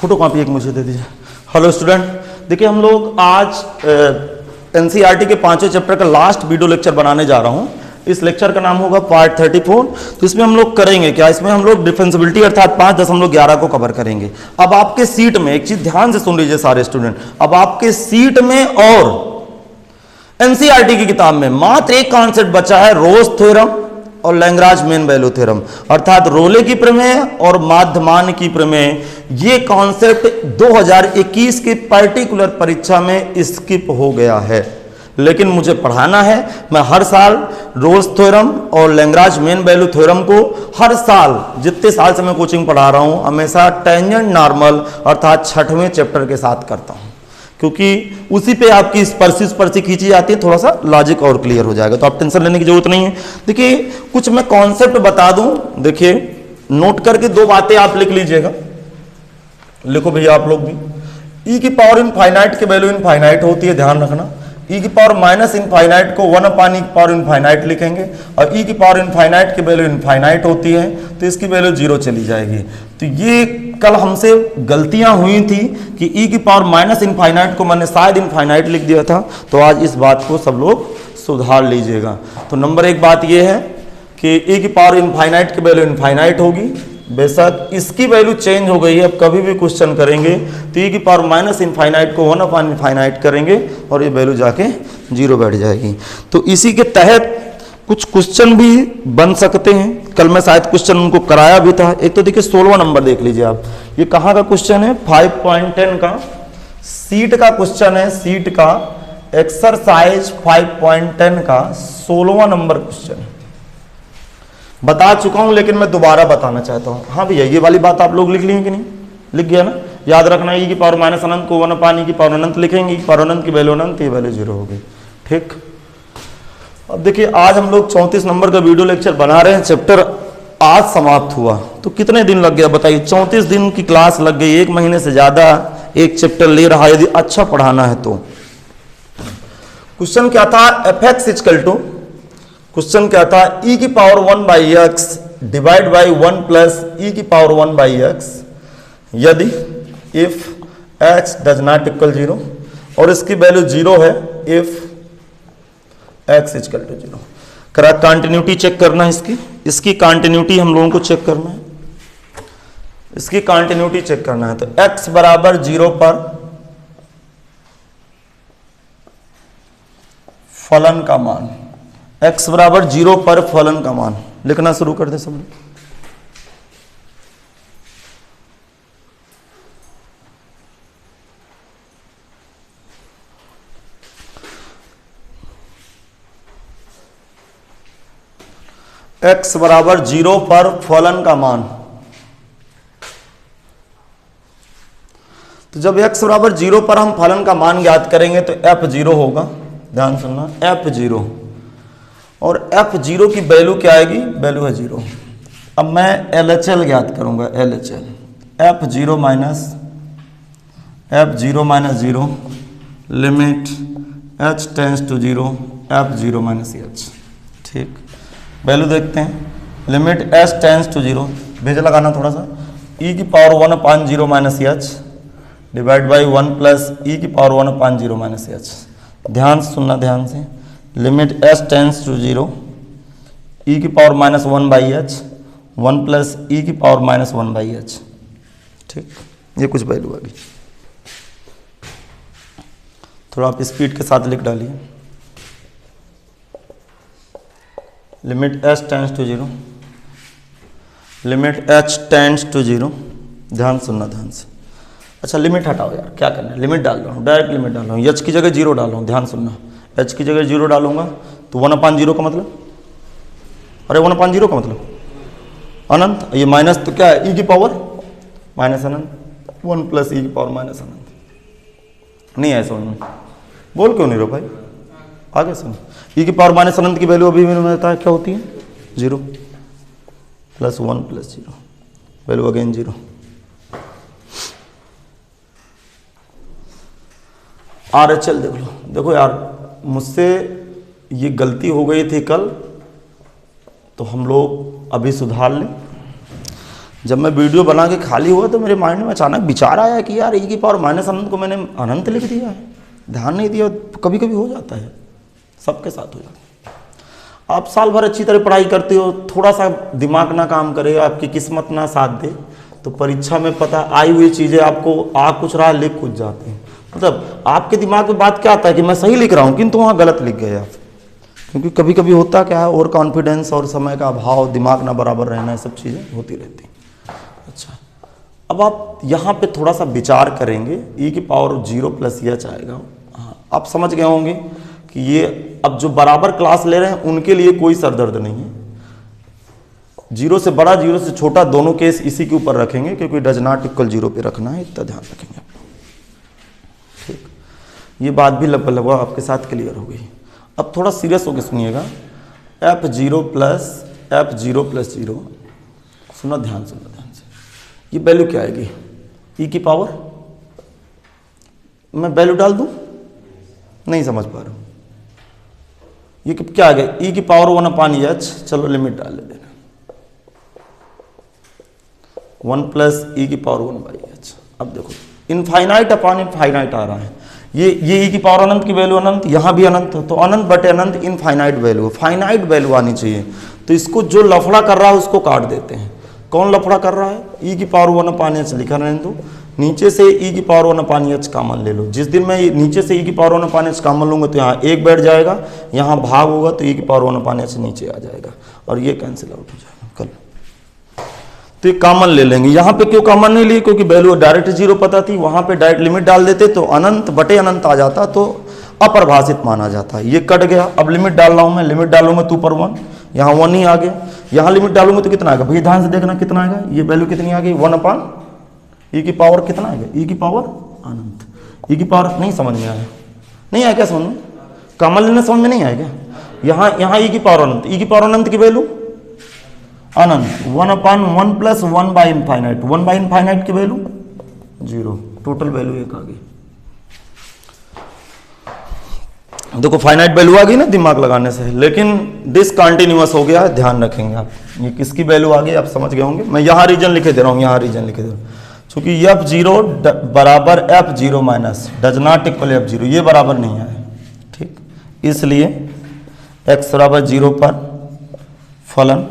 Photocopy एक मुझे दे दीजिए। हेलो स्टूडेंट, देखिए हम लोग आज एनसीईआरटी के 5वें चैप्टर का लास्ट वीडियो लेक्चर बनाने जा रहा हूं। इस लेक्चर का नाम होगा पार्ट 34। तो इसमें हम लोग करेंगे क्या, इसमें हम लोग डिफरेंशिएबिलिटी अर्थात 5.11 को कवर करेंगे। अब आपके सीट में एक चीज ध्यान से सुन लीजिए सारे स्टूडेंट, अब आपके सीट में और एनसीईआरटी की किताब में मात्र एक कॉन्सेप्ट बचा है, रोल्स थ्योरम और लैग्रांज मीन वैल्यू थ्योरम, अर्थात रोले की प्रमेय और माध्यमान की प्रमेय। ये कॉन्सेप्ट 2021 की पर्टिकुलर परीक्षा में स्किप हो गया है, लेकिन मुझे पढ़ाना है। मैं हर साल रोल्स थ्योरम और लैग्रांज मीन वैल्यू थ्योरम को हर साल जितने साल से मैं कोचिंग पढ़ा रहा हूं हमेशा टेंजेंट नॉर्मल अर्थात 6वें चैप्टर के साथ करता हूं, क्योंकि उसी पे आपकी स्पर्शी खींची जाती है, थोड़ा सा लॉजिक और क्लियर हो जाएगा, तो आप टेंशन लेने की जरूरत नहीं है। देखिए कुछ मैं कॉन्सेप्ट बता दूं, देखिए नोट करके दो बातें आप लिख लीजिएगा, लिखो भैया आप लोग भी। ई की पावर इनफाइनाइट की वैल्यू इनफाइनाइट होती है, ध्यान रखना। ई की पावर माइनस इनफाइनाइट को 1/e की पावर इनफाइनाइट लिखेंगे, और ई की पावर इनफाइनाइट की वैल्यू इनफाइनाइट होती है, तो इसकी वैल्यू 0 चली जाएगी। तो ये कल हमसे गलतियां हुई थी कि ई की पावर माइनस इनफाइनाइट को मैंने शायद इनफाइनाइट लिख दिया था, तो आज इस बात को सब लोग सुधार लीजिएगा। तो नंबर एक बात ये है कि ई की पावर इनफाइनाइट की वैल्यू इनफाइनाइट होगी, बेशक इसकी वैल्यू चेंज हो गई है। अब कभी भी क्वेश्चन करेंगे तो ई की पावर माइनस इनफाइनाइट को 1/इनफाइनाइट करेंगे और ये वैल्यू जाके 0 बैठ जाएगी। तो इसी के तहत कुछ क्वेश्चन भी बन सकते हैं, कल मैं शायद क्वेश्चन उनको कराया भी था। एक तो देखिए 16वां नंबर देख लीजिए आप, ये कहाँ का क्वेश्चन है, 5.10 का सीट का क्वेश्चन है, सीट का एक्सरसाइज 5.10 का 16वां नंबर क्वेश्चन बता चुका हूं, लेकिन मैं दोबारा बताना चाहता हूं। हाँ भैया, ये वाली बात आप लोग लिख लिए कि नहीं, लिख गया ना। याद रखना, ई की पावर माइनस अनंत को 1/e की पावर अनंत लिखेंगे, पावर अनंत की वैल्यू अनंत, ये वैल्यू 0 हो गई। ठीक, अब देखिए आज हम लोग 34 नंबर का वीडियो लेक्चर बना रहे हैं। चैप्टर आज समाप्त हुआ, तो कितने दिन लग गया बताइए, 34 दिन की क्लास लग गई, 1 महीने से ज्यादा एक चैप्टर ले रहा है, यदि अच्छा पढ़ाना है तो। क्वेश्चन क्या था, fx इक्वल टू, क्वेश्चन क्या था, e की power 1/x divide by 1 plus e की पावर 1/x यदि if x does not equal 0, और इसकी वैल्यू 0 है इफ x इक्वल टू 0। करा कंटिन्यूटी चेक करना है, इसकी कंटिन्यूटी हम लोगों को चेक करना है, इसकी कंटिन्यूटी चेक करना है। तो x बराबर 0 पर फलन का मान, x बराबर 0 पर फलन का मान लिखना शुरू कर दे सब लोग। x बराबर 0 पर फलन का मान, तो जब x बराबर 0 पर हम फलन का मान ज्ञात करेंगे तो f0 होगा, ध्यान सुनना, f0, और f0 की वैल्यू क्या आएगी, वैल्यू है 0। अब मैं LHL ज्ञात करूंगा, LHL f0 minus 0 limit h tends to 0 f0 minus h। ठीक, वैल्यू देखते हैं, लिमिट h टेंस टू 0, भेज लगाना थोड़ा सा, e की power 1/0 minus h divide by 1 plus e की पावर 1/0 माइनस h। ध्यान से सुनना, ध्यान से, limit h tends to 0 e की power minus 1/h 1 plus e की पावर माइनस 1/h। ठीक, ये कुछ वैल्यू आ गई, थोड़ा आप स्पीड के साथ लिख डालिए। Limit h tends to 0, limit h tends to 0, ध्यान सुनना ध्यान से। अच्छा लिमिट हटाओ यार, क्या करना है, लिमिट डाल रहा हूँ, डायरेक्ट लिमिट डाल रहा हूँ, h की जगह 0 डाल रहा हूँ, ध्यान सुनना, h की जगह 0 डालूंगा तो 1/0 का मतलब, अरे 1/0 का मतलब अनंत, ये माइनस तो क्या है, e की पावर माइनस अनंत 1 प्लस e की पावर माइनस अनंत। नहीं है समझ में, बोल क्यों नहीं रहो भाई, आगे सुनो। e की पावर माइनस अनंत की वैल्यू अभी मैंने बताया क्या होती है, 0 plus 1 plus 0, value again 0। RHL देख लो, देखो यार मुझसे ये गलती हो गई थी कल, तो हम लोग अभी सुधार लें। जब मैं वीडियो बना के खाली हुआ तो मेरे माइंड में अचानक विचार आया कि यार e की पावर माइनस अनंत को मैंने अनंत लिख दिया है, ध्यान नहीं दिया। कभी कभी हो जाता है, सबके साथ हो जाता है। आप साल भर अच्छी तरह पढ़ाई करते हो, थोड़ा सा दिमाग ना काम करे, आपकी किस्मत ना साथ दे, तो परीक्षा में पता आई हुई चीज़ें आपको आ कुछ रहा लिख कुछ जाते हैं। मतलब आपके दिमाग में बात क्या आता है कि मैं सही लिख रहा हूँ, किंतु वहाँ गलत लिख गए आप। क्योंकि कभी कभी होता क्या है, ओवर कॉन्फिडेंस और समय का अभाव, दिमाग ना बराबर रहना, ये सब चीज़ें होती रहती हैं। अच्छा, अब आप यहाँ पे थोड़ा सा विचार करेंगे, e की पावर 0 प्लस एच आएगा। हाँ, आप समझ गए होंगे कि ये अब जो बराबर क्लास ले रहे हैं उनके लिए कोई सरदर्द नहीं है। 0 से बड़ा 0 से छोटा दोनों केस इसी के ऊपर रखेंगे, क्योंकि डज नॉट इक्वल 0 पे रखना है, इतना ध्यान रखेंगे। ठीक, ये बात भी लगभग आपके साथ क्लियर हो गई। अब थोड़ा सीरियस होकर सुनिएगा। f0 प्लस f0 प्लस 0, सुनो ध्यान से, ये वैल्यू क्या आएगी? e की पावर, मैं वैल्यू डाल दूं? नहीं समझ पा रहा हूं। ये क्या आ गया? e की पावर 1/h, चलो लिमिट डाल देना, 1 प्लस e की पावर 1/h। अब देखो इनफाइनाइट अपॉन इनफाइनाइट आ रहा है। ये e की पावर अनंत की वैल्यू अनंत, यहां भी अनंत, तो अनंत बटे अनंत इनफाइनाइट वैल्यू, फाइनाइट वैल्यू आनी चाहिए। तो इसको जो लफड़ा कर रहा है उसको काट देते हैं। कौन लफड़ा कर रहा है? e की पावर 1/h लिखा रहने दो, नीचे से e की पावर 1/h कॉमन ले लो। जिस दिन मैं नीचे से e की पावर 1/h कॉमन लूंगा तो यहाँ 1 बैठ जाएगा, यहाँ भाग होगा तो e की पावर 1/h नीचे आ जाएगा और ये कैंसिल आउट हो जाएगा कल। तो ये कॉमन ले लेंगे। यहाँ पे क्यों कॉमन नहीं लिए? क्योंकि वैल्यू डायरेक्ट 0 पता थी, वहाँ पे डायरेक्ट लिमिट डाल देते तो अनंत बटे अनंत आ जाता, तो अपरिभाषित माना जाता है। ये कट गया। अब लिमिट डाल रहा हूँ मैं, लिमिट डालूंगा 2 पर 1, यहाँ 1 ही आ गया। यहाँ लिमिट डालूंगा तो कितना आएगा भैया? ध्यान से देखना कितना आएगा। ये वैल्यू कितनी आ गई? 1/e की पावर कितना आएगा? e की पावर अनंत। e की पावर नहीं समझ में आया? नहीं आया क्या समझ में? कॉमन लेना समझ में नहीं आएगा? यहाँ e की पावर अनंत, e की पावर अनंत की वैल्यू अनंत, 1/1 प्लस 1/इनफाइनाइट, 1/इनफाइनाइट की वैल्यू 0, टोटल वैल्यू 1 आ गई। देखो फाइनाइट वैल्यू आ गई ना दिमाग लगाने से, लेकिन डिसकंटिन्यूअस हो गया, ध्यान रखेंगे आप। ये किसकी वैल्यू आ गई आप समझ गए होंगे। मैं यहाँ रीजन लिखे दे रहा हूँ, यहाँ रीजन लिखे दे रहा हूँ, क्योंकि f0 बराबर f0 minus does not equal f0, ये बराबर नहीं है। ठीक, इसलिए x बराबर 0 पर फलन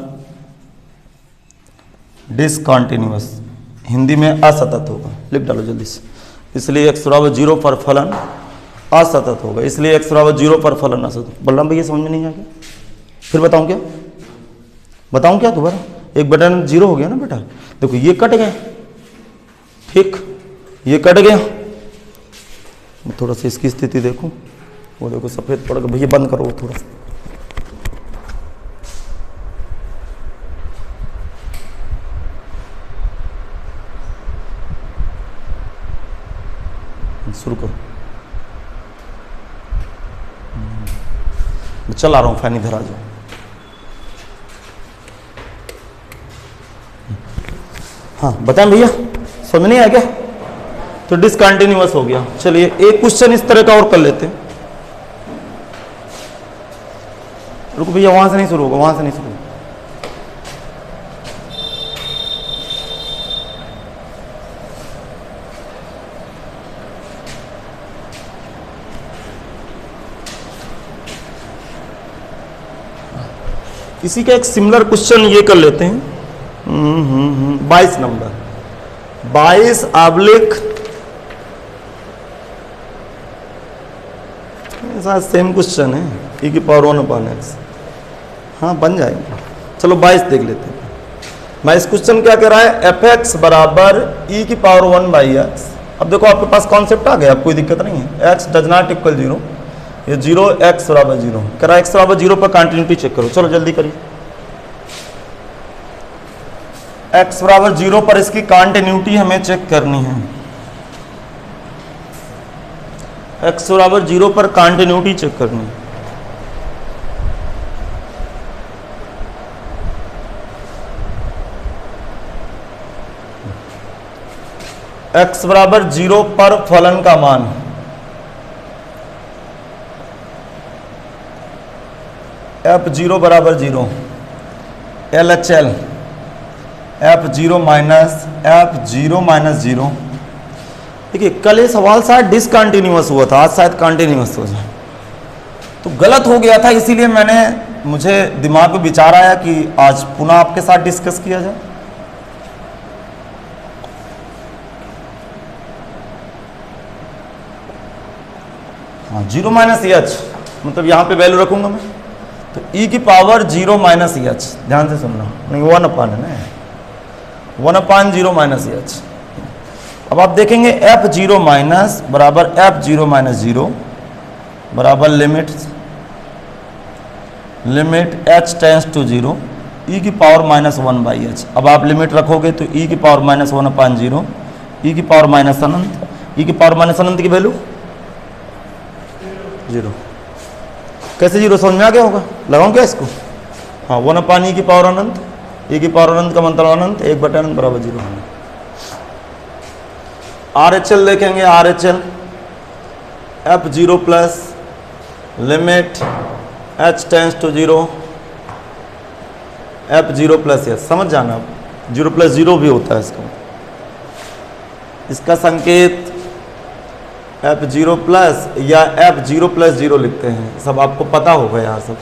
डिसकंटिन्यूअस, हिंदी में असतत होगा, लिख डालो जल्दी से। इसलिए x बराबर 0 पर फलन असतत होगा, इसलिए x बराबर 0 पर फलन असतत। बलराम भैया समझ में नहीं आ गया? फिर बताऊं क्या? बताऊं क्या दोबारा? 1/0 हो गया ना बेटा। देखो ये कट गया, ठीक, ये कट गया। थोड़ा सा इसकी स्थिति देखो, वो देखो सफेद पड़ गया। भैया बंद करो वो थोड़ा सा। शुरू करो। चला रहा हूं, फैन इधर आ जाओ। हाँ बताएं भैया, समझ नहीं आया क्या? तो डिसकंटिन्यूअस हो गया। चलिए एक क्वेश्चन इस तरह का और कर लेते हैं। रुको भैया, वहां से नहीं शुरू होगा, वहां से नहीं शुरू होगा। इसी का एक सिमिलर क्वेश्चन ये कर लेते हैं। 22 नंबर, 22/, सेम क्वेश्चन है, e की पावर 1/x। हाँ बन जाएगा। चलो 22 देख लेते हैं। 22 क्वेश्चन क्या कह रहा है? fx बराबर e की पावर 1/x। अब देखो आपके पास कॉन्सेप्ट आ गया, अब कोई दिक्कत नहीं है। x डज नॉट इक्वल 0, ये 0, x बराबर 0 कह रहा है। x बराबर 0 पर कंटिन्यूटी चेक करो, चलो जल्दी करिए। x बराबर 0 पर इसकी कंटिन्यूटी हमें चेक करनी है। x बराबर 0 पर कंटिन्यूटी चेक करनी है। x बराबर 0 पर फलन का मान, f0 बराबर 0, LHL f0 माइनस जीरो। देखिए कल ये सवाल शायद डिसकंटिन्यूअस हुआ था, आज शायद कंटिन्यूअस हो जाए, तो गलत हो गया था, इसीलिए मुझे दिमाग में विचार आया कि आज पुनः आपके साथ डिस्कस किया जाए। हाँ, 0 माइनस एच, मतलब यहाँ पे वैल्यू रखूंगा मैं, तो e की पावर 0 माइनस एच, ध्यान से सुनना, नहीं 1 अपान है ना, 1 अपान 0 माइनस एच। अब आप देखेंगे f0 माइनस बराबर f0 माइनस जीरो बराबर limit h tends to 0 e की पावर माइनस 1 बाई एच। अब आप लिमिट रखोगे तो e की पावर माइनस 1 अपान 0, e की पावर माइनस अनंत, e की पावर माइनस अनंत की वैल्यू 0। कैसे 0 समझ में आ गया होगा, लगाऊं क्या इसको? हाँ, 1 अपान e की पावर अनंत, e की पावर अनंत का मतलब अनंत, 1 बटा अनंत बराबर 0 होना। RHL देखेंगे, RHL f0 plus limit h tends to 0 f0 plus H, समझ जाना, अब 0 प्लस 0 भी होता है इसका संकेत f0 प्लस या f0 प्लस 0 लिखते हैं, सब आपको पता होगा यहाँ सब।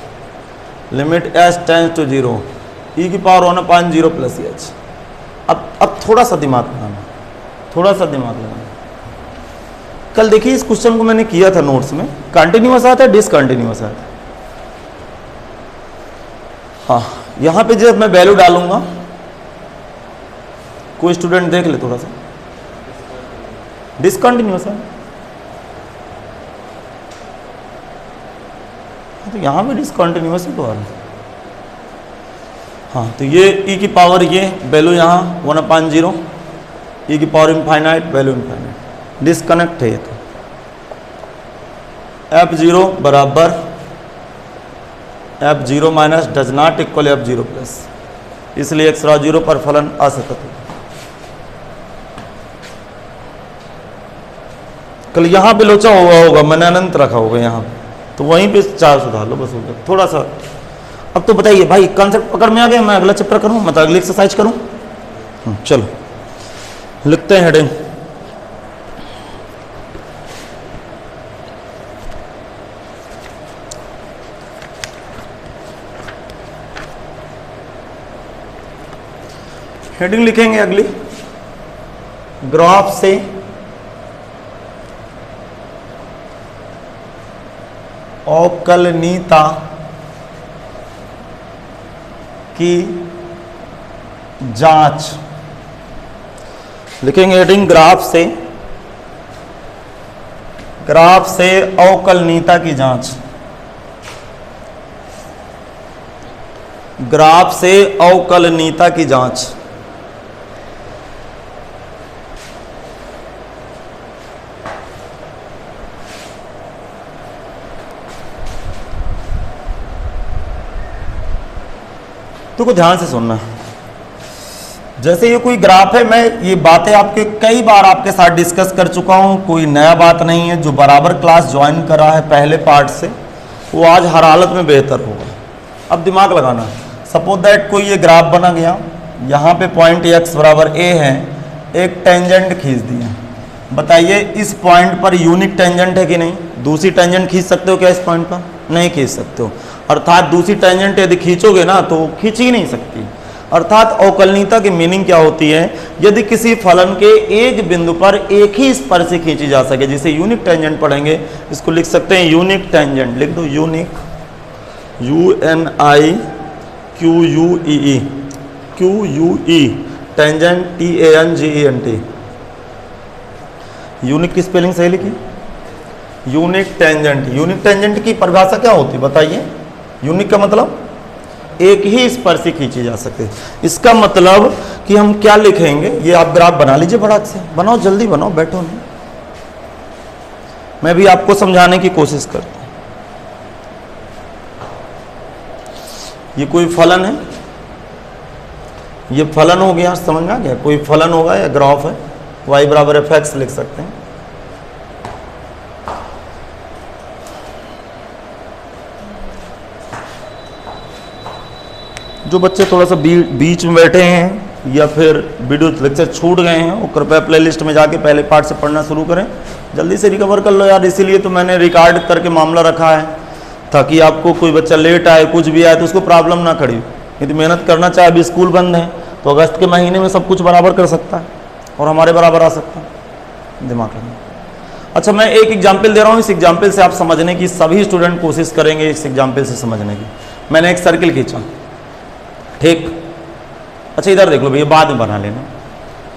Limit h tends to 0 e की पावर 1 अपान 0 प्लस एच। अब थोड़ा सा दिमाग लगाना, थोड़ा सा दिमाग लगाना। कल देखिए इस क्वेश्चन को मैंने किया था नोट्स में, कंटिन्यूअस आता है डिसकंटिन्यूअस आता है। हाँ, यहाँ पे जब मैं वैल्यू डालूंगा, कोई स्टूडेंट देख ले थोड़ा सा, डिसकंटिन्यूअस है, तो यहाँ पे डिसकंटिन्यूअस ही तो आ रहा है। हाँ, तो ये e की पावर, ये वैल्यू यहाँ 1 अपान 0, e की power infinite, value infinite, disconnect है ये तो। f0 बराबर f0 minus does not equal f0 plus, इसलिए x 0 पर फलन असतत है। कल यहाँ पे लोचा हुआ होगा, मैंने अनंत रखा होगा यहाँ पे, तो वहीं पे 4 सुधार लो, बस हो गया थोड़ा सा। अब तो बताइए भाई, कॉन्सेप्ट पकड़ में आ गया? मैं अगला चैप्टर करूँ, मतलब अगली एक्सरसाइज करूँ? चलो लिखते हैं हेडिंग। हेडिंग लिखेंगे अगली, ग्राफ से अवकलनीयता की जांच। लिखेंगे हेडिंग, ग्राफ से अवकलनीयता की जांच। ग्राफ से अवकलनीयता की जांच। तो ध्यान से सुनना, जैसे ये कोई ग्राफ है, मैं ये बातें आपके कई बार आपके साथ डिस्कस कर चुका हूँ, कोई नया बात नहीं है। जो बराबर क्लास ज्वाइन कर रहा है पहले पार्ट से, वो आज हर हालत में बेहतर होगा। अब दिमाग लगाना, सपोज दैट कोई ये ग्राफ बना गया, यहाँ पे पॉइंट x बराबर a है, एक टेंजेंट खींच दिया। बताइए इस पॉइंट पर यूनिक टेंजेंट है कि नहीं? दूसरी टेंजेंट खींच सकते हो क्या इस पॉइंट पर? नहीं खींच सकते हो, अर्थात दूसरी टेंजेंट यदि खींचोगे ना तो खींच ही नहीं सकती। अर्थात अवकलनीयता की मीनिंग क्या होती है? यदि किसी फलन के एक बिंदु पर एक ही स्पर्श खींची जा सके, जिसे यूनिक टेंजेंट पढ़ेंगे, इसको लिख सकते हैं यूनिक टेंजेंट। लिख दो unique, UNIQUE, tangent TANGENT। Unique की स्पेलिंग सही लिखी, यूनिक टेंजेंट। यूनिक टेंजेंट की परिभाषा क्या होती है बताइए? यूनिक का मतलब एक ही स्पर्श खींची जा सके। इसका मतलब कि हम क्या लिखेंगे, ये आप ग्राफ बना लीजिए, फटाक से बनाओ, जल्दी बनाओ, बैठो नहीं, मैं भी आपको समझाने की कोशिश करता हूं। ये कोई फलन है, ये फलन हो गया, समझ में आ गया? कोई फलन होगा या ग्राफ है, y बराबर fx लिख सकते हैं। जो बच्चे थोड़ा सा बीच में बैठे हैं, या फिर वीडियो लेक्चर छूट गए हैं वो कृपया प्लेलिस्ट में जाके पहले पार्ट से पढ़ना शुरू करें, जल्दी से रिकवर कर लो यार। इसीलिए तो मैंने रिकॉर्ड करके मामला रखा है, ताकि आपको कोई बच्चा लेट आए कुछ भी आए तो उसको प्रॉब्लम ना खड़ी। यदि मेहनत करना चाहे, अभी स्कूल बंद है तो अगस्त के महीने में सब कुछ बराबर कर सकता है और हमारे बराबर आ सकता है, दिमाग रखना। अच्छा, मैं एक एग्जाम्पल दे रहा हूँ, इस एग्जाम्पल से आप समझने की सभी स्टूडेंट कोशिश करेंगे इस एग्जाम्पल से समझने की। मैंने एक सर्किल खींचा, ठीक। अच्छा इधर देख लो भैया, बाद में बना लेना,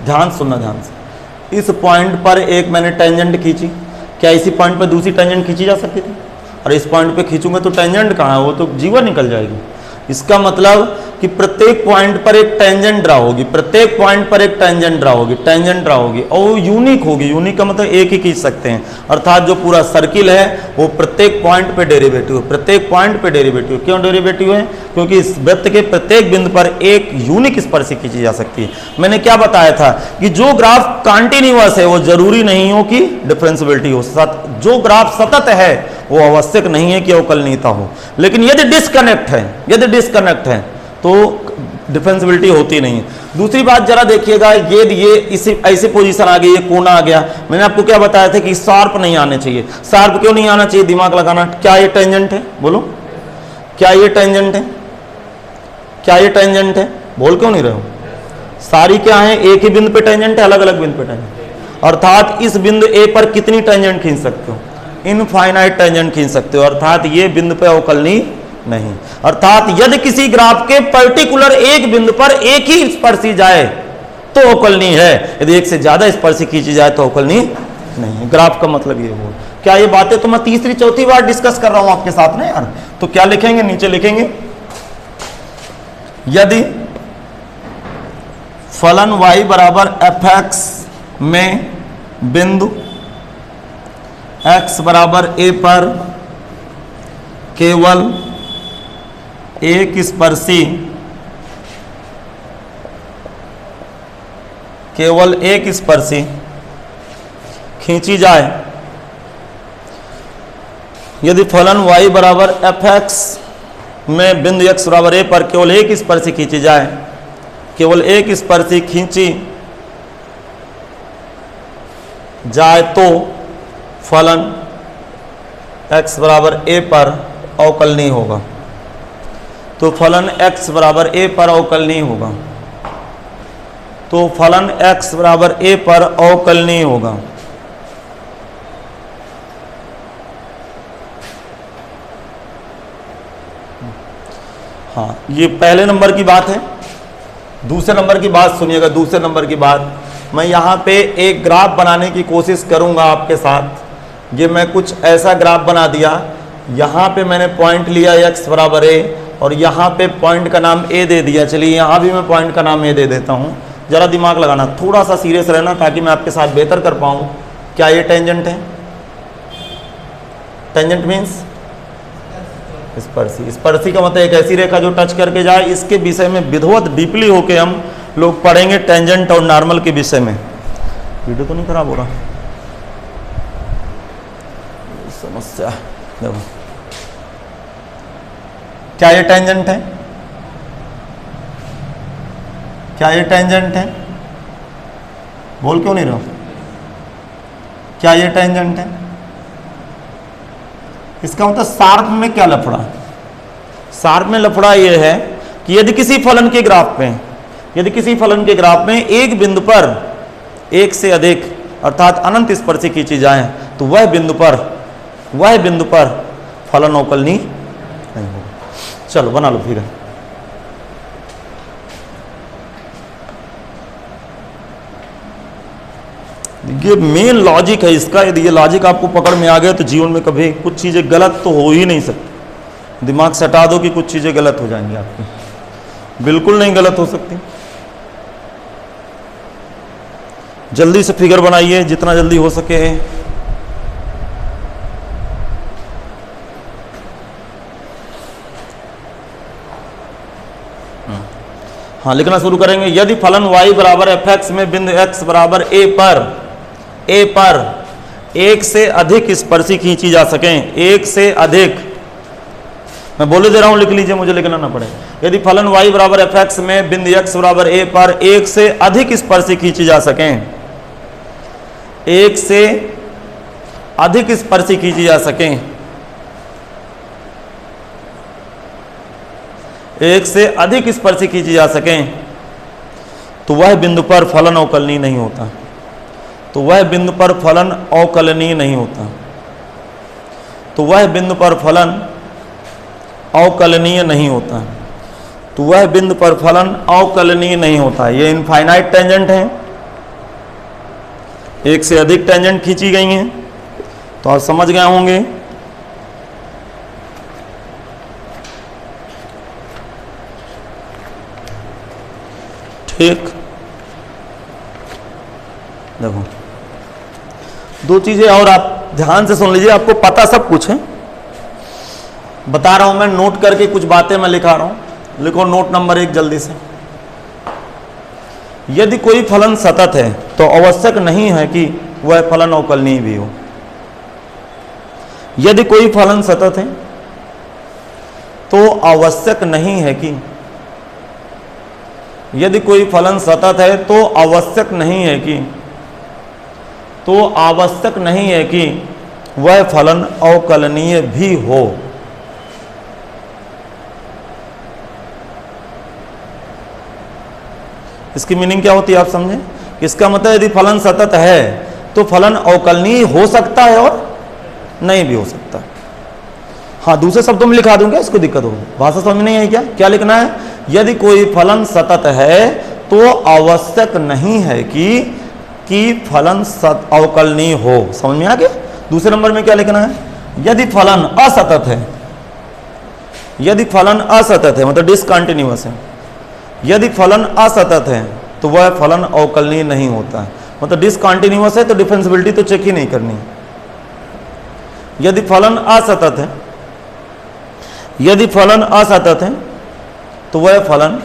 ध्यान सुनना ध्यान से। इस पॉइंट पर एक मैंने टेंजेंट खींची, क्या इसी पॉइंट पर दूसरी टेंजेंट खींची जा सकती थी? और इस पॉइंट पे खींचूंगा तो टेंजेंट कहाँ है, वो तो जीवा निकल जाएगी। इसका मतलब कि प्रत्येक पॉइंट पर एक टेंजेंट ड्रा होगी, प्रत्येक पॉइंट पर एक टेंजेंट ड्रा होगी, टेंजेंट ड्रा होगी, और वो यूनिक होगी। यूनिक का मतलब एक ही खींच सकते हैं, अर्थात जो पूरा सर्किल है वो प्रत्येक पॉइंट पे डेरिवेटिव है, प्रत्येक पॉइंट पे डेरिवेटिव। क्यों डेरिवेटिव है? क्योंकि इस वृत्त के प्रत्येक बिंदु पर एक यूनिक स्पर्शी खींची जा सकती है। मैंने क्या बताया था कि जो ग्राफ कॉन्टिन्यूअस है वो जरूरी नहीं हो कि डिफरेंशिएबिलिटी हो, जो ग्राफ सतत है वो आवश्यक नहीं है कि अवकलनीयता हो। लेकिन यदि डिस्कनेक्ट है तो डिफरेंशिएबिलिटी होती नहीं है। दूसरी बात जरा देखिएगा, ये इसी ऐसे पोजीशन आ गई, ये कोना आ गया। मैंने आपको क्या बताया था कि शार्प नहीं आने चाहिए। शार्प क्यों नहीं आना चाहिए? दिमाग लगाना। क्या ये टेंजेंट है? बोलो, क्या ये टेंजेंट है? क्या ये टेंजेंट है? बोल क्यों नहीं रहे हो? सारी क्या है? एक ही बिंदु पे टेंजेंट है, अलग अलग बिंदु पे टेंजेंट। अर्थात इस बिंदु ए पर कितनी टेंजेंट खींच सकते हो? इनफाइनाइट टेंजेंट खींच सकते हो। अर्थात ये बिंदु पे अवकलनीय नहीं। अर्थात यदि किसी ग्राफ के पर्टिकुलर एक बिंदु पर एक ही स्पर्शी जाए तो अवकलनीय है, यदि एक से ज्यादा स्पर्शी खींची जाए तो अवकलनीय नहीं। ग्राफ का मतलब ये हो। क्या ये बातें तो मैं तीसरी चौथी बार डिस्कस कर रहा हूं आपके साथ में यार? तो क्या लिखेंगे? नीचे लिखेंगे, यदि फलन y बराबर fx में बिंदु x बराबर a पर केवल एक स्पर्शी, केवल एक स्पर्शी खींची जाए, यदि फलन y बराबर fx में बिंदु x बराबर a पर केवल एक स्पर्शी खींची जाए, केवल एक स्पर्शी खींची जाए तो फलन x बराबर a पर अवकलनीय होगा। तो फलन x बराबर a पर अवकलनीय होगा। तो फलन x बराबर a पर अवकलनीय होगा। हाँ, ये पहले नंबर की बात है। दूसरे नंबर की बात सुनिएगा। दूसरे नंबर की बात, मैं यहाँ पे एक ग्राफ बनाने की कोशिश करूँगा आपके साथ। ये मैं कुछ ऐसा ग्राफ बना दिया, यहाँ पे मैंने पॉइंट लिया x बराबर a और यहाँ पे पॉइंट का नाम a दे दिया। चलिए यहाँ भी मैं पॉइंट का नाम a दे देता हूँ। जरा दिमाग लगाना, थोड़ा सा सीरियस रहना ताकि मैं आपके साथ बेहतर कर पाऊँ। क्या ये टेंजेंट है? Tangent means स्पर्शी। स्पर्शी का मतलब एक ऐसी रेखा जो टच करके जाए। इसके विषय में विधिवत डीपली होके हम लोग पढ़ेंगे टेंजेंट और नॉर्मल के विषय में। वीडियो तो नहीं खराब हो रहा? समस्या देखो, क्या ये टेंजेंट है? क्या ये टेंजेंट है? बोल क्यों नहीं रहे हो? क्या ये टेंजेंट है? इसका मतलब शार्प में क्या लफड़ा? शार्प में लफड़ा ये है कि यदि किसी फलन के ग्राफ में, यदि किसी फलन के ग्राफ में एक बिंदु पर एक से अधिक अर्थात अनंत स्पर्शी खींची जाए तो वह बिंदु पर फलन अवकलनीय नहीं होगा। चलो बना लो फिगर। ये मेन लॉजिक है इसका। यदि ये लॉजिक आपको पकड़ में आ गया तो जीवन में कभी कुछ चीजें गलत तो हो ही नहीं सकती। दिमाग से हटा दो कि कुछ चीजें गलत हो जाएंगी आपकी, बिल्कुल नहीं गलत हो सकती। जल्दी से फिगर बनाइए जितना जल्दी हो सके। हाँ, लिखना शुरू करेंगे। यदि फलन y बराबर fx में बिंदु x बराबर a पर एक से अधिक स्पर्शी खींची जा सकें, एक से अधिक, मैं बोले दे रहा हूं लिख लीजिए, मुझे लिखना ना पड़े। यदि फलन y बराबर एफ एक्स में बिंदु x बराबर a पर एक से अधिक स्पर्शी खींची जा सकें, एक से अधिक स्पर्शी खींची जा सकें, एक से अधिक स्पर्शी खींची जा सकें, तो वह बिंदु पर फलन अवकलनीय नहीं होता। तो वह बिंदु पर फलन अवकलनीय नहीं होता। तो वह बिंदु पर फलन अवकलनीय नहीं होता। तो वह बिंदु पर फलन अवकलनीय नहीं होता। ये इनफाइनाइट टेंजेंट है, एक से अधिक टेंजेंट खींची गई हैं, तो आप समझ गए होंगे। ठीक, देखो दो चीजें और आप ध्यान से सुन लीजिए, आपको पता सब कुछ है, बता रहा हूं मैं, नोट करके कुछ बातें मैं लिखा रहा हूं। लिखो नोट नंबर 1 जल्दी से। यदि कोई फलन सतत है तो आवश्यक नहीं है कि वह फलन अवकलनीय भी हो। यदि कोई फलन सतत है तो आवश्यक नहीं है कि, यदि कोई फलन सतत है तो आवश्यक नहीं है कि, तो आवश्यक नहीं है कि वह फलन अवकलनीय भी हो। इसकी मीनिंग क्या होती है आप समझे? इसका मतलब यदि फलन सतत है तो फलन अवकलनीय हो सकता है और नहीं भी हो सकता। हाँ, दूसरे शब्दों में लिखा दूंगा, इसको दिक्कत होगी, भाषा समझ नहीं आई क्या? क्या लिखना है? यदि कोई फलन सतत है तो आवश्यक नहीं है कि फलन अवकलनीय हो। समझ में आ गया? दूसरे नंबर में क्या लिखना है? यदि फलन असतत है, यदि फलन असतत है मतलब डिसकंटिन्यूअस है, यदि फलन असतत है तो वह फलन अवकलनीय नहीं होता है। मतलब डिसकंटिन्यूअस है तो डिफरेंशिएबिलिटी तो चेक ही नहीं करनी। यदि फलन असतत है, यदि फलन असतत है तो वह फलन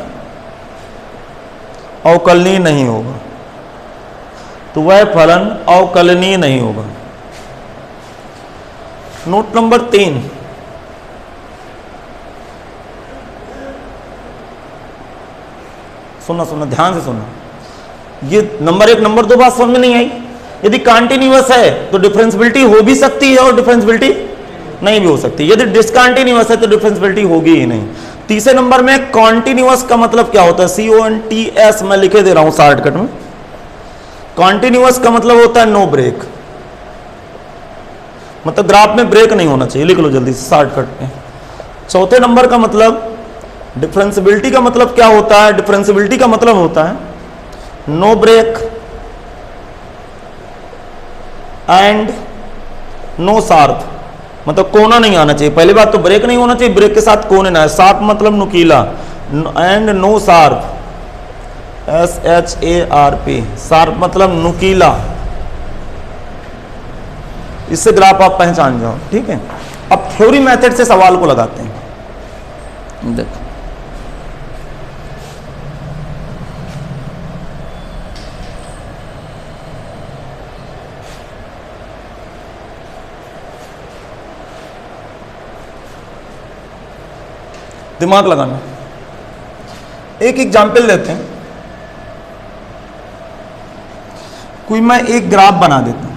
अवकलनीय नहीं होगा। तो वह फलन अवकलनीय नहीं होगा। नोट नंबर 3, सुनना ध्यान से सुनना। ये नंबर 1 नंबर 2 बात समझ में नहीं आई। यदि कंटिन्यूअस है तो डिफरेंशिएबिलिटी हो भी सकती है और डिफरेंशिएबिलिटी नहीं भी हो सकती। यदि डिसकंटिन्यूअस है तो डिफरेंशिएबिलिटी होगी ही नहीं। तीसरे नंबर में कॉन्टिन्यूअस का मतलब क्या होता है? CONTS मैं लिखे दे रहा हूं शॉर्टकट में। कॉन्टिन्यूअस का मतलब होता है नो ब्रेक, मतलब ग्राफ में ब्रेक नहीं होना चाहिए। लिख लो जल्दी से शॉर्टकट में। चौथे नंबर का मतलब डिफरेंशिएबिलिटी का मतलब क्या होता है? डिफरेंशिएबिलिटी का मतलब होता है no break and no sharp, मतलब कोना नहीं आना चाहिए। पहली बात तो ब्रेक नहीं होना चाहिए, ब्रेक के साथ कोने ना है। शार्प मतलब नुकीला, and no sharp, SHARP, sharp मतलब नुकीला। इससे ग्राफ आप पहचान जाओ, ठीक है। अब थ्योरी मेथड से सवाल को लगाते हैं। देखो दिमाग लगाना। एक एग्जाम्पल लेते हैं। कोई मैं एक ग्राफ बना देता हूं,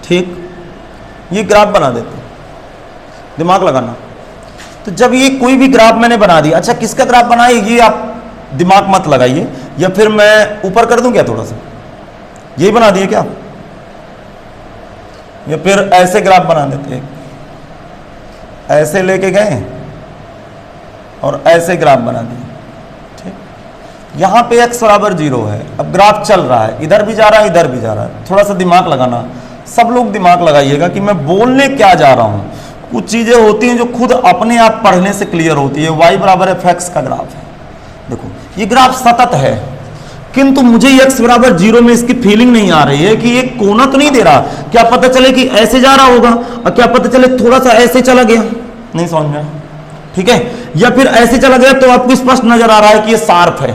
ठीक, ये ग्राफ बना देता हूं, दिमाग लगाना। तो जब ये कोई भी ग्राफ मैंने बना दिया, अच्छा किसका ग्राफ बनाए ये आप दिमाग मत लगाइए, या फिर मैं ऊपर कर दूं क्या थोड़ा सा, यही बना दिए क्या, या फिर ऐसे ग्राफ बना देते हैं, ऐसे लेके गए और ऐसे ग्राफ बना दिए, ठीक। यहाँ पे x बराबर 0 है, अब ग्राफ चल रहा है, इधर भी जा रहा है इधर भी जा रहा है। थोड़ा सा दिमाग लगाना, सब लोग दिमाग लगाइएगा कि मैं बोलने क्या जा रहा हूँ। कुछ चीज़ें होती हैं जो खुद अपने आप पढ़ने से क्लियर होती है। y बराबर f(x) का ग्राफ है, देखो ये ग्राफ सतत है, किंतु मुझे x बराबर 0 में इसकी फीलिंग नहीं आ रही है कि ये कोना तो नहीं दे रहा। क्या पता चले कि ऐसे जा रहा होगा और क्या पता चले थोड़ा सा ऐसे चला गया, नहीं समझ में, ठीक है। या फिर ऐसे चला गया तो आपको स्पष्ट नजर आ रहा है कि ये शार्प है,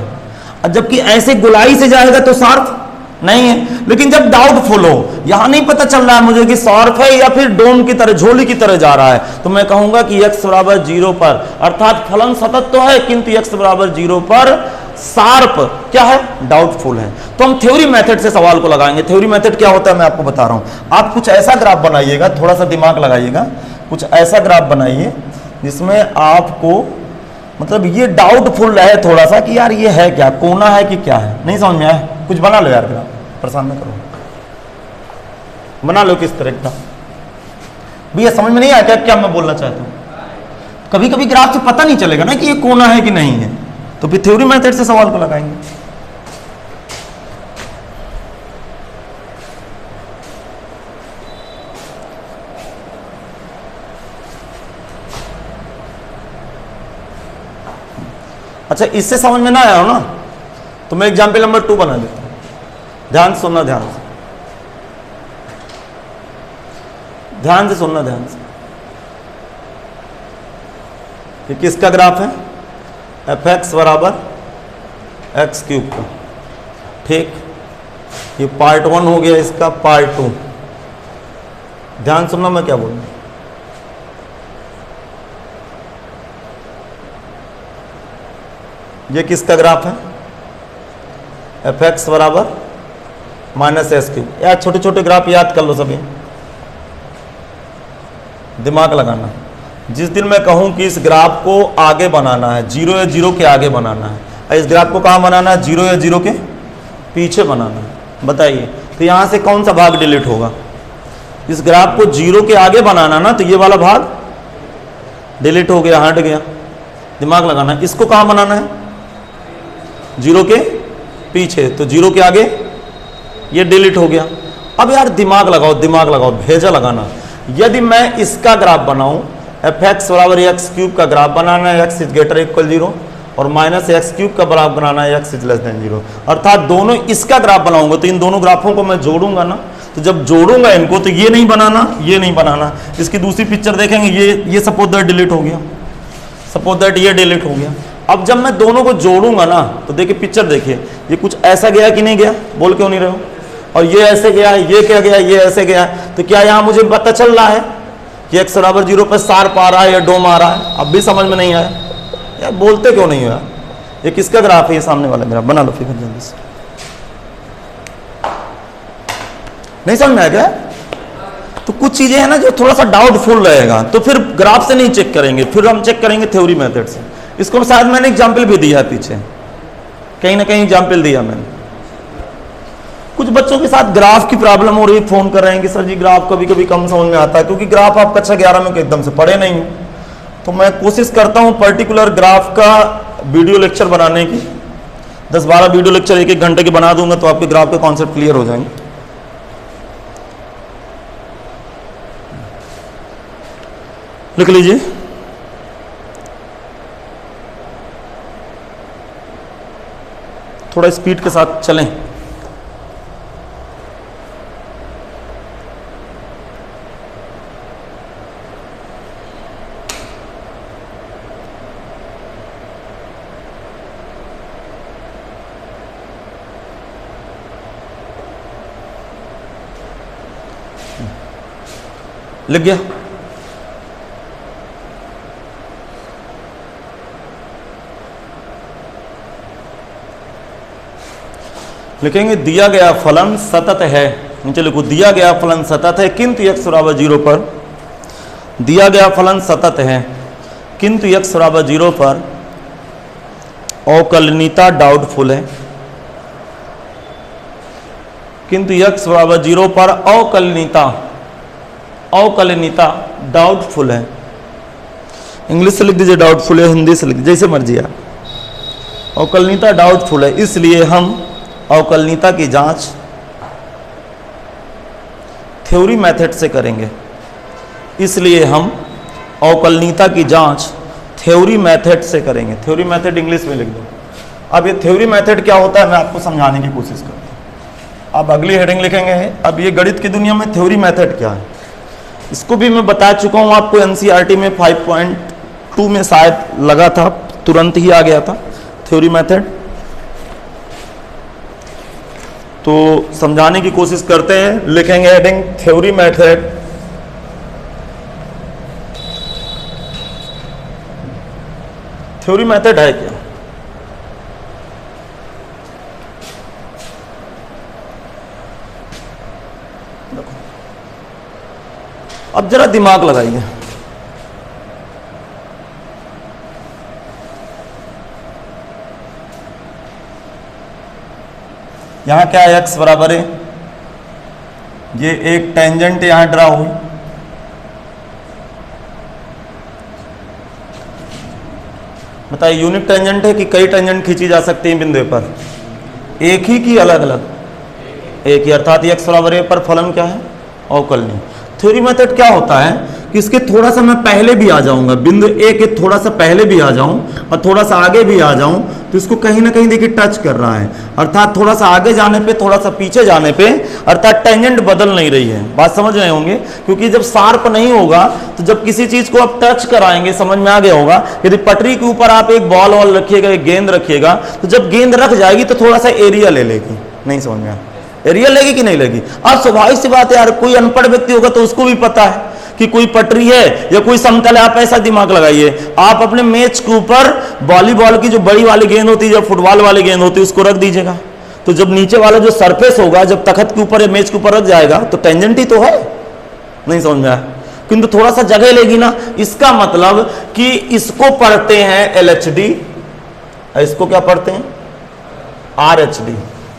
और जबकि ऐसे गुलाई से जाएगा तो शार्प नहीं है। लेकिन जब डाउटफुल हो, यहां नहीं पता चल रहा है मुझे कि शार्प है या फिर डोम की तरह, झोली की तरह जा रहा है, तो मैं कहूंगा कि x बराबर 0 पर, अर्थात फलन सतत तो है किंतु x बराबर 0 पर शार्प क्या है, डाउटफुल है। तो हम थ्योरी मेथड से सवाल को लगाएंगे। थ्योरी मेथड क्या होता है मैं आपको बता रहा हूं। आप कुछ ऐसा ग्राफ बनाइएगा, थोड़ा सा दिमाग लगाइएगा, कुछ ऐसा ग्राफ बनाइए जिसमें आपको मतलब ये डाउटफुल रहे थोड़ा सा कि यार ये है क्या, कोना है कि क्या है। नहीं समझ में आया, कुछ बना लो यार, ग्राफ परेशान न करो, बना लो किस तरह का। भैया समझ में नहीं आया क्या क्या मैं बोलना चाहता हूं। कभी कभी ग्राफ से पता नहीं चलेगा ना कि ये कोना है कि नहीं है, तो फिर थ्योरी मेथड से सवाल को लगाएंगे। अच्छा, इससे समझ में ना आया हो ना, तो मैं एग्जाम्पल नंबर 2 बना देता हूं। ध्यान से सुनना, ध्यान से सुनना, ध्यान से। ये किसका ग्राफ है, fx बराबर x क्यूब का, ठीक। ये पार्ट 1 हो गया, इसका पार्ट 2। ध्यान सुनना मैं क्या बोल रहा हूं। ये किसका ग्राफ है, fx बराबर माइनस एस क्यूब। यार छोटे छोटे ग्राफ याद कर लो सभी, दिमाग लगाना। जिस दिन मैं कहूं कि इस ग्राफ को आगे बनाना है, 0 या 0 के आगे बनाना है, इस ग्राफ को कहां बनाना है, 0 या 0 के पीछे बनाना है, बताइए तो यहां से कौन सा भाग डिलीट होगा। इस ग्राफ को 0 के आगे बनाना ना, तो ये वाला भाग डिलीट हो गया, हट गया। दिमाग लगाना। इसको कहां बनाना है, 0 के पीछे, तो 0 के आगे ये डिलीट हो गया। अब यार दिमाग लगाओ, दिमाग लगाओ, भेजा लगाना। यदि मैं इसका ग्राफ बनाऊं, fx बराबर एक्स क्यूब का ग्राफ बनाना है, x इज ग्रेटर इक्वल 0, और माइनस एक्स क्यूब का ग्राफ बनाना है, x इज लेस देन 0, अर्थात दोनों इसका ग्राफ बनाऊंगा, तो इन दोनों ग्राफों को मैं जोड़ूंगा ना, तो जब जोड़ूंगा इनको तो ये नहीं बनाना, ये नहीं बनाना। इसकी दूसरी पिक्चर देखेंगे, ये सपोज दैट डिलीट हो गया, सपोज दैट ये डिलीट हो गया। अब जब मैं दोनों को जोड़ूंगा ना, तो देखिए पिक्चर देखिए, ये कुछ ऐसा गया कि नहीं गया, बोल क्यों नहीं रहे हो, और ये ऐसे गया है, ये क्या गया, ये ऐसे गया है, तो क्या यहाँ मुझे पता चल रहा है कि x बराबर 0 पर शार्प आ रहा है या डोम आ रहा है। अब भी समझ में नहीं आया यार, बोलते क्यों नहीं हो यार। ये किसका ग्राफ है, ये सामने वाला ग्राफ, बना लो फिगर जल्दी से। नहीं समझ में आया क्या। तो कुछ चीजें हैं ना जो थोड़ा सा डाउटफुल रहेगा, तो फिर ग्राफ से नहीं चेक करेंगे, फिर हम चेक करेंगे थ्योरी मेथड से। इसको शायद मैंने एग्जाम्पल भी दिया है पीछे, कहीं ना कहीं एग्जाम्पल दिया मैंने। कुछ बच्चों के साथ ग्राफ की प्रॉब्लम हो रही है, फोन कर रहे हैं कि सर जी ग्राफ कभी कभी कम समझ में आता है, क्योंकि ग्राफ आप कक्षा 11 में एकदम से पढ़े नहीं हो। तो मैं कोशिश करता हूं पर्टिकुलर ग्राफ का वीडियो लेक्चर बनाने की, 10-12 वीडियो लेक्चर 1-1 घंटे के बना दूंगा, तो आपके ग्राफ के कॉन्सेप्ट क्लियर हो जाएंगे। लिख लीजिए, थोड़ा स्पीड के साथ चलें। लिख गया। लिखेंगे दिया गया फलन सतत है, नीचे लिखो दिया गया फलन सतत है किंतु x बराबर 0 पर, दिया गया फलन सतत है किंतु x बराबर 0 पर अवकलनीयता डाउटफुल है, किंतु x बराबर 0 पर अवकलनीयता डाउटफुल है। इंग्लिश से लिख दीजिए डाउटफुल है, हिंदी से लिख दीजिए, जैसे मर्जी है। अवकलनीयता डाउटफुल है, इसलिए हम अवकलनीयता की जांच थ्योरी मेथड से करेंगे, इसलिए हम अवकलनीयता की जांच थ्योरी मेथड से करेंगे। थ्योरी मेथड इंग्लिश में लिख दो। अब ये थ्योरी मेथड क्या होता है मैं आपको समझाने की कोशिश करता हूँ। अब अगली हेडिंग लिखेंगे, अब ये गणित की दुनिया में थ्योरी मेथड क्या है, इसको भी मैं बता चुका हूँ आपको। एनसीईआरटी में 5.2 में शायद लगा था, तुरंत ही आ गया था थ्योरी मेथड। तो समझाने की कोशिश करते हैं। लिखेंगे heading theory method. Theory method है क्या? अब जरा दिमाग लगाइए। यहां क्या है, x बराबर है, ये एक टेंजेंट यहां ड्रा हुई, बताइए यूनिक टेंजेंट है कि कई टेंजेंट खींची जा सकती हैं बिंदु पर? एक ही की अलग अलग? एक ही, अर्थात x बराबर है पर फलन क्या है? अवकलनीय। थ्योरी मेथड क्या होता है कि इसके थोड़ा सा मैं पहले भी आ जाऊंगा, बिंदु ए के थोड़ा सा पहले भी आ जाऊं और थोड़ा सा आगे भी आ जाऊं, तो इसको कहीं ना कहीं देखिए टच कर रहा है, अर्थात थोड़ा सा आगे जाने पे थोड़ा सा पीछे जाने पे, अर्थात टेंजेंट बदल नहीं रही है। बात समझ रहे होंगे, क्योंकि जब शार्प नहीं होगा तो जब किसी चीज को आप टच कराएंगे, समझ में आ गया होगा, यदि पटरी के ऊपर आप एक बॉल वॉल रखिएगा, एक गेंद रखिएगा, तो जब गेंद रख जाएगी तो थोड़ा सा एरिया ले लेगी, नहीं समझ में आया? एरिया लेगी कि नहीं लेगी? अब स्वाभाविक सी बात है यार, कोई अनपढ़ व्यक्ति होगा तो उसको भी पता है कि कोई पटरी है या कोई समतल है। आप ऐसा दिमाग लगाइए, आप अपने मेज के ऊपर वॉलीबॉल की जो बड़ी वाली गेंद होती है, जो फुटबॉल वाली गेंद होती है, उसको रख दीजिएगा, तो जब नीचे वाला जो सरफेस होगा, जब तख्त के ऊपर या मेज के ऊपर रख जाएगा तो टेंजेंट ही तो है, नहीं समझ में आया? किंतु थोड़ा सा जगह लेगी ना, इसका मतलब कि इसको पढ़ते हैं LHD, इसको क्या पढ़ते हैं? RHD,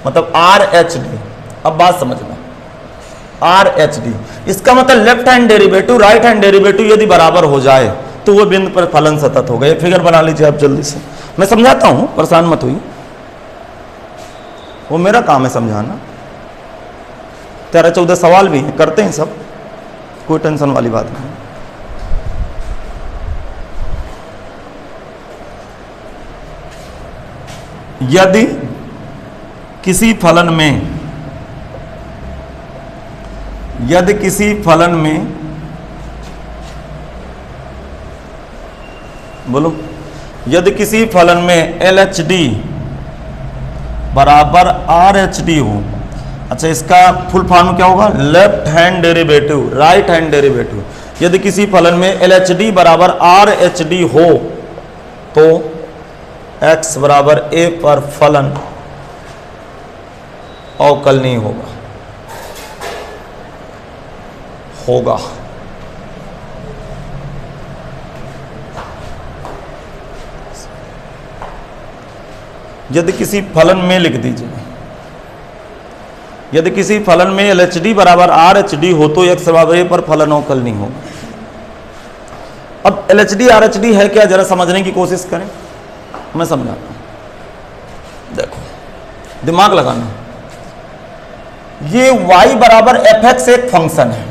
मतलब RHD। अब बात समझना, RHD इसका मतलब left hand derivative right hand derivative यदि बराबर हो जाए तो वो बिंदु पर फलन सतत होगा। ये फिगर बना लीजिए आप जल्दी से, मैं समझाता हूं, परेशान मत हुई, वो मेरा काम है समझाना। 13-14 सवाल भी हैं, करते हैं सब, कोई टेंशन वाली बात नहीं। यदि किसी फलन में, यदि किसी फलन में, बोलो, यदि किसी फलन में LHD बराबर RHD हो, अच्छा इसका फुल फॉर्म क्या होगा? Left hand derivative right hand derivative. यदि किसी फलन में LHD बराबर RHD हो तो x बराबर a पर फलन अवकलनीय होगा, होगा। यदि किसी फलन में, लिख दीजिए, यदि किसी फलन में LHD बराबर RHD हो तो x बराबर a पर फलन अवकलनीय होगा। अब LHD RHD है क्या, जरा समझने की कोशिश करें, मैं समझाता हूं। देखो दिमाग लगाना, ये y बराबर fx एक फंक्शन है,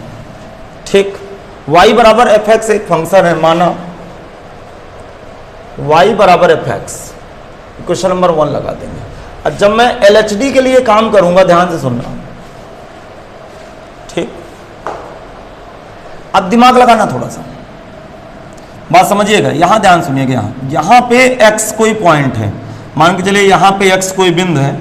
ठीक, y बराबर fx एक फंक्शन है, माना y बराबर fx, क्वेश्चन नंबर 1 लगा देंगे। और जब मैं LHD के लिए काम करूंगा, ध्यान से सुनना, ठीक, अब दिमाग लगाना थोड़ा सा, बात समझिएगा, यहां ध्यान सुनिएगा। यहां पे x कोई पॉइंट है, मान के चलिए यहां पे x कोई बिंदु है,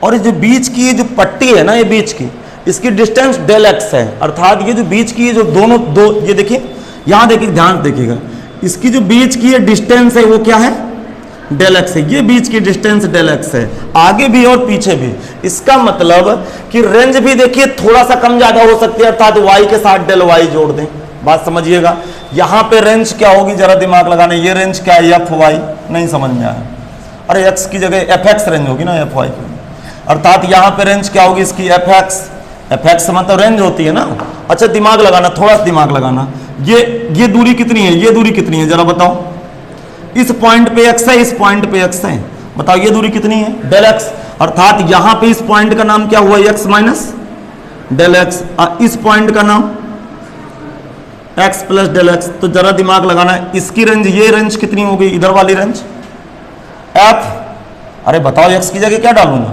और ये जो बीच की ये जो पट्टी है ना, ये बीच की, इसकी डिस्टेंस डेल x है, अर्थात ये जो बीच की जो दोनों दो, ये देखिए यहां देखिए, ध्यान देखिएगा, इसकी जो बीच की ये डिस्टेंस है वो क्या है? डेल x है। ये बीच की डिस्टेंस डेल x है, आगे भी और पीछे भी। इसका मतलब कि रेंज भी देखिए थोड़ा सा कम ज्यादा हो सकती है, अर्थात y के साथ डेल y जोड़ दें। बात समझिएगा, यहां पे रेंज क्या होगी, जरा दिमाग लगाने, ये रेंज क्या है? fy, नहीं समझ में आया? अरे x की जगह fx रेंज होगी ना fy की, अर्थात यहां पे रेंज क्या होगी इसकी? fx मतलब रेंज होती है ना। अच्छा दिमाग लगाना, थोड़ा सा दिमाग लगाना, ये दूरी कितनी है, ये दूरी कितनी है, जरा बताओ। इस पॉइंट पे x है, इस पॉइंट पे x है, बताओ ये दूरी कितनी है? डेल x, अर्थात यहां पे इस पॉइंट का नाम क्या हुआ? x माइनस डेल x, इस पॉइंट का नाम x प्लस डेल x। तो जरा दिमाग लगाना, इसकी रेंज, ये रेंज कितनी होगी, इधर वाली रेंज f, अरे बताओ x की जगह क्या डालूंगा?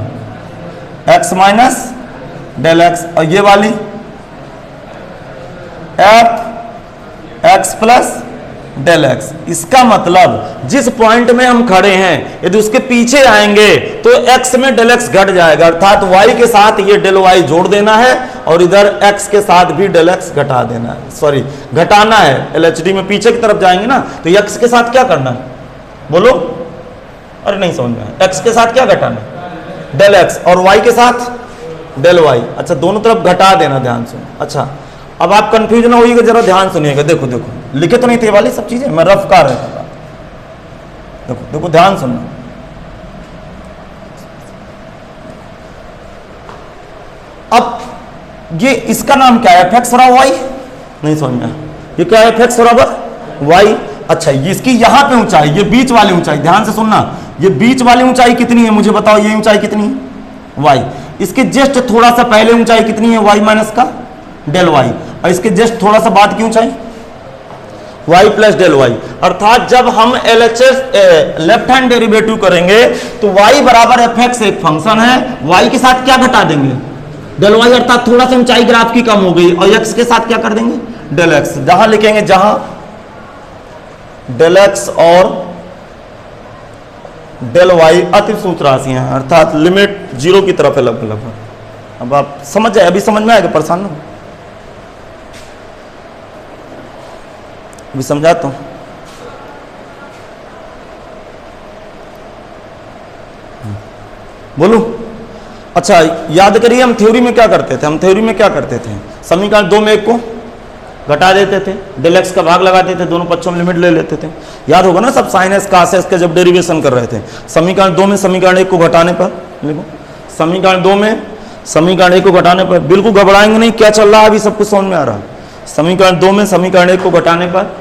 x माइनस डेल x, और ये वाली f x plus del X. इसका मतलब जिस पॉइंट में हम खड़े हैं यदि उसके पीछे आएंगे तो एक्स में डेल एक्स घट जाएगा, अर्थात वाई के साथ ये डेल वाई जोड़ देना है और इधर एक्स के साथ भी डेल एक्स घटा देना है, सॉरी घटाना है। एलएचडी में पीछे की तरफ जाएंगे ना तो एक्स के साथ क्या करना है, बोलो, अरे नहीं समझ में, एक्स के साथ क्या घटाना है, डेल एक्स, और वाई के साथ डेल वाई। अच्छा, दोनों तरफ घटा देना, ध्यान से। अच्छा, अब आप कंफ्यूज ना होइएगा, जरा ध्यान सुनिएगा। देखो देखो, लिखे तो नहीं थे वाली सब चीजें, मैं रफ कर रहा था। देखो देखो, ध्यान सुनना। अब ये इसका नाम क्या है, एफ एक्स बराबर वाई, नहीं समझ में, ये क्या है, एफ एक्स बराबर वाई। अच्छा, इसकी यहां पे ऊंचाई, ये बीच वाली ऊंचाई, ध्यान से सुनना, ये बीच वाली ऊंचाई कितनी है मुझे बताओ, ये ऊंचाई कितनी है, वाई। इसके जस्ट थोड़ा सा पहले ऊंचाई कितनी है, वाई माइनस का डेल वाई, और इसके जस्ट थोड़ा सा बाद की ऊंचाई y प्लस डेल वाई। अर्थात जब हम LHS लेफ्ट हैंड डेरिवेटिव करेंगे तो y बराबर एफ एक्स एक फंक्शन है, y के साथ क्या घटा देंगे, डेल वाई, अर्थात थोड़ा सा ऊंचाई ग्राफ की कम हो गई, और x के साथ क्या कर देंगे, डेल एक्स। जहां लिखेंगे, जहां डेल एक्स और डेल वाई अति सूत्र राशि हैं, अर्थात लिमिट जीरो की तरफ है लगभग। अब आप समझ जाए, अभी समझ में आएगा, परेशान ना, अभी समझाता हूं। बोलूं? अच्छा, याद करिए, हम थ्योरी में क्या करते थे, हम थ्योरी में क्या करते थे, समीकरण 2 में एक को घटा देते थे, डेल एक्स का भाग लगाते थे, दोनों पक्षों में लिमिट ले लेते थे। याद होगा ना सब, साइन एस कास एस का जब डेरिवेशन कर रहे थे, समीकरण 2 में समीकरण 1 को घटाने पर, देखो समीकरण 2 में समीकरण 1 को घटाने पर, बिल्कुल घबराएंगे नहीं, क्या चल रहा है अभी सब कुछ समझ में आ रहा है। समीकरण 2 में समीकरण 1 को घटाने पर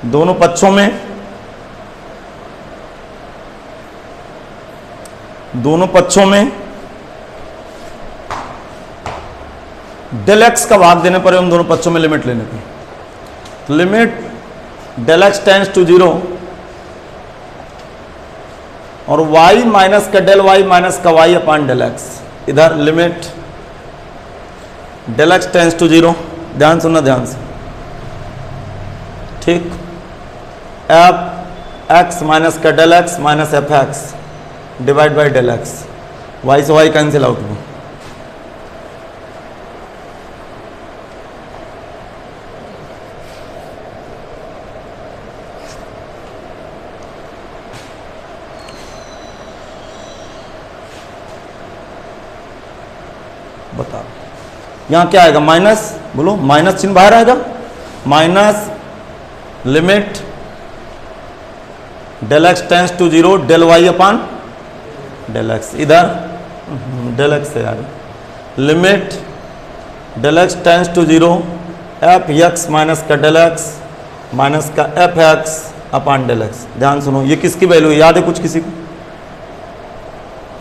दोनों पक्षों में, दोनों पक्षों में डेल एक्स का भाग देने पर एवं दोनों पक्षों में लिमिट लेने पर, limit del X tends to 0 और y माइनस का डेल वाई माइनस का वाई अपॉन डेल एक्स, इधर limit del X tends to 0, ध्यान सुनना ध्यान से, ठीक, एफ एक्स माइनस का del X minus F x divide by del X, Y से वाई कैंसिल आउट हो, बताओ यहां क्या आएगा, माइनस, बोलो माइनस चिन्ह बाहर आएगा, minus limit del X tends to 0 del Y upon del X, इधर डेल एक्स से यार, limit del X tends to 0 F x minus का डेल एक्स माइनस का F X upon del X. ध्यान सुनो, ये किसकी वैल्यू याद है कुछ किसी को,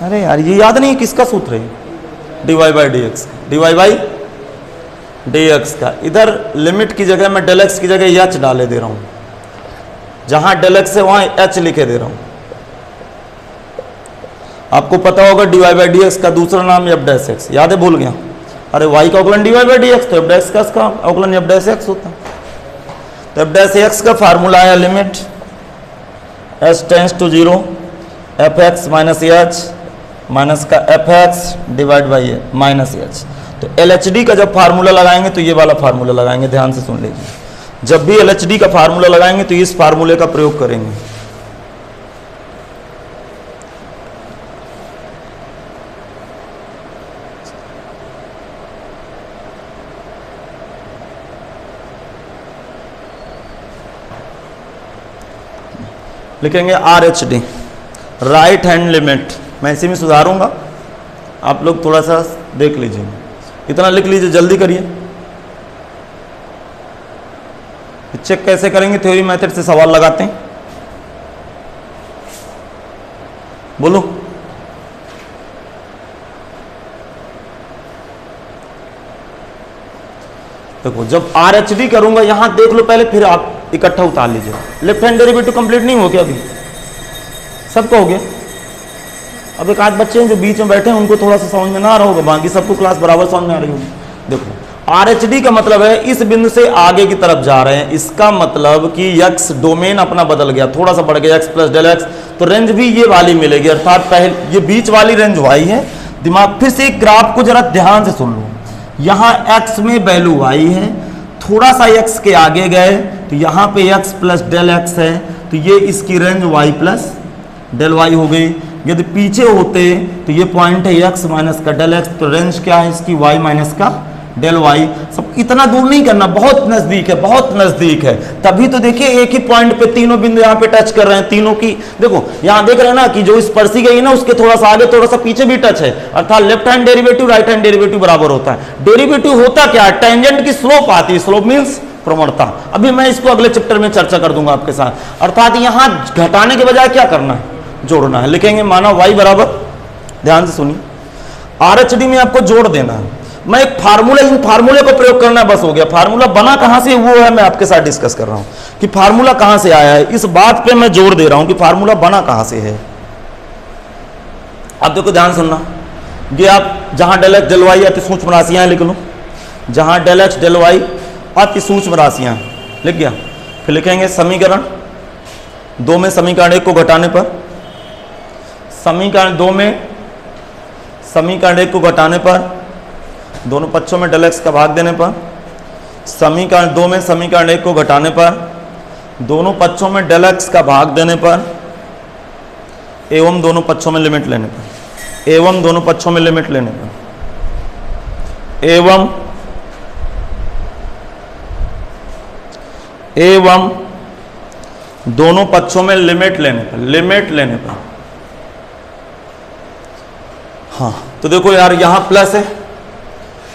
अरे यार ये याद नहीं है किसका सूत्र है, dy by d x, dy by d x का, इधर लिमिट की जगह मैं डेल एक्स की जगह एच डाले दे रहा हूं, जहां डेल एक्स है वहां एच लिखे दे रहा हूं। आपको पता होगा dy बाई डी एक्स का दूसरा नाम एफ डैश एक्स, याद है, भूल गया, अरे y का अवकलन dy बाई डी एक्स, तो एफ डैश का इसका अवकलन एफ डैश एक्स होता है। तो एफ डैश एक्स का फार्मूला है limit h tends to 0 F x minus H minus का F x divide by minus h. तो LHD का जब फार्मूला लगाएंगे तो ये वाला फार्मूला लगाएंगे, ध्यान से सुन लीजिए, जब भी LHD का फार्मूला लगाएंगे तो इस फार्मूले का प्रयोग करेंगे। लिखेंगे RHD, राइट हैंड लिमिट, मैं इसी में सुधारूंगा, आप लोग थोड़ा सा देख लीजिए, इतना लिख लीजिए, जल्दी करिए। चेक कैसे करेंगे, थ्योरी मेथड से सवाल लगाते हैं, बोलो। देखो जब RHD करूंगा यहां देख लो पहले, फिर आप इकट्ठा उतार लीजिए। लेफ्ट हैंड डेरिवेटिव कंप्लीट नहीं हो गया अभी, सबका हो गया। अब एक आध बच्चे हैं जो बीच में बैठे हैं, उनको थोड़ा सा समझ में ना आ रहा होगा, बाकी सबको क्लास बराबर समझ में आ रही होगी। देखो RHD का मतलब है इस बिंदु से आगे की तरफ जा रहे हैं, इसका मतलब कि x डोमेन अपना बदल गया, थोड़ा सा बढ़ गया x प्लस डेल एक्स, तो रेंज भी ये वाली मिलेगी, अर्थात पहले ये बीच वाली रेंज y है। दिमाग फिर से ग्राफ को जरा ध्यान से सुन लो, यहाँ x में वैल्यू y है, थोड़ा सा x के आगे गए तो यहाँ पे x प्लस डेल एक्स है, तो ये इसकी range y plus del y हो गई। यदि पीछे होते तो ये पॉइंट है x माइनस का डेल एक्स, तो रेंज क्या है इसकी y माइनस का डेल वाई। सब इतना दूर नहीं करना, बहुत नजदीक है, बहुत नजदीक है। तभी तो देखिए एक ही पॉइंट पे तीनों बिंदु यहाँ पे टच कर रहे हैं, तीनों की देखो यहाँ देख रहे हैं ना कि जो स्पर्शी गई ना उसके थोड़ा सा आगे थोड़ा सा पीछे भी टच है, अर्थात left hand derivative right hand derivative बराबर होता है। डेरिवेटिव होता क्या है, टेंजेंट की स्लोप आती है, स्लोप मीन्स प्रवणता। अभी मैं इसको अगले चैप्टर में चर्चा कर दूंगा आपके साथ। अर्थात यहाँ घटाने के बजाय क्या करना है, जोड़ना है। लिखेंगे माना y बराबर, ध्यान से सुनिए, RHD में आपको जोड़ देना है। मैं एक फार्मूला, इन फार्मूले को प्रयोग करना बस हो गया। फार्मूला बना कहां से वो है मैं आपके साथ डिस्कस कर रहा हूं कि फार्मूला कहां से आया है, इस बात पे मैं जोर दे रहा हूं कि फार्मूला बना कहां से है। अब देखो ध्यान सुनना, ये आप जहां डेल एक्स डेल वाई अति सूक्ष्म राशियां लिख लो, जहां डेल एक्स डेल वाई अति सूक्ष्म राशियां लिख गया। फिर लिखेंगे समीकरण 2 में समीकरण 1 को घटाने पर, समीकरण 2 में समीकरण 1 को घटाने पर, दोनों पक्षों में डेल एक्स का भाग देने पर, समीकरण 2 में समीकरण 1 को घटाने पर, दोनों पक्षों में डेल एक्स का भाग देने पर, एवं दोनों पक्षों में लिमिट लेने पर, एवं दोनों पक्षों में लिमिट लेने पर, एवं दोनों पक्षों में लिमिट लेने पर, लिमिट लेने पर। हाँ तो देखो यार यहाँ प्लस है,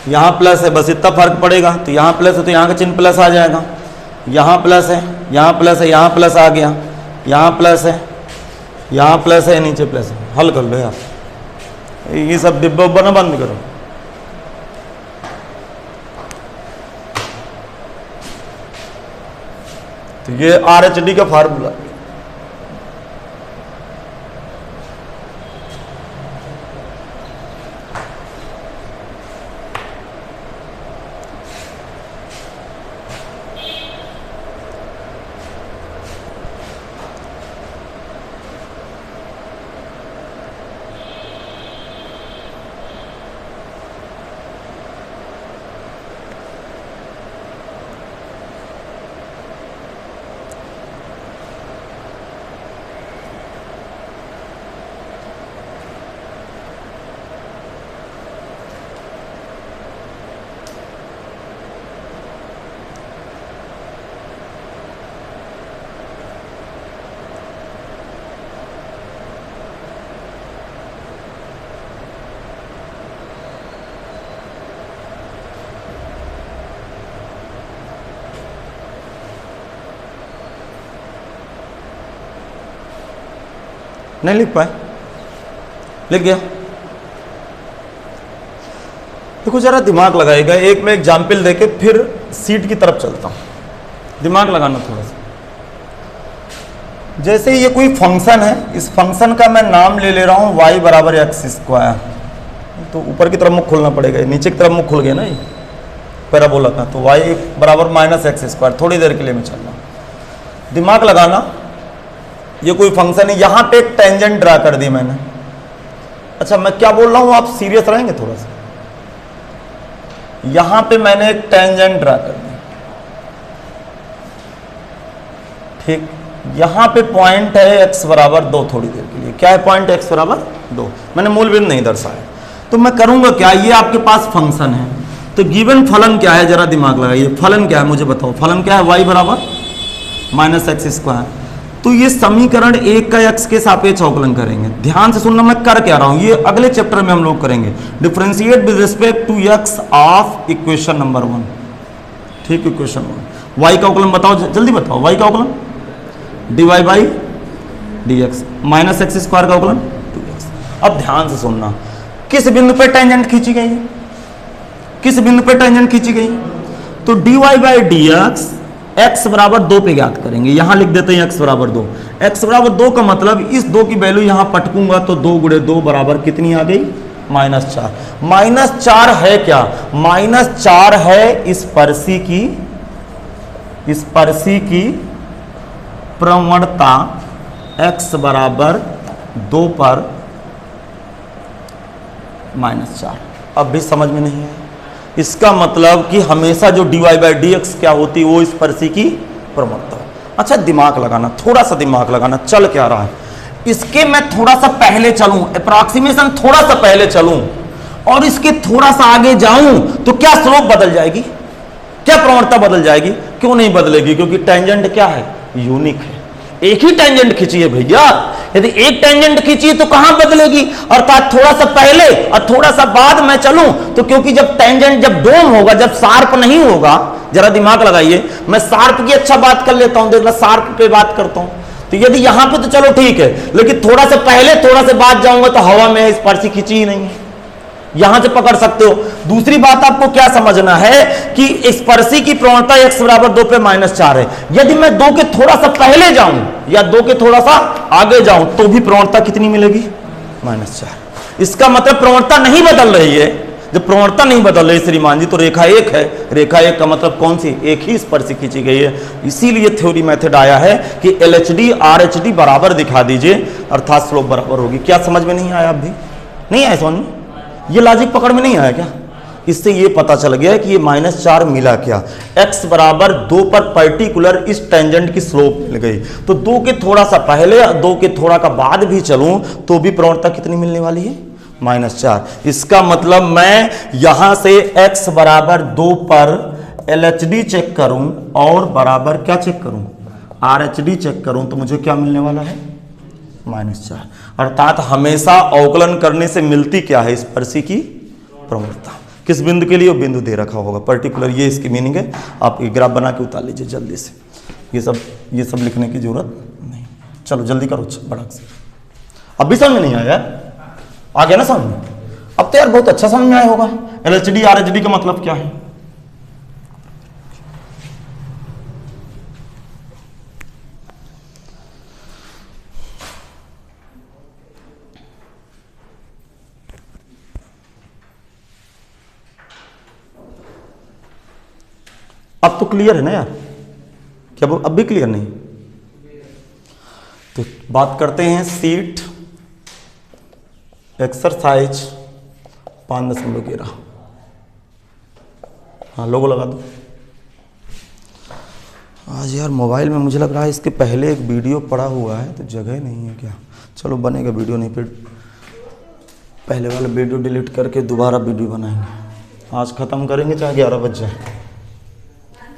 यहाँ प्लस है, बस इतना फर्क पड़ेगा। तो यहाँ प्लस है तो यहाँ का चिन्ह प्लस आ जाएगा, यहाँ प्लस है, यहाँ प्लस है, यहाँ प्लस आ गया, यहाँ प्लस है, यहाँ प्लस है, नीचे प्लस है। हल कर लो यार, ये सब डिब्बा उब्बा ना बंद करो। तो ये RHD का फार्मूला, नहीं लिख पाए, लिख गया। देखो जरा दिमाग लगाएगा, एक मैं एग्जाम्पल देके फिर सीट की तरफ चलता हूं, दिमाग लगाना थोड़ा सा। जैसे ये कोई फंक्शन है, इस फंक्शन का मैं नाम ले रहा हूं y बराबर एक्स स्क्वायर, तो ऊपर की तरफ मुख खोलना पड़ेगा, नीचे की तरफ मुख खुल गया ना ये पैराबोला का, तो y बराबर माइनस एक्स स्क्वायर। थोड़ी देर के लिए मैं चल रहा हूं, दिमाग लगाना। ये कोई फंक्शन है, यहां पे एक टेंजेंट ड्रा कर दी मैंने। अच्छा मैं क्या बोल रहा हूं, आप सीरियस रहेंगे थोड़ा सा। यहां पे मैंने एक टेंजेंट ड्रा कर दी, ठीक। यहां पे पॉइंट है x बराबर 2, थोड़ी देर के लिए क्या है पॉइंट x बराबर 2, मैंने मूल बिंदु नहीं दर्शाया। तो मैं करूंगा क्या, ये आपके पास फंक्शन है, तो गिवन फलन क्या है, जरा दिमाग लगाइए। फलन क्या है मुझे बताओ, फलन क्या है, y बराबर माइनस एक्स स्क्वायर। तो ये समीकरण 1 का x के सापेक्ष अवकलन करेंगे। ध्यान से सुनना मैं कर क्या रहा हूं, ये अगले चैप्टर में हम लोग करेंगे। Differentiate with respect to x of equation number 1, ठीक। इक्वेशन 1 y का अवकलन बताओ, जल्दी बताओ। y का अवकलन dy by dx, minus x square का अवकलन 2x। अब ध्यान से सुनना, किस बिंदु पे टेंजेंट खींची गई है, किस बिंदु पे टेंजेंट खींची गई, तो dy बाई dx x बराबर 2 पे ज्ञात करेंगे। यहां लिख देते हैं x बराबर 2। x बराबर 2 का मतलब इस 2 की वैल्यू यहां पटकूंगा तो 2 गुणे 2 बराबर कितनी आ गई, -4 है क्या? -4 है स्पर्शी की प्रवणता x बराबर 2 पर -4। अब भी समझ में नहीं है। इसका मतलब कि हमेशा जो dy/dx क्या होती है, वो स्पर्शी की प्रवणता। अच्छा, दिमाग लगाना, थोड़ा सा दिमाग लगाना, चल क्या रहा है इसके। मैं थोड़ा सा पहले चलूं, अप्रॉक्सीमेशन थोड़ा सा पहले चलूं और इसके थोड़ा सा आगे जाऊं तो क्या स्लोप बदल जाएगी? क्या प्रवणता बदल जाएगी? क्यों नहीं बदलेगी? क्योंकि टेंजेंट क्या है? यूनिक है। एक ही टेंजेंट खींची है भैया। यदि एक टेंजेंट खींची तो कहां बदलेगी? अर्थात थोड़ा सा पहले और थोड़ा सा बाद में चलूं तो, क्योंकि जब टेंजेंट जब डोम होगा, जब शार्प नहीं होगा, जरा दिमाग लगाइए। मैं शार्प की अच्छा बात कर लेता हूं, देख लो शार्प पे बात करता हूं। तो यदि यहां पे तो चलो ठीक है, लेकिन थोड़ा सा पहले थोड़ा सा बाद जाऊंगा तो हवा में स्पर्शी खींची ही नहीं है। यहां से पकड़ सकते हो। दूसरी बात आपको क्या समझना है कि स्पर्शी की प्रवणता x बराबर 2 पे -4 है। यदि मैं 2 के थोड़ा सा पहले जाऊं या 2 के थोड़ा सा आगे जाऊं तो भी प्रवणता कितनी मिलेगी? -4। इसका मतलब प्रवणता नहीं बदल रही है। जब प्रवणता नहीं बदल रही श्रीमान जी तो रेखा एक है। रेखा एक का मतलब कौन सी? एक ही स्पर्शी खींची गई है। इसीलिए थ्योरी मेथड आया है कि LHD RHD बराबर दिखा दीजिए, अर्थात स्लोप बराबर होगी। क्या समझ में नहीं आया? अभी नहीं आया समझ में? ये लॉजिक पकड़ में नहीं आया क्या? इससे ये पता चल गया कि ये -4 मिला क्या? x बराबर 2 पर पर्टिकुलर इस टेंजेंट की स्लोप मिल गई। तो 2 के थोड़ा सा पहले और 2 के थोड़ा का बाद भी चलूं तो भी प्रवणता कितनी मिलने वाली है? -4। इसका मतलब मैं यहां से x बराबर 2 पर LHD चेक करूं और बराबर क्या चेक करूं? RHD चेक करूं तो मुझे क्या मिलने वाला है? -4। अर्थात हमेशा अवकलन करने से मिलती क्या है? स्पर्शी की प्रवणता। किस बिंदु के लिए? वो बिंदु दे रखा होगा पर्टिकुलर, ये इसकी मीनिंग है। आप ये ग्राफ बना के उतार लीजिए जल्दी से। ये सब लिखने की जरूरत नहीं। चलो जल्दी करो बड़ा से। अब भी समझ में नहीं आया यार? आ गया ना समझ में? अब तो यार बहुत अच्छा समझ में आया होगा। LHD RHD का मतलब क्या है? अब तो क्लियर है ना यार? क्या अब भी क्लियर नहीं? तो बात करते हैं सीट एक्सरसाइज 5.11। हाँ लोगो लगा दो। आज यार मोबाइल में मुझे लग रहा है इसके पहले एक वीडियो पड़ा हुआ है तो जगह नहीं है क्या? चलो बनेगा वीडियो, नहीं फिर पहले वाला वीडियो डिलीट करके दोबारा वीडियो बनाएंगे। आज ख़त्म करेंगे चाहे 11 बज जाए।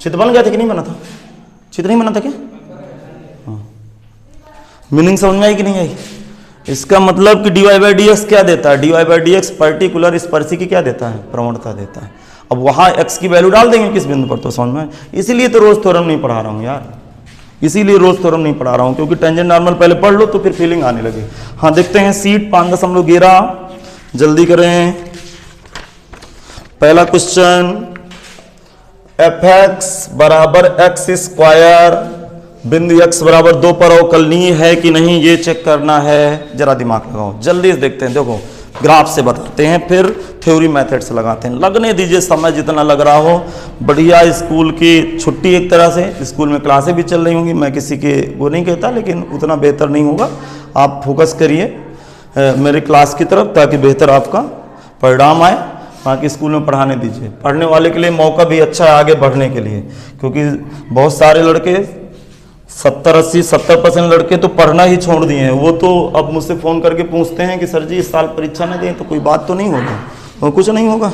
चित्र बन गया था कि नहीं बना था? चित्र नहीं बना था क्या? हाँ। मीनिंग समझ में आई कि नहीं आई? इसका मतलब कि dy/dx क्या देता है? dy/dx पर्टिकुलर स्पर्शी की क्या देता है? प्रवणता देता है। अब वहां x की वैल्यू डाल देंगे किस बिंदु पर तो समझ में। इसीलिए तो रोज थ्योरम नहीं पढ़ा रहा हूं यार, इसीलिए रोज थ्योरम नहीं पढ़ा रहा हूं, क्योंकि टेंजेंट नॉर्मल पहले पढ़ लो तो फिर फीलिंग आने लगे। हाँ देखते हैं सीट 5.11, जल्दी करें। पहला क्वेश्चन, fx बराबर x स्क्वायर बिंदु x बराबर 2 पर अवकलनीय है कि नहीं ये चेक करना है। जरा दिमाग लगाओ, जल्दी से देखते हैं। देखो ग्राफ से बताते हैं फिर थ्योरी मेथड से लगाते हैं। लगने दीजिए समय जितना लग रहा हो। बढ़िया स्कूल की छुट्टी एक तरह से, स्कूल में क्लासें भी चल रही होंगी, मैं किसी के वो नहीं कहता, लेकिन उतना बेहतर नहीं होगा। आप फोकस करिए मेरी क्लास की तरफ ताकि बेहतर आपका परिणाम आए। बाकी स्कूल में पढ़ाने दीजिए। पढ़ने वाले के लिए मौका भी अच्छा है आगे बढ़ने के लिए, क्योंकि बहुत सारे लड़के 70% लड़के तो पढ़ना ही छोड़ दिए हैं। वो तो अब मुझसे फ़ोन करके पूछते हैं कि सर जी इस साल परीक्षा न दें तो कोई बात तो नहीं होगी? और कुछ नहीं होगा,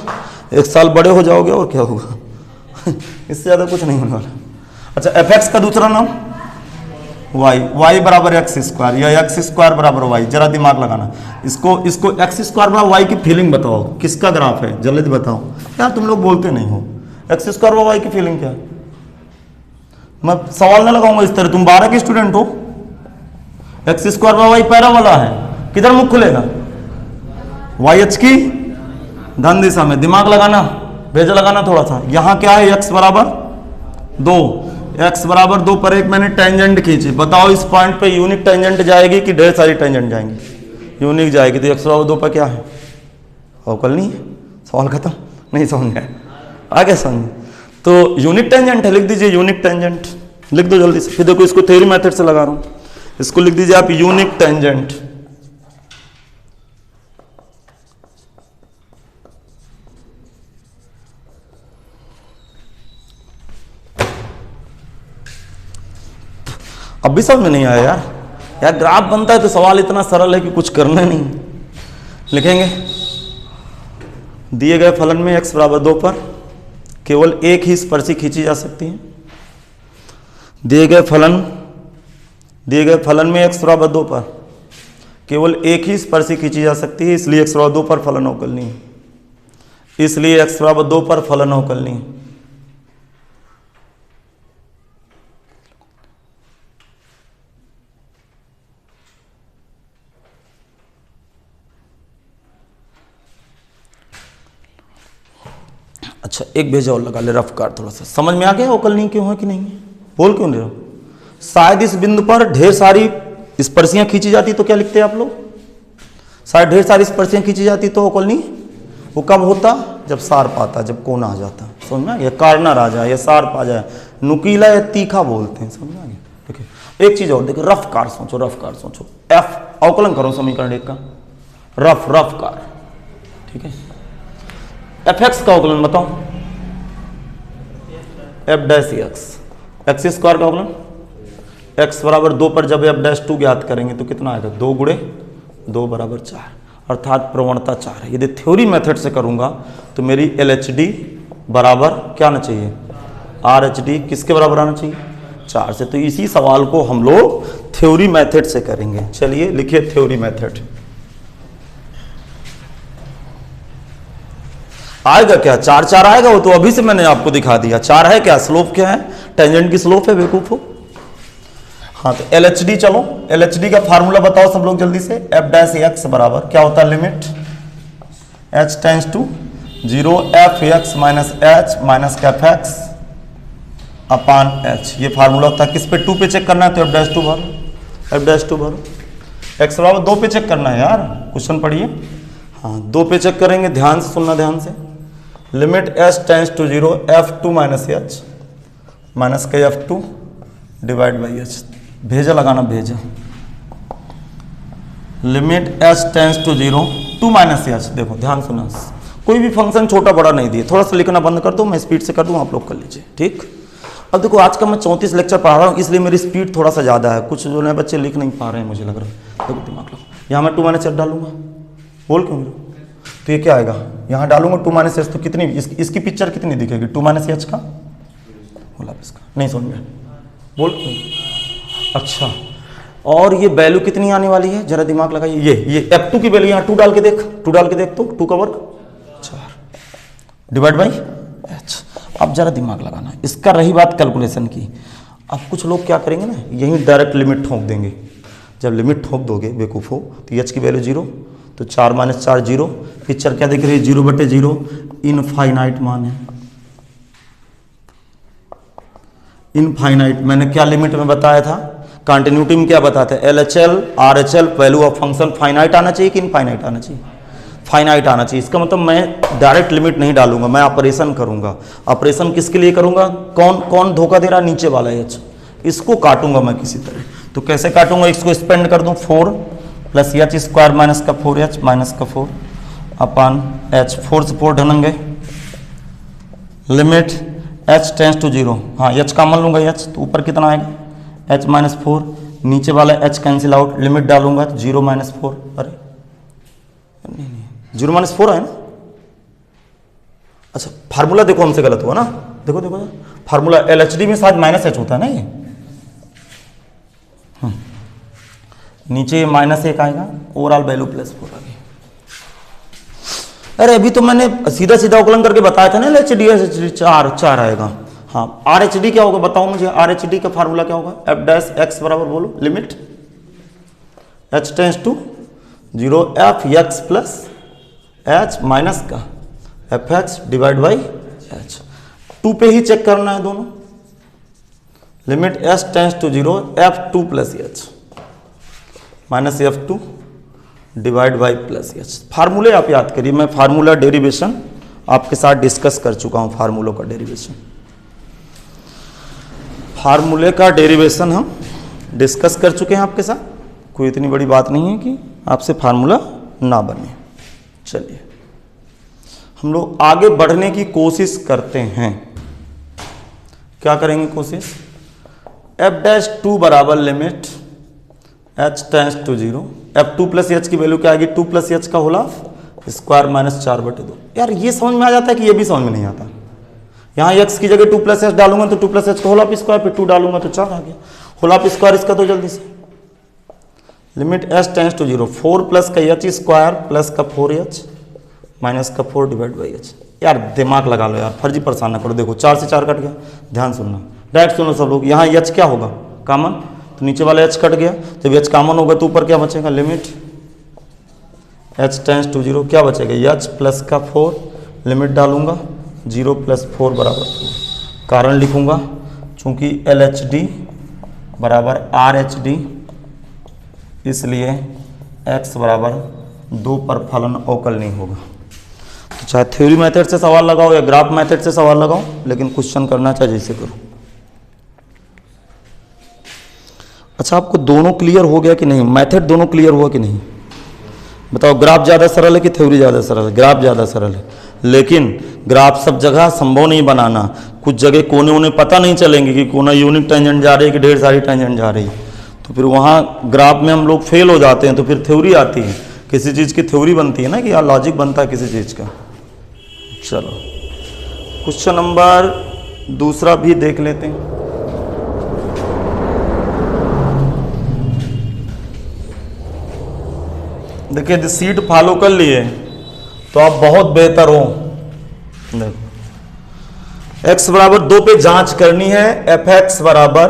एक साल बड़े हो जाओगे और क्या होगा इससे ज़्यादा कुछ नहीं होने वाला। अच्छा fx का दूसरा नाम y बराबर x स्क्वायर या x स्क्वायर बराबर y। जरा दिमाग लगाना। इसको x स्क्वायर बराबर y की फीलिंग बताओ, किसका ग्राफ है जल्दी बताओ यार, तुम लोग बोलते नहीं हो। x स्क्वायर बराबर y की फीलिंग क्या है? मैं सवाल ना लगाऊंगा इस तरह, तुम 12 के स्टूडेंट हो। x स्क्वायर बराबर y पैरा वाला है, किधर मुख खुलेगा? YH की धन दिशा में। दिमाग लगाना, भेजा लगाना थोड़ा सा। यहाँ क्या है? x बराबर 2, x बराबर 2 पर एक मैंने टेंजेंट खींची। बताओ इस पॉइंट पे यूनिक टेंजेंट जाएगी कि ढेर सारी टेंजेंट जाएंगी? यूनिक जाएगी। तो x बराबर 2 पर क्या है? अवकलनीय, सवाल खत्म, नहीं समझ गए, आगे समझ। तो यूनिट टेंजेंट है, लिख दीजिए यूनिट टेंजेंट, लिख दो जल्दी से। फिर देखो इसको थ्योरी मेथड से लगा रहा हूं, इसको लिख दीजिए आप यूनिट टेंजेंट। अब भी समझ में नहीं आया यार, यार ग्राफ बनता है तो सवाल इतना सरल है कि कुछ करना नहीं। लिखेंगे दिए गए फलन में x बराबर 2 पर केवल एक ही स्पर्शी खींची जा सकती है। दिए गए फलन में x बराबर 2 पर केवल एक ही स्पर्शी खींची जा सकती है, इसलिए x बराबर 2 पर फलन अवकलनीय है। इसलिए x बराबर 2 पर फलन अवकलनीय है। अच्छा एक भेजा और लगा ले रफ कार, थोड़ा सा समझ में आ गया अवकलनीय क्यों है कि नहीं है, बोल क्यों नहीं रहा। शायद इस बिंदु पर ढेर सारी स्पर्शियां खींची जाती तो क्या लिखते हैं आप लोग, शायद ढेर सारी स्पर्शियां खींची जाती तो अवकलनीय वो कब होता, जब शार्प आता, जब कोना आ जाता, समझ में आ गया, कार्नर आ जाए या शार्प आ जाए, नुकीला या तीखा बोलते हैं, समझ में आ गया। देखिए एक चीज और देखिए, रफ कार सोचो, रफ कार सोचो, एफ अवकलन करो समीकरण 1 का, रफ कार, ठीक है। एफ एक्स का अवकलन बताओ, एफ डैश एक्स स्क्वायर का अवकलन, एक्स बराबर 2 पर जब एफ डैश 2 ज्ञात करेंगे तो कितना आएगा, 2 गुणे 2 बराबर 4, अर्थात प्रवणता 4 है। यदि थ्योरी मेथड से करूंगा तो मेरी LHD बराबर क्या आना चाहिए, RH किसके बराबर आना चाहिए, 4 से। तो इसी सवाल को हम लोग थ्योरी मेथड से करेंगे। चलिए लिखिए थ्योरी मेथड। आएगा क्या, 4 आएगा, वो तो अभी से मैंने आपको दिखा दिया। 4 है क्या, स्लोप क्या है, टेंजेंट की स्लोप है बेवकूफ हो। हाँ तो LHD, चलो LHD का फार्मूला बताओ सब लोग जल्दी से। एफ डैश एक्स बराबर क्या होता है, limit h tends to 0 F x minus H minus कैफ एक्स अपान एच, ये फार्मूला होता है। किस पे, 2 पे चेक करना है तो एफ डैश 2 भरो, एफ डैश 2 भरो। एक्स बराबर 2 पे चेक करना है यार, क्वेश्चन पढ़िए। हाँ 2 पे चेक करेंगे, ध्यान से सुनना, ध्यान से। Limit h tends to 0 f2 minus H minus के f2 डिवाइड बाई h, भेजा लगाना, भेजा। Limit h tends to 0 2 minus H, देखो ध्यान सुना, कोई भी फंक्शन छोटा बड़ा नहीं दिए, थोड़ा सा लिखना बंद कर दो, मैं स्पीड से कर दूं, आप लोग कर लीजिए, ठीक। अब देखो आज का मैं 34 लेक्चर पढ़ा रहा हूँ, इसलिए मेरी स्पीड थोड़ा सा ज़्यादा है, कुछ जो नए बच्चे लिख नहीं पा रहे हैं मुझे लग रहा है। देखो दिमाग लो, यहाँ मैं 2 माइनस एच डालूंगा, बोल क्यों, तो ये क्या आएगा, यहाँ डालूंगा 2 माइनस एच, तो कितनी इसकी पिक्चर कितनी दिखेगी, 2 माइनस एच का बोला इसका, नहीं समझ में, बोल क्यों। अच्छा और ये वैल्यू कितनी आने वाली है, जरा दिमाग लगाइए। ये f2 की वैल्यू यहाँ 2 डाल के देख, 2 डाल के देख, तो 2 का वर्ग 4 डिवाइड बाई h। अब जरा दिमाग लगाना, इसका रही बात कैलकुलेशन की। अब कुछ लोग क्या करेंगे ना, यही डायरेक्ट लिमिट ठोक देंगे। जब लिमिट ठोक दोगे बेवकूफ़ो तो h की वैल्यू 0, तो 4 माइनस 4 0, पिक्चर क्या दिख रही है, 0/0, इनफाइनाइट मान है, इनफाइनाइट। मैंने क्या लिमिट में बताया था, कंटिन्यूटी में क्या बताते हैं, LHL RHL value of function finite आना चाहिए कि इनफाइनाइट आना चाहिए, फाइनाइट आना चाहिए। इसका मतलब मैं डायरेक्ट लिमिट नहीं डालूंगा, मैं ऑपरेशन करूंगा। ऑपरेशन किसके लिए करूंगा, कौन कौन धोखा दे रहा, नीचे वाला h, इसको काटूंगा मैं किसी तरह। तो कैसे काटूंगा, इसको स्पेंड कर दूं, 4 प्लस एच स्क्वायर माइनस का 4h माइनस का 4 अपान h, 4 से 4 ढनंगे, लिमिट h टेंस टू 0, हाँ h का मान लूंगा h, तो ऊपर कितना आएगा h माइनस 4, नीचे वाला h कैंसिल आउट, लिमिट डालूंगा 0 माइनस 4, अरे नहीं 0 माइनस 4 है ना। अच्छा फार्मूला देखो हमसे गलत हुआ ना, देखो देखो फार्मूला LHD में शायद माइनस h होता है ना, ये नीचे माइनस 1 आएगा, ओवरऑल वैल्यू +4 आ गई। अरे अभी तो मैंने सीधा सीधा अवकलन करके बताया था ना, LHD 4 आएगा। हाँ RHD क्या होगा बताओ मुझे, RHD का फार्मूला क्या होगा, एफ डैश एक्स बराबर बोलो, limit h tends to 0 F x plus h minus का F x divide by h. 2 पे ही चेक करना है दोनों, limit h tends to 0 f2 plus h minus f2 divide by plus h. फार्मूले आप याद करिए, मैं फार्मूला डेरिवेशन आपके साथ डिस्कस कर चुका हूं। फार्मूलों का डेरिवेशन, फार्मूले का डेरिवेशन हम डिस्कस कर चुके हैं आपके साथ। कोई इतनी बड़ी बात नहीं है कि आपसे फार्मूला ना बने। चलिए हम लोग आगे बढ़ने की कोशिश करते हैं। क्या करेंगे कोशिश? f'2 बराबर limit h tends to 0, f2 plus H की वैल्यू क्या आएगी? 2 प्लस एच का होल हाफ स्क्वायर माइनस 4/2। यार ये समझ में आ जाता है कि ये भी समझ में नहीं आता। यहाँ x की जगह 2 प्लस एच डालूंगा तो 2 प्लस एच का होल हाफ स्क्वायर, फिर 2 डालूंगा तो 4 आ गया। होल हाफ स्क्वायर इसका तो जल्दी से limit h tends to 0, 4 plus का एच स्क्वायर प्लस का 4h माइनस का 4 डिवाइड बाई एच। यार दिमाग लगा लो यार, फर्जी परेशान ना करो। देखो 4 से 4 कट गया, ध्यान सुनना, डायरेक्ट सुनो सब लोग। यहाँ h क्या होगा? कॉमन, तो नीचे वाला h कट गया। जब h कॉमन होगा तो ऊपर क्या बचेगा? लिमिट h टेंड्स टू 0, क्या बचेगा? h प्लस का 4, लिमिट डालूंगा 0 प्लस 4 बराबर 4। कारण लिखूंगा चूंकि LHD बराबर RHD, इसलिए x बराबर 2 पर फलन अवकल नहीं होगा। तो चाहे थ्योरी मेथड से सवाल लगाओ या ग्राफ मेथड से सवाल लगाओ, लेकिन क्वेश्चन करना चाहे जैसे करो। अच्छा, आपको दोनों क्लियर हो गया कि नहीं? मेथड दोनों क्लियर हुआ कि नहीं? बताओ, ग्राफ ज़्यादा सरल है कि थ्योरी ज़्यादा सरल है? ग्राफ ज़्यादा सरल है, लेकिन ग्राफ सब जगह संभव नहीं बनाना। कुछ जगह कोने उन्हें पता नहीं चलेंगे कि कोना यूनिक टेंजेंट जा रही है कि ढेर सारी टेंजेंट जा रही है, तो फिर वहाँ ग्राफ में हम लोग फेल हो जाते हैं। तो फिर थ्योरी आती है, किसी चीज़ की थ्योरी बनती है ना, कि यार लॉजिक बनता है किसी चीज़ का। चलो क्वेश्चन नंबर दूसरा भी देख लेते हैं। देखिए, यदि सीट फॉलो कर लिए तो आप बहुत बेहतर हो। देखो x बराबर 2 पे जांच करनी है। f(x) बराबर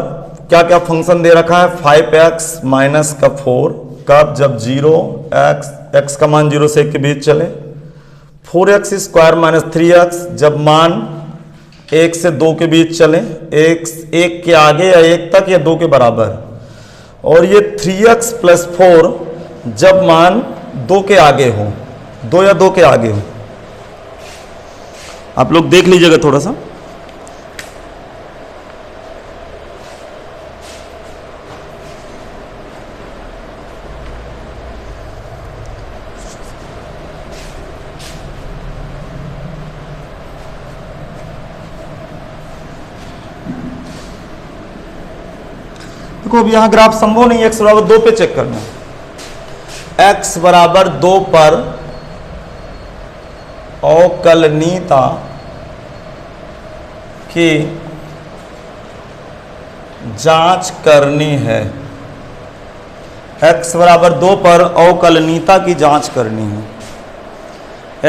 क्या क्या फंक्शन दे रखा है? 5x माइनस का 4, कब? जब 0x का मान 0 से 1 के बीच चले। 4x स्क्वायर माइनस 3x जब मान 1 से 2 के बीच चले, 1 के आगे या 1 तक या 2 के बराबर। और ये 3x प्लस 4 जब मान 2 के आगे हो, 2 या 2 के आगे हो। आप लोग देख लीजिएगा थोड़ा सा। देखो अब यहां ग्राफ संभव नहीं है। x बराबर 2 पे चेक करना है। x बराबर 2 पर अवकलनीयता की जांच करनी है। x बराबर 2 पर अवकलनीयता की जांच करनी है।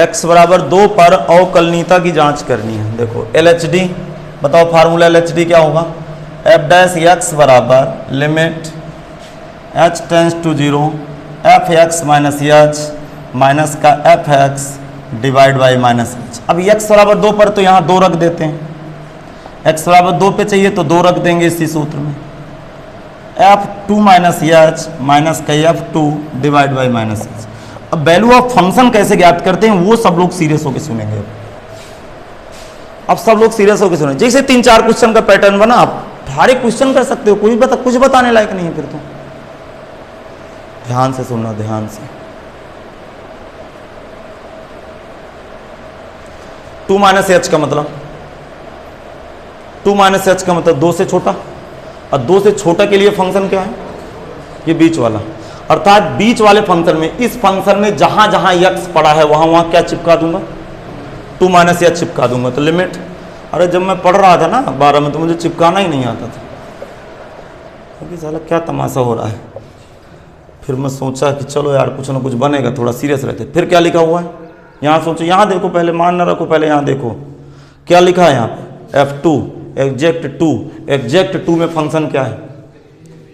x बराबर 2 पर अवकलनीयता की जांच करनी है। देखो LHD, बताओ फार्मूला LHD क्या होगा? f' बराबर limit h tends to 0 f(x) minus h minus का f(x) divide by minus h। अब x बराबर 2 पर तो यहाँ 2 रख देते हैं। x बराबर 2 पे चाहिए तो 2 रख देंगे इसी सूत्र में। f(2) माइनस h माइनस का f(2) divide by minus h। अब वैल्यू ऑफ फंक्शन कैसे ज्ञात करते हैं वो सब लोग सीरियस होकर सुनेंगे। अब सब लोग सीरियस होकर सुनेंगे। जैसे 3-4 क्वेश्चन का पैटर्न बना, आप हर एक क्वेश्चन कर सकते हो, कोई कुछ बताने लायक नहीं है। फिर तो ध्यान से सुनना, ध्यान से। 2 माइनस एच का मतलब 2 से छोटा, और 2 से छोटा के लिए फंक्शन क्या है? ये बीच वाला। अर्थात बीच वाले फंक्शन में, इस फंक्शन में जहां जहां x पड़ा है वहां वहां क्या चिपका दूंगा? 2 माइनस एच चिपका दूंगा। तो लिमिट, अरे जब मैं पढ़ रहा था ना 12 में तो मुझे चिपकाना ही नहीं आता था, क्योंकि साला क्या तमाशा हो रहा है। फिर मैं सोचा कि चलो यार कुछ ना कुछ बनेगा, थोड़ा सीरियस रहते। फिर क्या लिखा हुआ है यहाँ? सोचो, यहाँ देखो, पहले मान ना रखो, पहले यहाँ देखो क्या लिखा है यहाँ पे? f(2) एग्जैक्ट 2 में फंक्शन क्या है?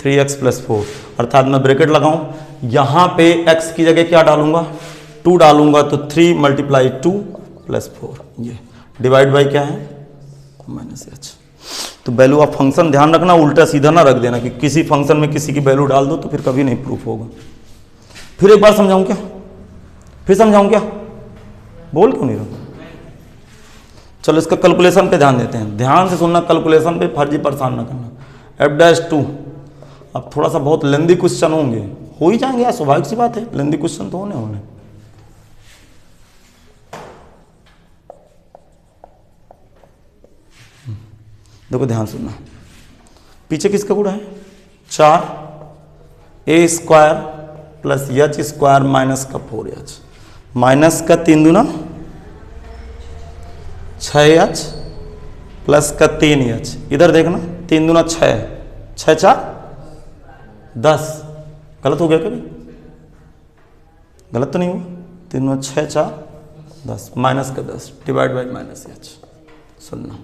3x plus 4। अर्थात मैं ब्रैकेट लगाऊं, यहाँ पे x की जगह क्या डालूंगा? 2 डालूंगा, तो 3 मल्टीप्लाई 2 प्लस 4, ये डिवाइड बाई क्या है? Minus h। तो वैल्यू ऑफ फंक्शन ध्यान रखना, उल्टा सीधा ना रख देना कि किसी फंक्शन में किसी की वैल्यू डाल दो तो फिर कभी नहीं प्रूफ होगा। फिर एक बार समझाऊं क्या? फिर समझाऊं क्या? बोल क्यों नहीं रहा? चलो इसका कैलकुलेशन पे ध्यान देते हैं, ध्यान से सुनना, कैलकुलेशन पे फर्जी परेशान ना करना। f'(2), अब थोड़ा सा बहुत लेंदी क्वेश्चन होंगे, हो ही जाएंगे यार, स्वाभाविक सी बात है, लेंदी क्वेश्चन तो होने। देखो ध्यान सुनना, पीछे किसका गुणा है? 4a² प्लस h² माइनस का 4h, माइनस का 3 दूना 6h प्लस का 3h, इधर देखना 3 दूना 6, 6 4 10, गलत हो गया कभी? गलत तो नहीं हुआ? 3 दूना 6 4 10, माइनस का 10 डिवाइड बाई माइनस h। सुनना,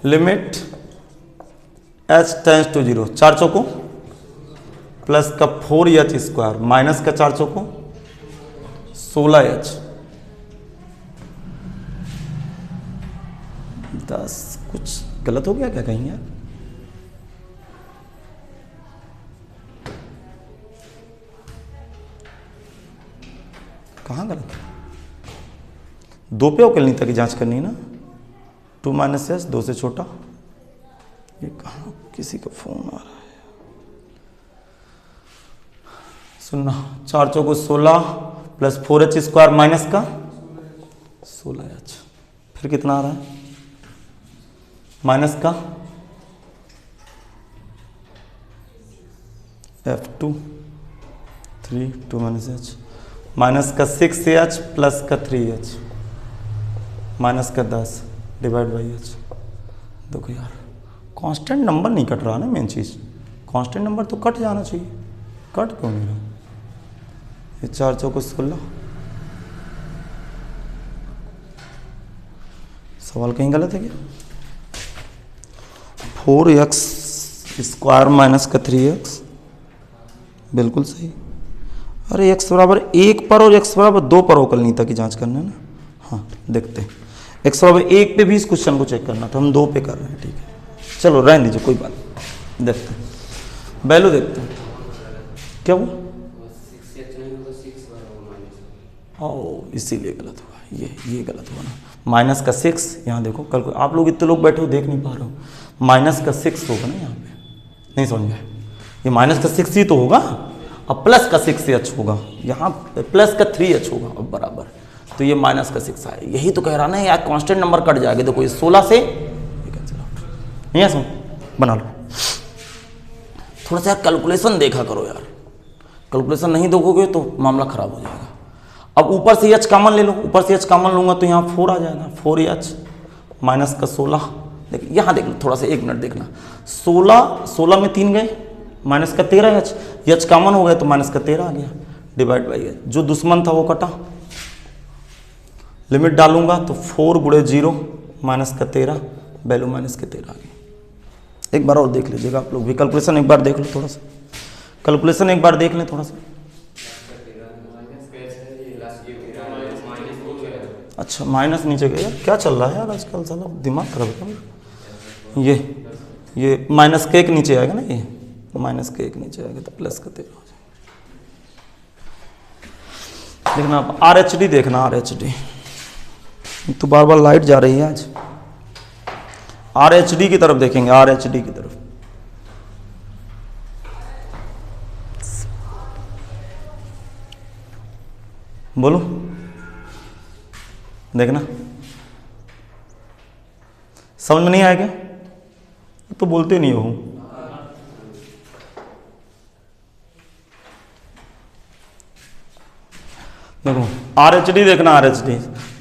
लिमिट h टेंड्स टू 0, 4 चौको प्लस का 4h² माइनस का 4 चौको 16h 10। कुछ गलत हो गया क्या कहीं यार? कहाँ गलत? 2 पे अवकलनी तक की जांच करनी है ना। 2 माइनस h 2 से छोटा। ये कहाँ किसी का फोन आ रहा है? सुनना, 4 चौको 16 प्लस 4h² माइनस का 16h, फिर कितना आ रहा है? माइनस का f2 3 2 माइनस h, माइनस का 6h प्लस का 3h, माइनस का 10 डिवाइड बाई h। देखो यार, कांस्टेंट नंबर नहीं कट रहा ना, मेन चीज़ कांस्टेंट नंबर तो कट जाना चाहिए, कट क्यों नहीं रहा? ये 4 चौको 16, सवाल कहीं गलत है क्या? 4x² माइनस का 3x, बिल्कुल सही। अरे x बराबर 1 पर और x बराबर 2 पर अवकलनीयता की जांच करना है ना। हाँ देखते हैं, x बराबर 1 पे भी इस क्वेश्चन को चेक करना था, हम 2 पे कर रहे हैं, ठीक है चलो रहने दीजिए, कोई बात नहीं। देखते हैं, वैल्यू देखते हैं क्या हुआ। ओ इसीलिए गलत हुआ, ये गलत हुआ ना। माइनस का 6, यहाँ देखो, कल आप लोग इतने लोग बैठे हो देख नहीं पा रहे हो, माइनस का 6 होगा ना यहाँ पे, नहीं समझ में? ये माइनस का 6 ही तो होगा, अब प्लस का 6h होगा, यहाँ प्लस का 3h होगा, अब बराबर, तो ये माइनस का 6 आए, यही तो कह रहा ना यार, कांस्टेंट नंबर कट जाएगा। देखो ये 16 से कैंसिल आउट, यहाँ सुन बना लो। थोड़ा सा कैलकुलेशन देखा करो यार, कैलकुलेशन नहीं देखोगे तो मामला खराब हो जाएगा। अब ऊपर से h कॉमन ले लो, ऊपर से h कॉमन लूंगा तो यहाँ 4 आ जाएगा, 4h माइनस का 16। देखिए यहाँ देख लो, थोड़ा सा 1 मिनट देखना, 16 में 3 गए, माइनस का 13h, h कॉमन हो गया तो माइनस का 13 आ गया, डिवाइड बाई h, जो दुश्मन था वो कटा। लिमिट डालूंगा तो 4 गुणे 0 माइनस का 13, वैल्यू माइनस के 13 आ गई। एक बार और देख लीजिएगा आप लोग भी, कैलकुलेशन एक बार देख लो, थोड़ा सा कैलकुलेशन एक बार देख लें थोड़ा सा। अच्छा माइनस नीचे गया, क्या चल रहा है यार आजकल, साला दिमाग खराब है। ये माइनस के 1 नीचे आएगा ना, ये माइनस के 1 नीचे आएगा तो प्लस का 13 हो जाएगा। देखना आप RHD देखना, RHD तो बार बार लाइट जा रही है आज। RHD की तरफ देखेंगे, RHD की तरफ। बोलो देखना, समझ में नहीं आएगा तो बोलते नहीं हो। देखो RHD देखना,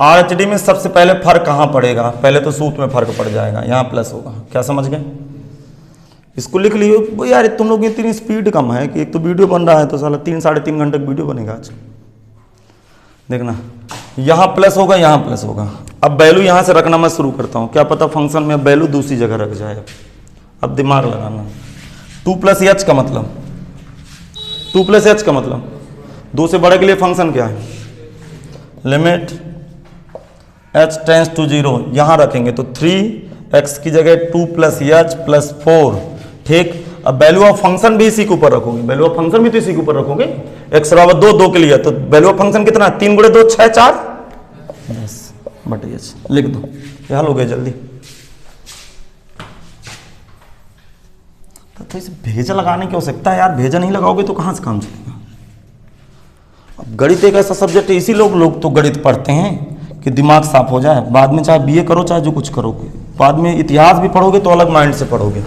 RHD में सबसे पहले फर्क कहाँ पड़ेगा? पहले तो सूत्र में फर्क पड़ जाएगा, यहाँ प्लस होगा, क्या समझ गए? इसको लिख लियो यार, तुम लोग इतनी स्पीड कम है कि एक तो वीडियो बन रहा है तो साला 3 साढ़े 3 घंटे वीडियो बनेगा आज। देखना यहाँ प्लस होगा, यहाँ प्लस होगा। अब वैल्यू यहाँ से रखना मैं शुरू करता हूँ, क्या पता फंक्शन में वैल्यू दूसरी जगह रख जाए। अब दिमाग लगाना, 2 + h का मतलब, 2 + h का मतलब 2 से बड़े के लिए फंक्शन क्या है? लिमिट h टेंड्स टू 0, यहाँ रखेंगे तो 3x की जगह 2 + h + 4, ठीक। अब वैल्यू ऑफ फंक्शन भी इसी के ऊपर रखोगे, वैल्यू ऑफ फंक्शन भी तो इसी के ऊपर रखोगे। x बराबर 2, 2 के लिए तो वैल्यू ऑफ फंक्शन कितना है, 3 गुणे 2 6 4 10 बटे h लिख दो, ये हल हो गया जल्दी। तो इसे भेजा लगाने की आवश्यकता है यार, भेजा नहीं लगाओगे तो कहां से काम चलेगा। अब गणित एक ऐसा सब्जेक्ट है, इसी लोग तो गणित पढ़ते हैं कि दिमाग साफ हो जाए, बाद में चाहे बीए करो चाहे जो कुछ करोगे, बाद में इतिहास भी पढ़ोगे तो अलग माइंड से पढ़ोगे।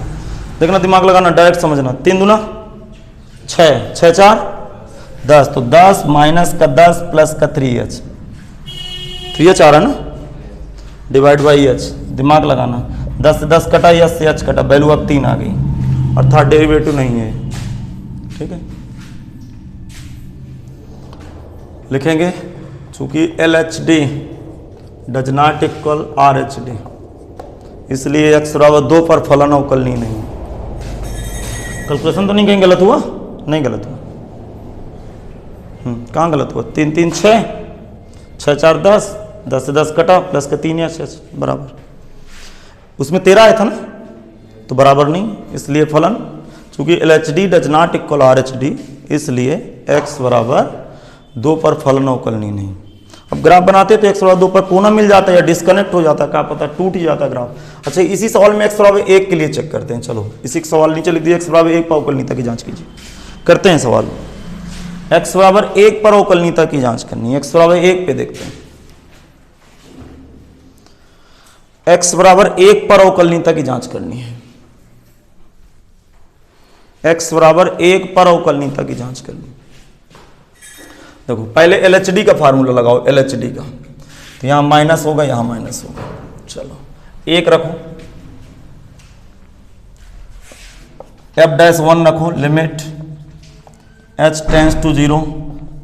देखना दिमाग लगाना, डायरेक्ट समझना। 3 दूना 6, 6 4 10, तो 10 माइनस का 10 प्लस का 3h, 3h आ रहा है ना, डिवाइड बाई h, दिमाग लगाना। 10 से 10 कटा, h से h कटा, वैल्यू अब 3 आ गई, अर्थात डेरिवेटिव नहीं है। ठीक है, लिखेंगे चूंकि LHD does not equal RHD, इसलिए x बराबर 2 पर फलन अवकलनीय नहीं। कैलकुलेशन तो नहीं कहीं गलत हुआ, नहीं गलत हुआ। कहाँ गलत हुआ, 3 3 6, 6 4 10, 10 से 10 कटा प्लस का 3h बराबर, उसमें 13 आया था ना, तो बराबर नहीं, इसलिए फलन चूंकि LHD does not equal RHD, इसलिए x बराबर 2 पर फलन अवकलनीय नहीं। अब ग्राफ बनाते तो x बराबर 2 पर कोना मिल जाता है या डिस्कनेक्ट हो जाता है, क्या पता टूट ही जाता है ग्राफ। अच्छा, इसी सवाल में x बराबर 1 के लिए चेक करते हैं। चलो इसी सवाल नीचे लिख दिए, x बराबर 1 पर अवकलनीयता की जांच कीजिए। करते हैं सवाल, x बराबर 1 पर अवकलनीयता की जांच करनी है। x बराबर 1 पे देखते हैं, x बराबर 1 पर अवकलनीयता की जांच करनी है। x बराबर 1 पर अवकलनीयता की जांच करनी। देखो पहले LHD का फार्मूला लगाओ, LHD का, तो यहां माइनस होगा, यहां माइनस होगा। चलो 1 रखो, f'1 रखो, limit h tends to 0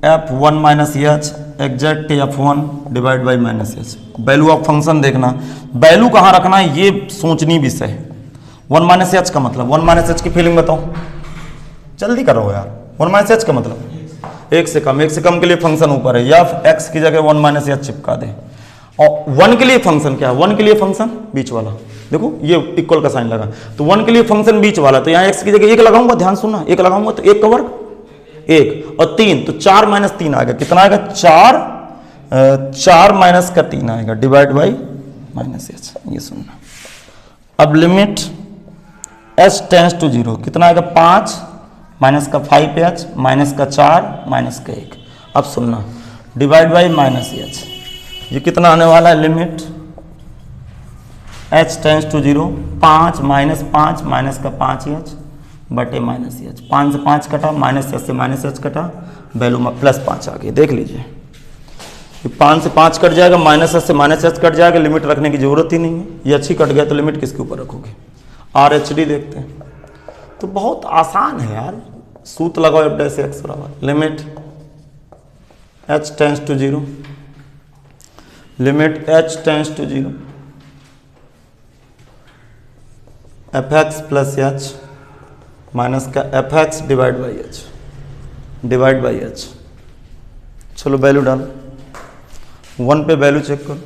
f1 minus h exact f1 divide by minus h। Value of function देखना, वैल्यू कहां रखना है ये सोचनी विषय है। 1 माइनस h का मतलब, 1 माइनस h की फीलिंग बताओ, जल्दी करो यार। 1 माइनस h का मतलब 1 से कम, 1 से कम के लिए फंक्शन ऊपर है, या x की जगह 1 माइनस h चिपका दे। और 1 के लिए फंक्शन क्या है, 1 के लिए फंक्शन बीच वाला, देखो ये इक्वल का साइन लगा, तो 1 के लिए फंक्शन बीच वाला, तो यहाँ x की जगह 1 लगाऊंगा, ध्यान सुनना, 1 लगाऊंगा तो 1 का वर्ग 1 और 3, तो 4 माइनस 3 आएगा, कितना आएगा 4 माइनस का 3 आएगा, डिवाइड बाई माइनस h। ये सुनना। अब लिमिट h टेंस टू 0 कितना आएगा 5 माइनस का 5h माइनस का 4 माइनस का 1। अब सुनना, डिवाइड बाई माइनस h, ये कितना आने वाला है, limit h tends to 0 5 minus 5 minus का 5h बटे माइनस h। 5 से 5 कटा, माइनस h से माइनस h कटा, वैल्यू में प्लस 5 आ गई। देख लीजिए 5 से 5 कट जाएगा, माइनस h से माइनस h कट जाएगा, लिमिट रखने की जरूरत ही नहीं है। ये अच्छी कट गया तो लिमिट किसके ऊपर रखोगे, RHD देखते हैं। तो बहुत आसान है यार, सूत्र लगाओ f' बराबर limit h tends to 0, limit h tends to 0 fx plus h minus का fx divide by h, divide by h। चलो वैल्यू डालो, 1 पे वैल्यू चेक करो,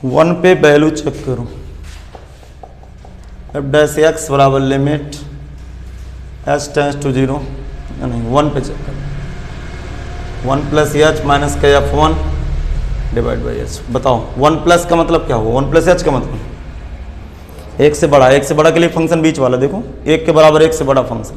वन पे वैल्यू चेक करो, f' बराबर लिमिट h टेंस टू 0, नहीं 1 पे चेक करो, 1 प्लस h माइनस का f1 डिवाइड बाई h। बताओ 1 प्लस का मतलब क्या हुआ, 1 प्लस h का मतलब 1 से बड़ा, 1 से बड़ा के लिए फंक्शन बीच वाला, देखो 1 के बराबर 1 से बड़ा फंक्शन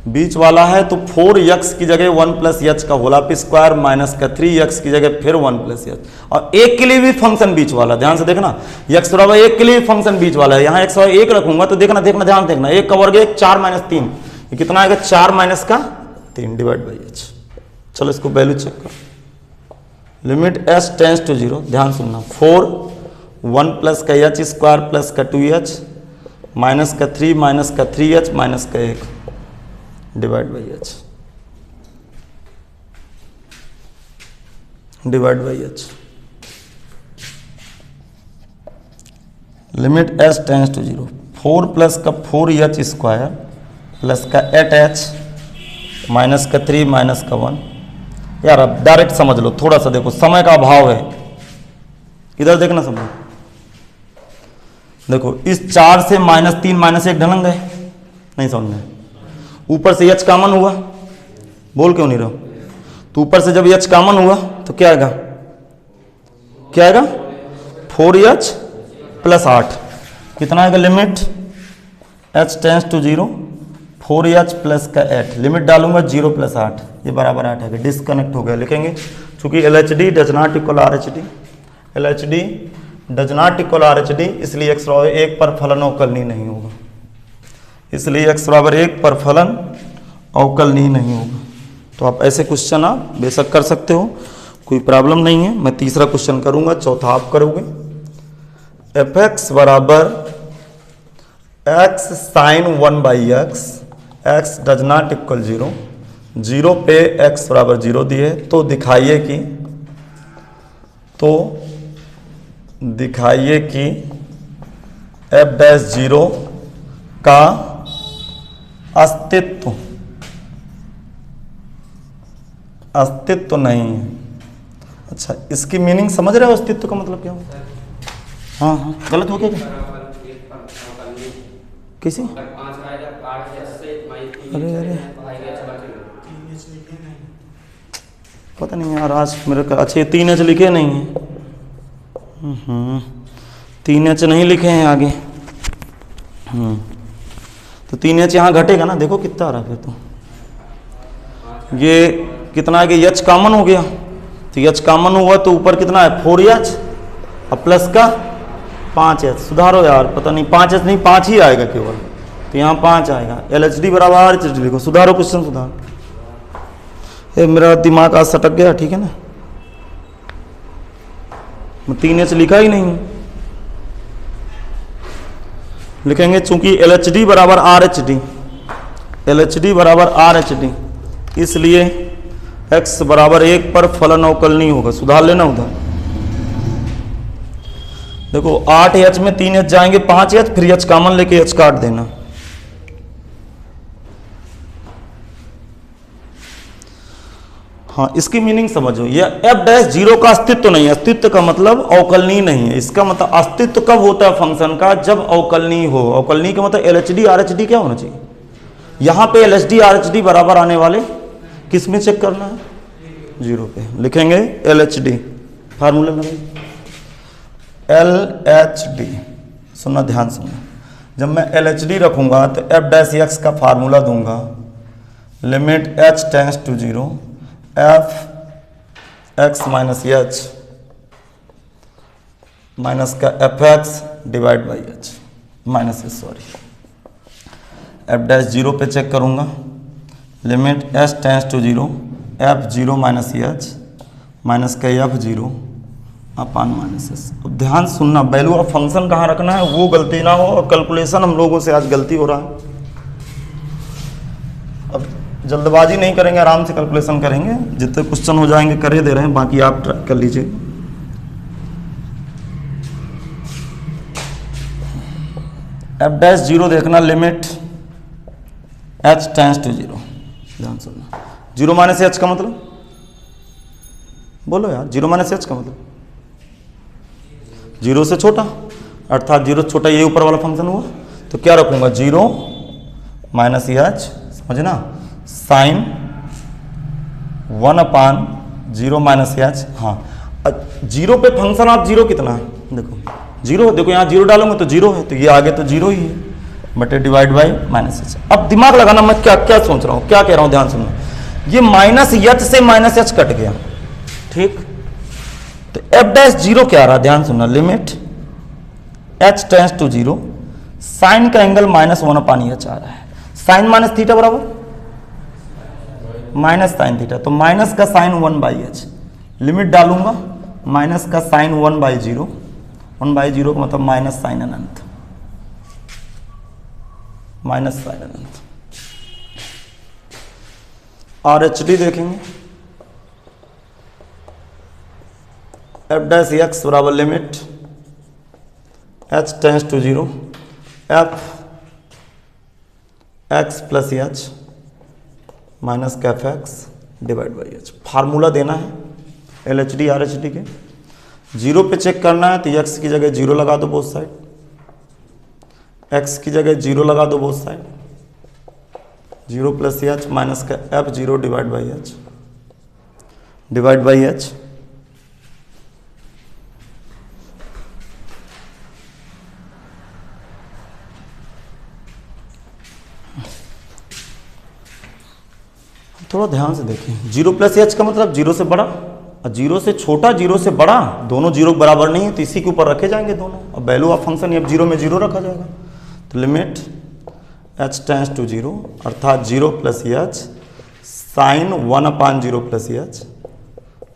बीच वाला है, तो 4x की जगह 1 प्लस h का होल स्क्वायर माइनस का 3x की जगह फिर 1 प्लस h, और 1 के लिए भी फंक्शन बीच वाला, ध्यान से देखना, x बराबर 1 के लिए फंक्शन बीच वाला है, यहाँ x बराबर 1 रखूंगा तो देखना ध्यान देखना, 1 का वर्ग 1 4 माइनस 3, ये कितना आएगा 4 माइनस का 3 डिवाइड बाई h। चलो इसको वैल्यू चेक करो, लिमिट h टेंस टू 0, ध्यान सुनना, 4 1 प्लस का h स्क्वायर प्लस का 2h माइनस का 3 माइनस का 3h माइनस का 1 divide by h, divide by h। Limit h tends to 0, 4 plus का 4h स्क्वायर प्लस का 8h माइनस का 3 माइनस का 1। यार अब डायरेक्ट समझ लो, थोड़ा सा देखो, समय का अभाव है इधर देखना सब लोग, देखो इस 4 से -3 -1 ढलंग गए, नहीं समझ में। ऊपर से h कॉमन हुआ, बोल क्यों नहीं रहो, तो ऊपर से जब h कॉमन हुआ तो क्या आएगा, क्या आएगा 4h + 8, कितना आएगा limit h tends to 0, 4h + का 8, लिमिट डालूंगा 0 + 8, ये बराबर 8 है, डिस्कनेक्ट हो गया। लिखेंगे चूंकि LHD does not equal RHD, LHD does not equal RHD, इसलिए x बराबर 1 पर फलन अवकलनीय नहीं होगा, इसलिए x बराबर 1 पर फलन अवकलनीय नहीं होगा। तो आप ऐसे क्वेश्चन आप बेशक कर सकते हो, कोई प्रॉब्लम नहीं है। मैं तीसरा क्वेश्चन करूंगा, चौथा आप करोगे। fx बराबर x sin 1/x, x does not equal 0, 0 पे x बराबर 0 दिए, तो दिखाइए कि f'0 का अस्तित्व नहीं है। अच्छा, इसकी मीनिंग समझ रहे हो, अस्तित्व का मतलब क्या होता है? हाँ हाँ, गलत हो गया क्या? किसी अरे पता नहीं यार, आज मेरे का अच्छे 3h लिखे नहीं है, 3h नहीं लिखे हैं आगे। तो 3h यहाँ घटेगा ना, देखो कितना आ रहा है फिर, तो ये कितना आगे h कॉमन हो गया, तो h कॉमन हुआ तो ऊपर कितना है 4h और प्लस का 5h, सुधारो यार, पता नहीं 5h नहीं 5 ही आएगा केवल, तो यहाँ 5 आएगा। LHD बराबर RHD लिखो, सुधारो क्वेश्चन सुधारो। ये मेरा दिमाग आज सटक गया, ठीक है ना, मैं 3h लिखा ही नहीं। लिखेंगे चूंकि LHD बराबर RHD, LHD बराबर RHD, इसलिए x बराबर 1 पर फलन अवकलनीय होगा, सुधार लेना उधर। देखो 8h में 3h जाएंगे 5h, फिर h कॉमन लेके h काट देना। हाँ, इसकी मीनिंग समझो, ये f'0 का अस्तित्व नहीं है, अस्तित्व का मतलब अवकलनीय नहीं है। इसका मतलब अस्तित्व कब होता है फंक्शन का, जब अवकलनीय हो। अवकलनीय का मतलब LHD RHD क्या होना चाहिए, यहाँ पे LHD RHD बराबर आने वाले किस में चेक करना है, 0 पे। लिखेंगे LHD, फार्मूला लगाइए LHD, सुनना ध्यान सुनना, जब मैं LHD रखूंगा तो f' का फार्मूला दूंगा, limit h tends to 0 f x minus h minus का fx divide by h minus sorry f'0 पे चेक करूंगा, limit h tends to 0 f0 minus h minus का f0 अपान माइनस s। अब ध्यान सुनना, value of function कहाँ रखना है वो गलती ना हो, और कैलकुलेशन हम लोगों से आज गलती हो रहा है। अब जल्दबाजी नहीं करेंगे, आराम से कैलकुलेशन करेंगे, जितने क्वेश्चन हो जाएंगे कर ही दे रहे हैं, बाकी आप ट्राई कर लीजिए। f'0 देखना, लिमिट h टेंस टू 0, ध्यान सुनना, 0 माइनस h का मतलब बोलो यार, 0 माइनस h का मतलब 0 से छोटा, अर्थात 0 से छोटा ये ऊपर वाला फंक्शन हुआ, तो क्या रखूंगा 0 माइनस h, समझना, साइन 1 अपान 0 माइनस h। हाँ, 0 पे फंक्शन आप 0 कितना है, देखो 0, देखो यहाँ 0 डालूंगा तो 0 है, तो ये आगे तो 0 ही है, बटे डिवाइड बाई माइनस h। अब दिमाग लगाना, मैं क्या क्या सोच रहा हूँ, क्या कह रहा हूँ, ध्यान सुनना, ये माइनस h से माइनस h कट गया, ठीक, तो f'0 क्या आ रहा है, ध्यान सुनना, limit h tends to 0 sine का एंगल -1 अपान h आ रहा है, साइन माइनस थीटा बराबर माइनस साइन थीटा, तो माइनस का साइन 1/h, लिमिट डालूंगा माइनस का साइन 1/0, 1/0 का मतलब माइनस साइन अनंत, माइनस साइन अनंत। RHD देखेंगे, f' बराबर limit h tends to 0 f x plus h minus का fx divide by h। Formula देना है LHD RHD के, जीरो पे चेक करना है तो एक्स की जगह जीरो लगा दो बोथ साइड, एक्स की जगह जीरो लगा दो both side, zero plus h minus का f zero divide by h, divide by h. थोड़ा ध्यान से देखें, जीरो प्लस एच का मतलब जीरो से बड़ा और जीरो से छोटा, जीरो से बड़ा, दोनों जीरो बराबर नहीं है तो इसी के ऊपर रखे जाएंगे दोनों। अब वैल्यू ऑफ फंक्शन अब जीरो में जीरो रखा जाएगा तो limit h tends to zero अर्थात zero plus h sine 1/0 plus h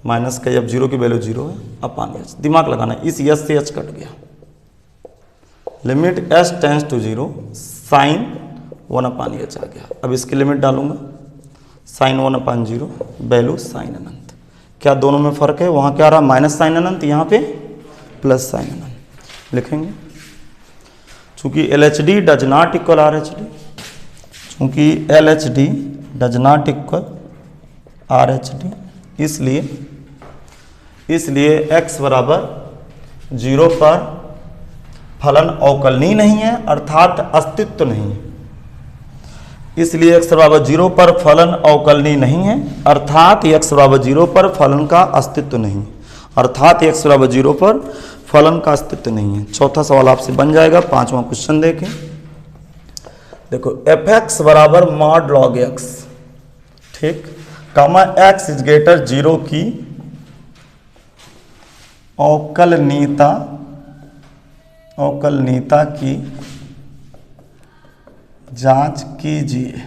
minus का अब जीरो की वैल्यू जीरो है अपान एच। दिमाग लगाना, इस एच से एच कट गया। Limit h tends to zero sine 1/h आ गया। अब इसकी लिमिट डालूंगा साइन 1/0 वैल्यू साइन अनंत। क्या दोनों में फर्क है? वहां क्या रहा माइनस साइन अनंत, यहाँ पे प्लस साइन अनंत लिखेंगे। चूंकि LHD does not equal RHD, चूंकि LHD does not equal RHD, इसलिए x बराबर 0 पर फलन अवकलनीय नहीं है अर्थात अस्तित्व नहीं है। इसलिए x बराबर 0 पर फलन अवकलनीय नहीं है अर्थात x बराबर 0 पर फलन का अस्तित्व नहीं है, अर्थात x बराबर 0 पर फलन का अस्तित्व नहीं है। चौथा सवाल आपसे बन जाएगा। पांचवा क्वेश्चन देखें, देखो fx बराबर मॉड लॉग x, ठीक, कामा x इज ग्रेटर 0 की अवकलनीयता की जांच कीजिए,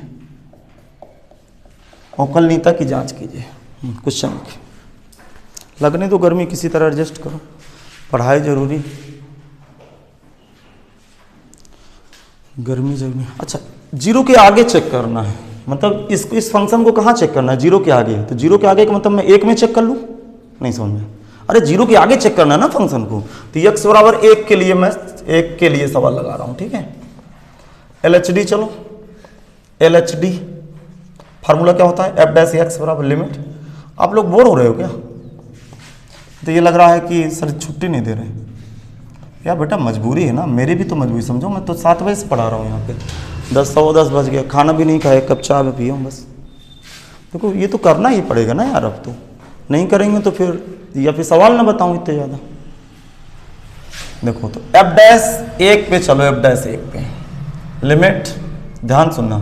अवकलनीयता की जांच कीजिए। क्वेश्चन लगने तो गर्मी किसी तरह एडजस्ट करो, पढ़ाई जरूरी, गर्मी जरूरी। अच्छा, जीरो के आगे चेक करना है, मतलब इस फंक्शन को कहाँ चेक करना है? जीरो के आगे। तो जीरो के आगे का मतलब मैं एक में चेक कर लूँ? नहीं समझ में। अरे जीरो के आगे चेक करना है ना फंक्शन को, तो x बराबर एक के लिए मैं एक के लिए सवाल लगा रहा हूँ, ठीक है। LHD, चलो LHD फार्मूला क्या होता है? f डैश x बराबर लिमिट। आप लोग बोर हो रहे हो क्या? तो ये लग रहा है कि सर छुट्टी नहीं दे रहे यार। बेटा मजबूरी है ना, मेरी भी तो मजबूरी समझो। मैं तो 7 बजे से पढ़ा रहा हूँ यहाँ पे, 10 बज गया, खाना भी नहीं खाया, कप चाय में पिया हूँ बस। देखो ये तो करना ही पड़ेगा ना यार, अब तो नहीं करेंगे तो फिर या फिर सवाल ना बताऊँ इतने ज़्यादा। देखो तो f डैश एक पे चलो, f डैश एक पे लिमिट, ध्यान सुनना,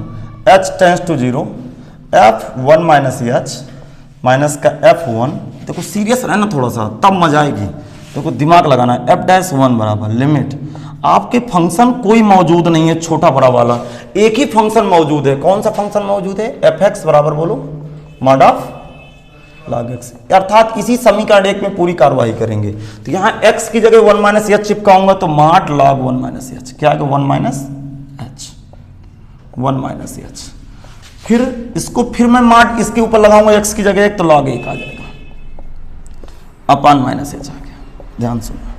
h tends to 0 f1 minus H minus का f1। देखो सीरियस रहना थोड़ा सा, तब मजा आएगी। देखो दिमाग लगाना है, f डैश 1 बराबर लिमिट, आपके फंक्शन कोई मौजूद नहीं है छोटा बड़ा वाला, एक ही फंक्शन मौजूद है। कौन सा फंक्शन मौजूद है? fx बराबर बोलो मॉड ऑफ लॉग x, अर्थात इसी समीकरण एक में पूरी कार्रवाई करेंगे। तो यहाँ x की जगह 1 माइनस एच चिपकाऊंगा तो मॉड लॉग 1 माइनस एच, क्या आएगा? 1 माइनस एच। फिर इसको फिर मैं मॉड इसके ऊपर लगाऊंगा x की जगह एक, तो लॉग 1 आ जाएगा अपान माइनस एच आ गया। ध्यान सुनना,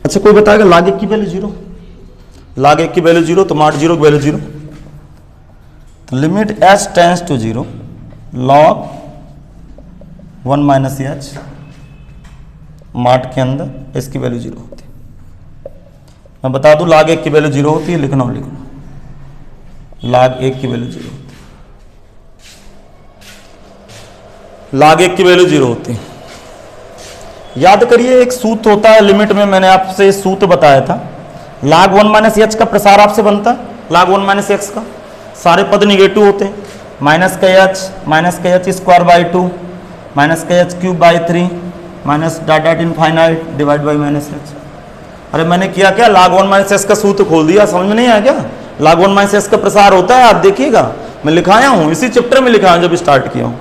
अच्छा कोई बताएगा लॉग 1 की वैल्यू 0, लॉग 1 की वैल्यू 0 तो मॉड 0 की वैल्यू 0। तो limit h tends to 0 log 1 minus h, mod के अंदर इसकी वैल्यू 0 होती है। मैं बता दूं लॉग 1 की वैल्यू 0 होती है, लिखना और लिखना, लॉग 1 की वैल्यू 0 होती है, लॉग 1 की वैल्यू 0 होती है। याद करिए एक सूत्र होता है लिमिट में, मैंने आपसे सूत्र बताया था, log 1 माइनस एच का प्रसार आपसे बनता है, log 1 माइनस एक्स का सारे पद निगेटिव होते हैं, माइनस का एच स्क्वायर बाई 2 माइनस का H cube by 3 minus dot dot infinite divide by minus H. अरे मैंने किया क्या? log 1 माइनस एच का सूत्र खोल दिया, समझ में नहीं आया क्या? log 1 माइनस एच का प्रसार होता है, आप देखिएगा मैं लिखाया हूँ, इसी चैप्टर में लिखाया जब स्टार्ट किया हूँ।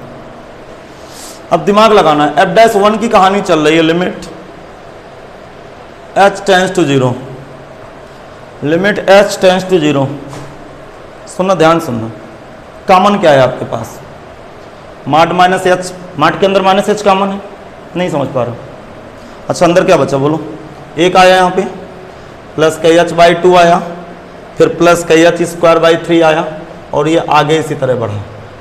अब दिमाग लगाना है, f डैश 1 की कहानी चल रही है, limit h tends to 0, limit h tends to 0। सुनना, ध्यान सुनना, कॉमन क्या है आपके पास? मॉड माइनस एच, मॉड के अंदर माइनस एच कॉमन है, नहीं समझ पा रहा। अच्छा अंदर क्या बचा बोलो? एक आया यहाँ पे, प्लस का एच बाई 2 आया, फिर प्लस का एच स्क्वायर बाई 3 आया, और ये आगे इसी तरह बढ़ा,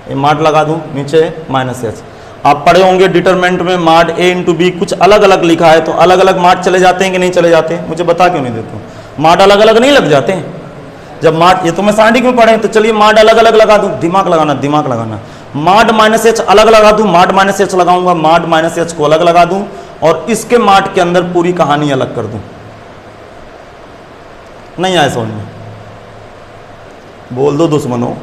ये माड लगा दूँ, नीचे माइनस एच। आप पढ़े होंगे डिटरमिनेंट में माड ए इंटू बी कुछ अलग अलग लिखा है, तो अलग अलग माड चले जाते हैं कि नहीं चले जाते हैं? मुझे बता क्यों नहीं देते हो? माड अलग अलग नहीं लग जाते हैं? जब माड, ये तो मैं साइंटिफिक में पढ़े, तो चलिए माड अलग अलग लगा दूं, दिमाग लगाना दिमाग लगाना। माड माइनस एच अलग लगा दूं, माड माइनस एच लगाऊंगा, माड माइनस एच को अलग लगा दूं और इसके माड के अंदर पूरी कहानी अलग कर दूं। नहीं आए समझ में? बोल दो दुश्मनों।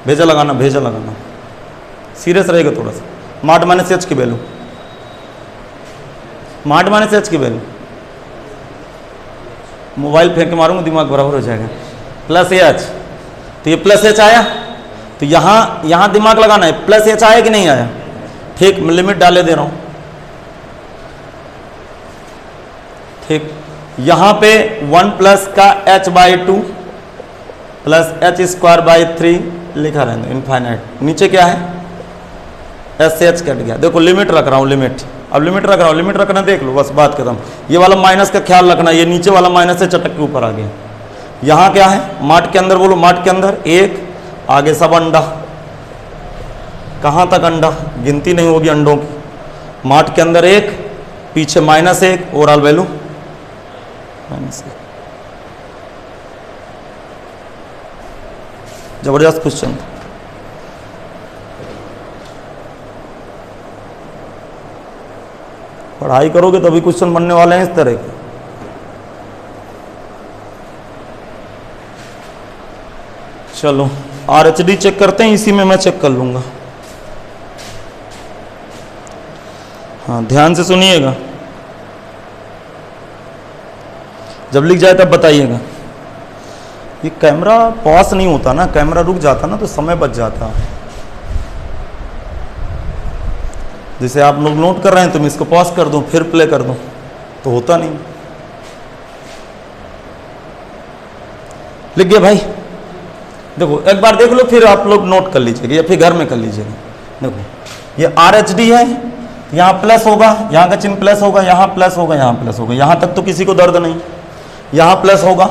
भेजा लगाना, भेजा लगाना, सीरियस रहेगा थोड़ा सा। माड माइनस एच की वैल्यू, माड माइनस एच की वैल्यू, मोबाइल फेंक के मारूंगा दिमाग बराबर हो जाएगा। प्लस एच, तो ये प्लस एच आया, तो यहाँ दिमाग लगाना है, प्लस एच आया कि नहीं आया? ठीक, मैं लिमिट डाले दे रहा हूँ। ठीक, यहाँ पे 1 प्लस का h by 2 plus H square by 3 लिखा रहने, इनफाइनाइट। नीचे क्या है? एस से एच कट गया। देखो लिमिट रख रहा हूँ, लिमिट, अब लिमिट रख रहा हूँ, लिमिट रखना देख लो, बस बात खत्म। ये वाला माइनस का ख्याल रखना, ये नीचे वाला माइनस से चटक के ऊपर आ गया। यहाँ क्या है? माट के अंदर बोलो, माट के अंदर एक, आगे सब अंडा। कहाँ तक अंडा? गिनती नहीं होगी अंडों की। माट के अंदर एक, पीछे माइनस एक, ओवरऑल वैल्यू माइनस एक। जबरदस्त क्वेश्चन। पढ़ाई करोगे तभी क्वेश्चन बनने वाले हैं इस तरह के। चलो RHD चेक करते हैं, इसी में मैं चेक कर लूंगा। हाँ ध्यान से सुनिएगा, जब लिख जाए तब बताइएगा। ये कैमरा पॉज नहीं होता ना, कैमरा रुक जाता ना तो समय बच जाता। जैसे आप लोग नोट कर रहे हैं तो मैं इसको पॉज कर दूं फिर प्ले कर दूं, तो होता नहीं। लिख गया भाई? देखो एक बार देख लो, फिर आप लोग नोट कर लीजिएगा या फिर घर में कर लीजिएगा। देखो ये RHD है, यहाँ प्लस होगा, यहाँ का चिन्ह प्लस होगा, यहाँ प्लस होगा, यहाँ प्लस होगा, यहाँ तक तो किसी को दर्द नहीं। यहाँ प्लस होगा,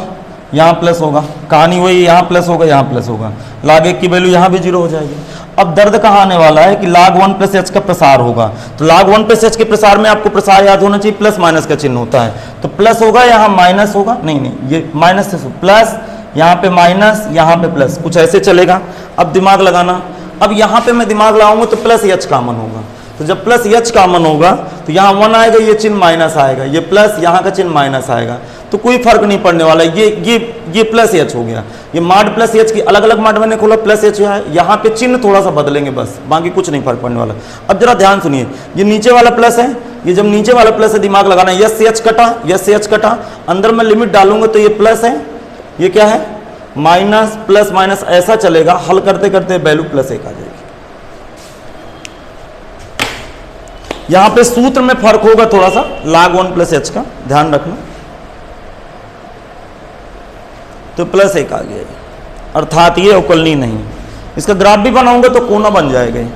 यहाँ प्लस होगा, कहानी वही, यहाँ प्लस होगा, यहाँ प्लस होगा, log 1 की वैल्यू यहाँ भी 0 हो जाएगी। अब दर्द कहाँ आने वाला है कि log 1 प्लस एच का प्रसार होगा, तो log 1 प्लस एच के प्रसार में आपको प्रसार याद होना चाहिए, प्लस माइनस का चिन्ह होता है, तो प्लस होगा यहाँ माइनस होगा, नहीं ये माइनस से प्लस, यहाँ पे माइनस, यहाँ पे प्लस, कुछ ऐसे चलेगा। अब दिमाग लगाना, अब यहाँ पे मैं दिमाग लगाऊंगा तो प्लस एच कॉमन होगा, तो जब प्लस एच कॉमन होगा तो यहाँ 1 आएगा, ये चिन्ह माइनस आएगा, ये प्लस, यहाँ का चिन्ह माइनस आएगा, तो कोई फर्क नहीं पड़ने वाला। ये प्लस एच हो गया, ये माड प्लस एच की अलग अलग माड मैंने खोला, प्लस एच है, यहाँ पे चिन्ह थोड़ा सा बदलेंगे बस, बाकी कुछ नहीं फर्क पड़ने वाला। अब जरा ध्यान सुनिए, ये नीचे वाला प्लस है, ये जब नीचे वाला प्लस है दिमाग लगाना, यस से एच कटा, यस से एच कटा, अंदर मैं लिमिट डालूंगा तो ये प्लस है, ये क्या है माइनस, प्लस माइनस ऐसा चलेगा, हल करते करते वैल्यू प्लस 1 आ जाएगी। यहां पे सूत्र में फर्क होगा थोड़ा सा, log 1 प्लस एच का ध्यान रखना, तो प्लस 1 आ गया, अर्थात ये अवकलनीय नहीं। इसका ग्राफ भी बनाऊंगा तो कोना बन जाएगा।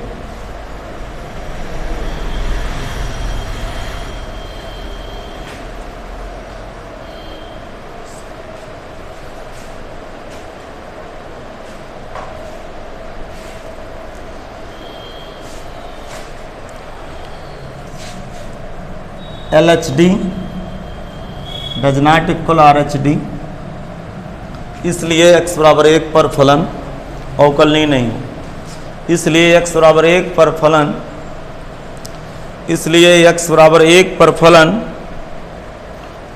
LHD does not equal RHD, इसलिए x बराबर 1 पर फलन अवकलनीय नहीं हो, इसलिए x बराबर 1 पर फलन, इसलिए x बराबर 1 पर फलन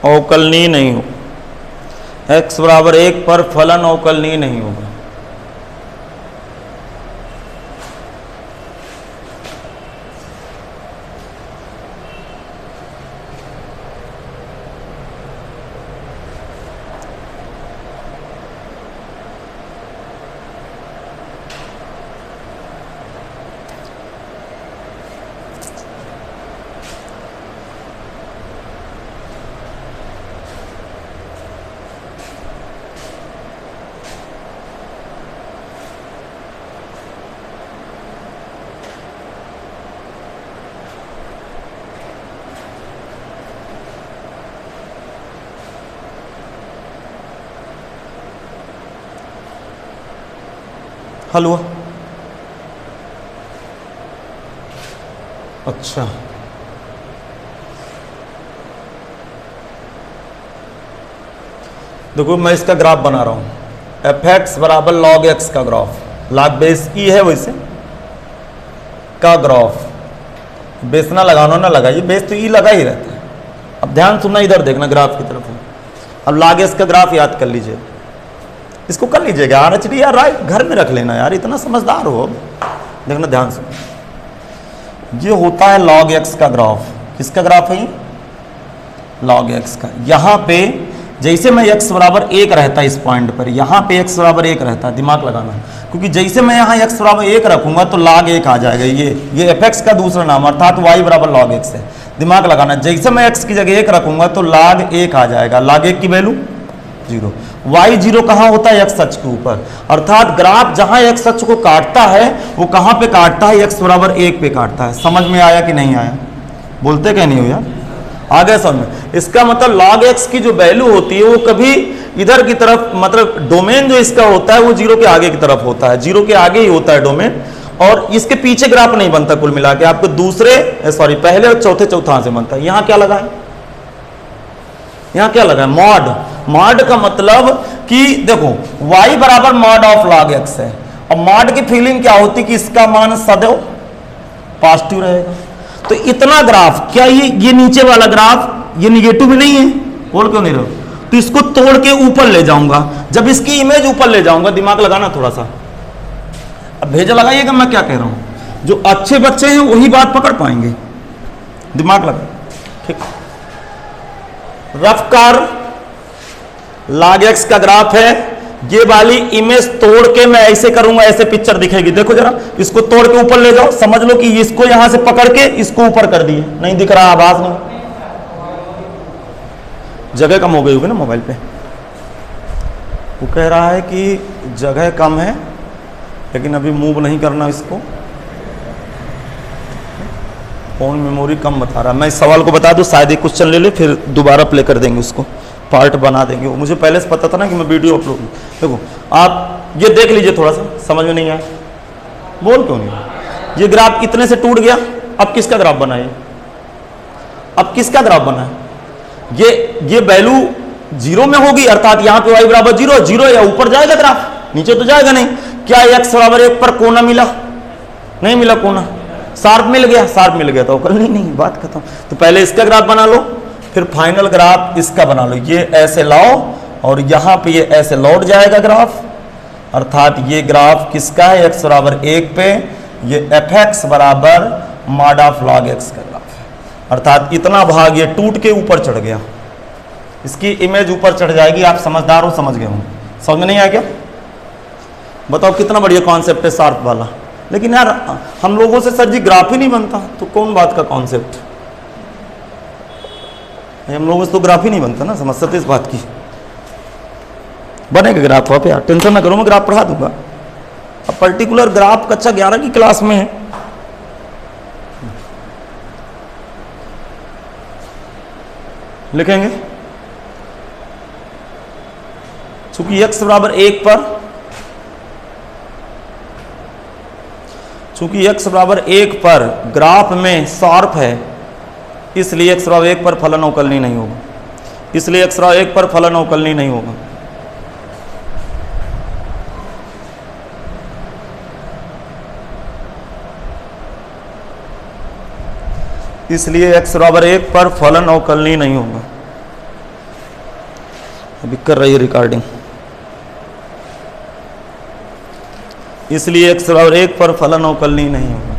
अवकलनीय नहीं हो, x बराबर 1 पर फलन अवकलनीय नहीं होगा। हल हुआ। अच्छा, देखो मैं इसका ग्राफ बना रहा हूं, एफ एक्स बराबर लॉग एक्स का ग्राफ, लॉग बेस ई है वैसे का ग्राफ, बेस ना लगाना ना लगाइए, बेस तो ई लगा ही रहता है। अब ध्यान सुनना, इधर देखना ग्राफ की तरफ। अब लॉग एक्स का ग्राफ याद कर लीजिए, इसको कर लीजिएगा आर एच डी यार, राइट घर में रख लेना यार, इतना समझदार हो। देखना ध्यान से, ये होता है लॉग एक्स का ग्राफ। किसका ग्राफ है ये? लॉग एक्स का। यहां पे जैसे मैं x बराबर 1 रहता है इस पॉइंट पर, यहाँ पे x बराबर 1 रहता है, दिमाग लगाना, क्योंकि जैसे मैं यहाँ x बराबर 1 रखूंगा तो log 1 आ जाएगा। ये fx का दूसरा नाम अर्थात y बराबर log x है, दिमाग लगाना। जैसे मैं x की जगह 1 रखूंगा तो log 1 आ जाएगा, log 1 की वैल्यू 0। y 0 कहाँ होता है? x अक्ष के ऊपर, अर्थात ग्राफ जहां x अक्ष को काटता है वो कहाँ पे काटता है? x बराबर 1 पे काटता है। समझ में आया कि नहीं आया? बोलते क्या नहीं हो यार, आ गया समझ में? इसका मतलब log x की जो वैल्यू होती है वो कभी इधर की तरफ, मतलब डोमेन जो इसका होता है वो 0 के आगे की तरफ होता है, 0 के आगे ही होता है डोमेन, और इसके पीछे ग्राफ नहीं बनता। कुल मिला के आपको पहले और चौथे चौथा से बनता है। यहाँ क्या लगा है? यहाँ क्या लगा है? मॉड। मॉड का मतलब कि देखो y बराबर मॉड ऑफ log x है, और मॉड की फीलिंग क्या होती कि इसका मान सदैव पॉजिटिव रहेगा। तो इतना ग्राफ, क्या ये नीचे वाला ग्राफ ये निगेटिव भी नहीं है? बोल क्यों नहीं रहे? तो इसको तोड़ के ऊपर ले जाऊंगा, जब इसकी इमेज ऊपर ले जाऊंगा, दिमाग लगाना थोड़ा सा, अब भेजा लगाइएगा मैं क्या कह रहा हूं। जो अच्छे बच्चे हैं वही बात पकड़ पाएंगे, दिमाग लगा, ठीक। रफ कार log x का ग्राफ है, ये वाली इमेज तोड़ के मैं ऐसे करूंगा, ऐसे पिक्चर दिखेगी। देखो जरा, इसको तोड़ के ऊपर ले जाओ, समझ लो कि इसको यहां से पकड़ के इसको ऊपर कर दिए, नहीं दिख रहा, आवाज नहीं, जगह कम हो गई होगी ना मोबाइल पे। वो कह रहा है कि जगह कम है लेकिन अभी मूव नहीं करना इसको, फोन मेमोरी कम बता रहा है। मैं इस सवाल को बता दूं, शायद एक क्वेश्चन ले ले फिर दोबारा प्ले कर देंगे, उसको पार्ट बना देंगे। वो मुझे पहले से पता था ना कि मैं वीडियो अपलोड, देखो आप ये देख लीजिए, थोड़ा सा समझ में नहीं आया, बोल क्यों नहीं? ये ग्राफ इतने से टूट गया, अब किसका ग्राफ बना है? अब किसका ग्राफ बना है? ये वैल्यू 0 में होगी, अर्थात यहाँ पे y बराबर 0, 0 या ऊपर जाएगा ग्राफ, नीचे तो जाएगा नहीं। क्या x बराबर 1 पर कोना मिला? नहीं मिला कोना। शार्प मिल गया? शार्प मिल गया तो कल नहीं, बात खत्म। तो पहले इसका ग्राफ बना लो, फिर फाइनल ग्राफ इसका बना लो। ये ऐसे लाओ और यहाँ पे ये ऐसे लौट जाएगा ग्राफ, अर्थात ये ग्राफ किसका है? x बराबर 1 पे ये fx बराबर मॉड ऑफ log x का ग्राफ है, अर्थात इतना भाग ये टूट के ऊपर चढ़ गया, इसकी इमेज ऊपर चढ़ जाएगी। आप समझदार हो, समझ गए हो? समझ में नहीं आया क्या? बताओ कितना बढ़िया कॉन्सेप्ट है शार्प वाला। लेकिन यार हम लोगों से सर जी ग्राफ ही नहीं बनता, तो कौन बात का कॉन्सेप्ट? हम लोगों से तो ग्राफ ही नहीं बनता ना, समझ सकते इस बात की। बनेगा ग्राफ, आप यार टेंशन ना करो, मैं ग्राफ पढ़ा दूंगा। अब पर्टिकुलर ग्राफ कक्षा 11 की क्लास में है, लिखेंगे। चूंकि x बराबर 1 पर, चूंकि x बराबर 1 पर ग्राफ में शार्प है, इसलिए x बराबर 1 पर फलन अवकलनीय नहीं होगा, इसलिए x बराबर 1 पर फलन अवकलनीय नहीं होगा। इसलिए x बराबर 1 पर फलन अवकलनीय नहीं होगा। अभी कर रही है रिकॉर्डिंग। इसलिए x बराबर 1 पर फलन अवकलनीय नहीं होगा।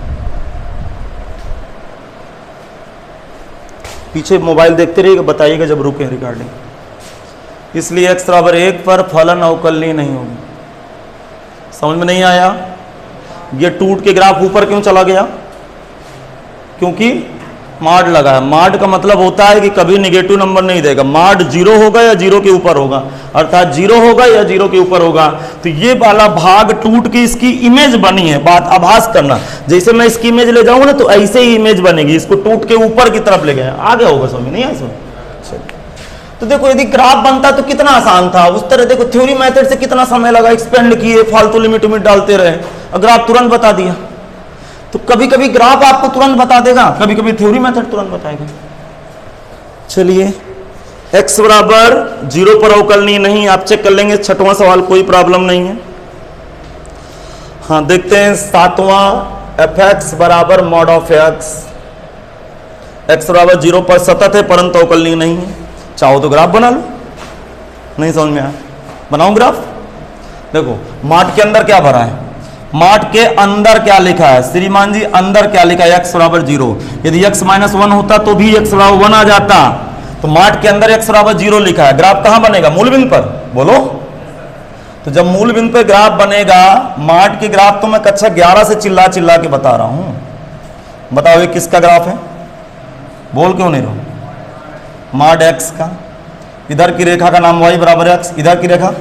पीछे मोबाइल देखते रहिएगा, बताइएगा जब रुके रिकॉर्डिंग। इसलिए x बराबर 1 पर फलन अवकलनीय नहीं होगा। समझ में नहीं आया? ये टूट के ग्राफ ऊपर क्यों चला गया? क्योंकि मॉड लगा है। मॉड का मतलब होता है कि कभी निगेटिव नंबर नहीं देगा। मॉड 0 होगा या 0 के ऊपर होगा, अर्थात 0 होगा या 0 के ऊपर होगा। तो ये वाला भाग टूट के इसकी इमेज बनी है, बात आभास करना। जैसे मैं इसकी इमेज ले जाऊंगा ना तो ऐसे ही इमेज बनेगी, इसको टूट के ऊपर की तरफ ले गए, आगे होगा। समझ नहीं आया? तो देखो यदि ग्राफ बनता तो कितना आसान था, उस तरह देखो थ्योरी मेथड से कितना समय लगा, एक्सपेंड किए, फालतू लिमिट डालते रहे, और ग्राफ तुरंत बता दिया। तो कभी कभी ग्राफ आपको तुरंत बता देगा, कभी कभी थ्योरी मेथड तुरंत बताएगा। चलिए x बराबर 0 पर अवकलनीय नहीं, आप चेक कर लेंगे, छठवां सवाल कोई प्रॉब्लम नहीं है। हाँ देखते हैं सातवां, fx बराबर मॉड ऑफ x बराबर 0 पर सतत है परंतु अवकलनीय नहीं है। चाहो तो ग्राफ बना लो, नहीं समझ में आया बनाओ ग्राफ। देखो माठ के अंदर क्या भरा है, माठ के अंदर क्या लिखा है श्रीमान जी, अंदर क्या लिखा है x बराबर 0। यदि x माइनस 1 होता तो भी x बराबर 1 आ जाता, तो माठ के अंदर x बराबर 0 लिखा है। ग्राफ कहां बनेगा, मूल बिंदु पर, बोलो। तो जब मूल बिंदु पर ग्राफ बनेगा, माठ के ग्राफ तो मैं कक्षा 11 से चिल्ला चिल्ला के बता रहा हूं, बताओ ये किसका ग्राफ है, बोल क्यों नहीं रहो, माड x का। इधर की रेखा का नाम y बराबर x, इधर की रेखा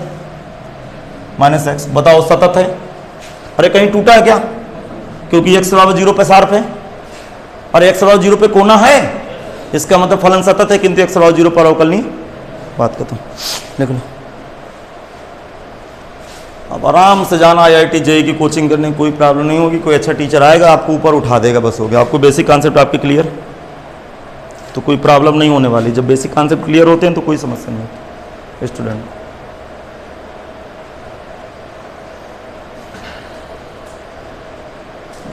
माइनस x। बताओ सतत है, अरे कहीं टूटा है क्या, क्योंकि x बराबर 0 पे शार्प है, और x बराबर 0 पे कोना है, इसका मतलब फलन सतत है, किंतु x बराबर 0 पर अवकलनीय। बात करता हूं, देख लो। अब आराम से जाना IIT JEE की कोचिंग करने, कोई प्रॉब्लम नहीं होगी, कोई अच्छा टीचर आएगा आपको ऊपर उठा देगा, बस हो गया। आपको बेसिक कॉन्सेप्ट आपके क्लियर, तो कोई प्रॉब्लम नहीं होने वाली। जब बेसिक कॉन्सेप्ट क्लियर होते हैं तो कोई समस्या नहीं होती स्टूडेंट।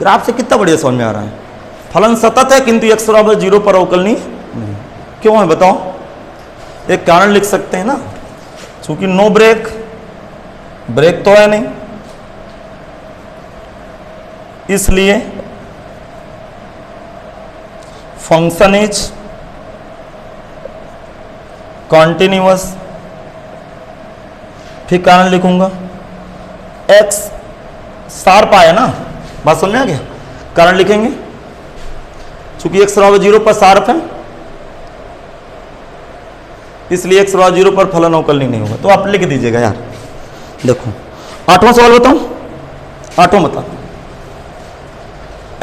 ग्राफ से कितना बढ़िया समझ में आ रहा है, फलन सतत है किंतु x बराबर 0 पर अवकलनीय नहीं। क्यों है बताओ, एक कारण लिख सकते हैं ना, क्योंकि नो ब्रेक, ब्रेक तो है नहीं, इसलिए फंक्शन इज कॉन्टिन्यूअस। फिर कारण लिखूंगा, x शार्प आया ना, बात समझ में आ गया। कारण लिखेंगे, चूंकि x बराबर 0 पर शार्प है, इसलिए x बराबर 0 पर फलन अवकलनीय नहीं होगा। तो आप लिख दीजिएगा यार। देखो आठवां सवाल बताऊं, आठवां बता,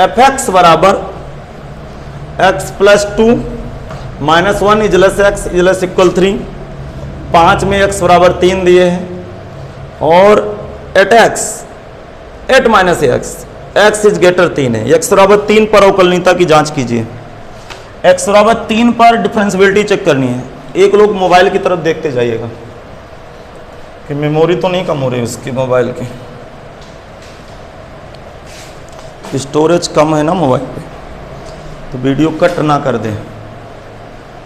fx बराबर x plus 2 minus 1 equals x equals equal 3। 5 में x बराबर 3 दिए हैं, और at x minus x is greater 3 है। x बराबर 3 पर अवकलनीयता की जांच कीजिए। x बराबर 3 पर डिफरेंशियबिलिटी चेक करनी है। एक लोग मोबाइल की तरफ देखते जाइएगा कि मेमोरी तो नहीं कम हो रही उसकी, मोबाइल की स्टोरेज कम है ना मोबाइल पे, तो वीडियो कट ना कर दे।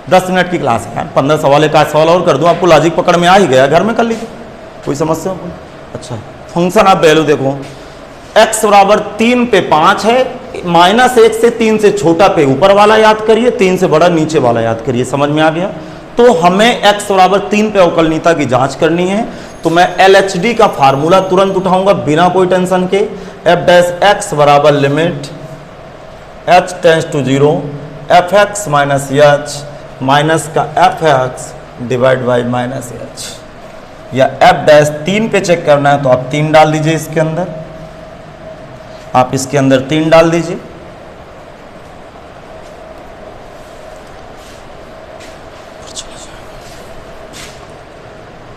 10 मिनट की क्लास है यार, 15 सवाल, एक आध सवाल और कर दूं, आपको लॉजिक पकड़ में आ ही गया, घर में कर लीजिए, कोई समस्या हो। अच्छा फंक्शन आप वैल्यू देखो, x बराबर 3 पे 5 है, माइनस 1 से 3 से छोटा पे ऊपर वाला याद करिए, 3 से बड़ा नीचे वाला याद करिए। समझ में आ गया। तो हमें x बराबर 3 पे अवकलनीयता की जांच करनी है, तो मैं LHD का फार्मूला तुरंत उठाऊंगा बिना कोई टेंशन के। f डैश x बराबर limit h tends to 0 fx minus h minus का fx divide by minus h, या f डैश 3 पे चेक करना है तो आप 3 डाल दीजिए इसके अंदर, आप इसके अंदर 3 डाल दीजिए।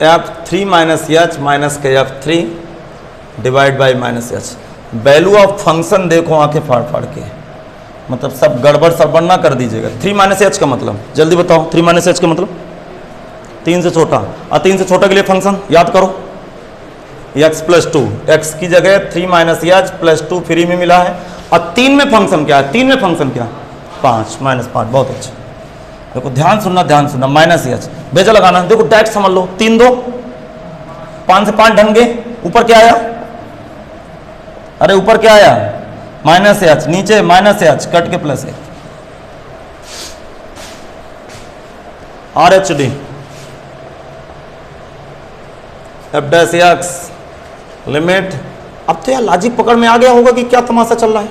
f3 माइनस h माइनस के f3 divide by minus h। Value of function देखो आंखें फाड़ फाड़ के, मतलब सब गड़बड़ सब ना कर दीजिएगा। 3 माइनस h का मतलब जल्दी बताओ, 3 माइनस h का मतलब 3 से छोटा, और 3 से छोटा के लिए फंक्शन याद करो, x प्लस 2, x की जगह 3 माइनस h प्लस 2 फ्री में मिला है, और 3 में फंक्शन क्या है, 3 में फंक्शन क्या, 5 माइनस 5। बहुत अच्छा, देखो ध्यान सुनना, माइनस h बेजा लगाना, देखो डायरेक्ट समझ लो, 3 2 5 से 5 ढंगे, ऊपर क्या आया, अरे ऊपर क्या आया माइनस h, नीचे माइनस h कट के प्लस है, RHD f dash x limit. अब तो यार लॉजिक पकड़ में आ गया होगा कि क्या तमाशा चल रहा है।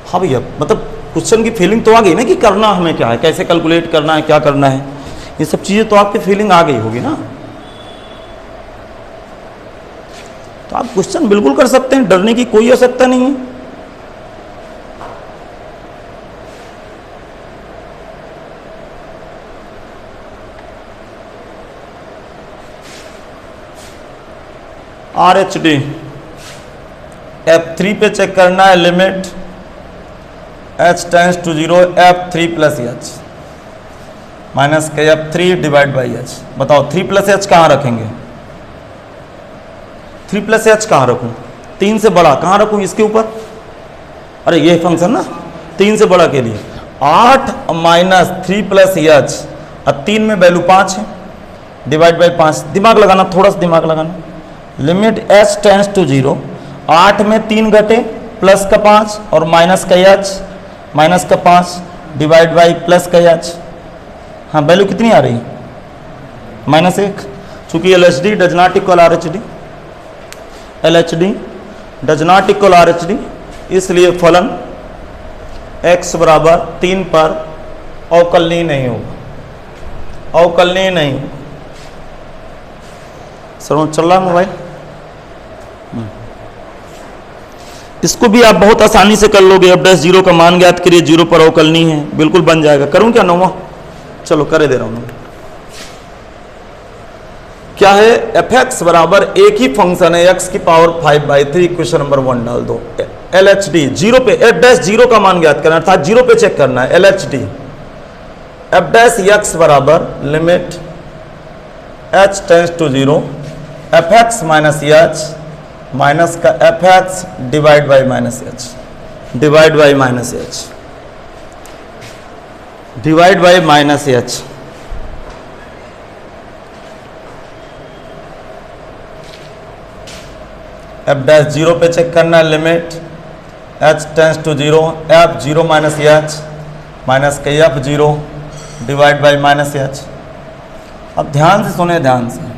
हाँ भैया, मतलब क्वेश्चन की फीलिंग तो आ गई ना कि करना हमें क्या है, कैसे कैलकुलेट करना है, क्या करना है, ये सब चीजें तो आपकी फीलिंग आ गई होगी ना। तो आप क्वेश्चन बिल्कुल कर सकते हैं, डरने की कोई आवश्यकता नहीं है। RHD F3 पे चेक करना है, limit h tends to 0 F3 plus h minus के F3 डिवाइड बाई एच। बताओ 3 प्लस एच कहाँ रखेंगे? 3 प्लस एच कहाँ रखूँ? 3 से बड़ा कहाँ रखूँ? इसके ऊपर। अरे ये फंक्शन ना 3 से बड़ा के लिए 8 माइनस 3 प्लस एच, अब 3 में वैल्यू 5 है, डिवाइड बाई 5। दिमाग लगाना, थोड़ा सा दिमाग लगाना। लिमिट h टेंस टू 0, 8 में 3 घटे प्लस का 5 और माइनस का h, माइनस का 5 डिवाइड बाई प्लस का h। हाँ वैल्यू कितनी आ रही? -1। चूंकि LHD does not equal RHD, LHD does not equal RHD, इसलिए फलन x बराबर 3 पर अवकलनीय नहीं होगा, अवकलनीय नहीं होगा। सर्व चल रहा है मोबाइल? इसको भी आप बहुत आसानी से कर लोगे। f'0 का मान ज्ञात करिए, 0 पर अवकलनीय है, बिल्कुल बन जाएगा। करूं क्या 9वां? चलो करे दे रहा हूं। क्या है? fx बराबर एक ही फंक्शन है x की पावर 5/3, इक्वेशन नंबर 1 डाल दो। LHD 0 पे f'0 का मान ज्ञात करना, अर्थात 0 पे चेक करना है। LHD f' बराबर limit h tends to 0 fx minus h minus का fx divide by minus h, divide by minus h, divide by minus h। f'0 पे चेक करना है, limit h tends to 0 f0 minus h minus के f0 divide by minus h। अब ध्यान से सुने, ध्यान से।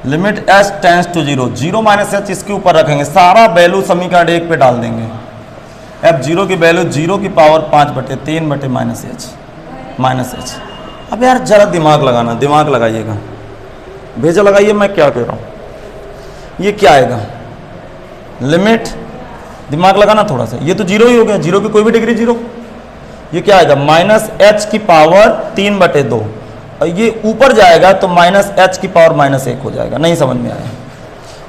Limit h tends to 0, 0 minus h इसके ऊपर रखेंगे, सारा वैल्यू समीकरण 1 पे डाल देंगे। f0 की वैल्यू 0 की पावर 5/3 बटे माइनस h। अब यार जरा दिमाग लगाना, दिमाग लगाइएगा, भेजा लगाइए मैं क्या कह रहा हूँ। ये क्या आएगा? लिमिट, दिमाग लगाना थोड़ा सा, ये तो 0 ही हो गया, 0 की कोई भी डिग्री 0। ये क्या आएगा? माइनस h की पावर 3/2, और ये ऊपर जाएगा तो माइनस h की पावर -1 हो जाएगा। नहीं समझ में आया?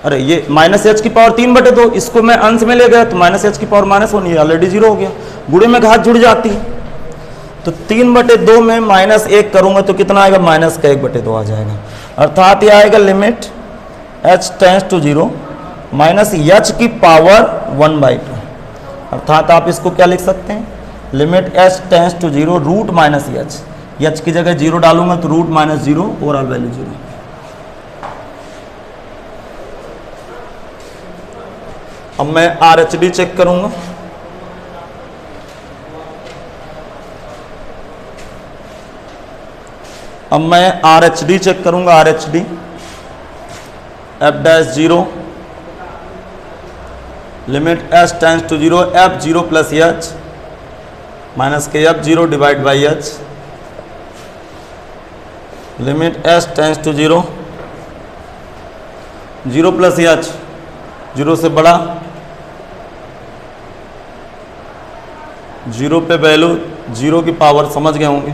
अरे ये माइनस h की पावर 3/2, इसको मैं अंश में ले गया तो माइनस h की पावर -1 ये ऑलरेडी 0 हो गया। गुणे में घात जुड़ जाती है, तो 3/2 में -1 करूंगा तो कितना आएगा? माइनस का 1/2 आ जाएगा। अर्थात ये आएगा limit h tends to 0 minus h की पावर 1/2। अर्थात आप इसको क्या लिख सकते हैं? Limit h tends to 0 root minus h की जगह 0 डालूंगा तो रूट माइनस 0, ओवरऑल वैल्यू 0। अब मैं RHD चेक करूंगा। अब मैं RHD चेक करूंगा। RHD f'0 limit h tends to 0 f0 plus h minus के f0 divide by h, limit h tends to 0, 0 plus h 0 से बड़ा, 0 पे वैल्यू 0 की पावर, समझ गए होंगे?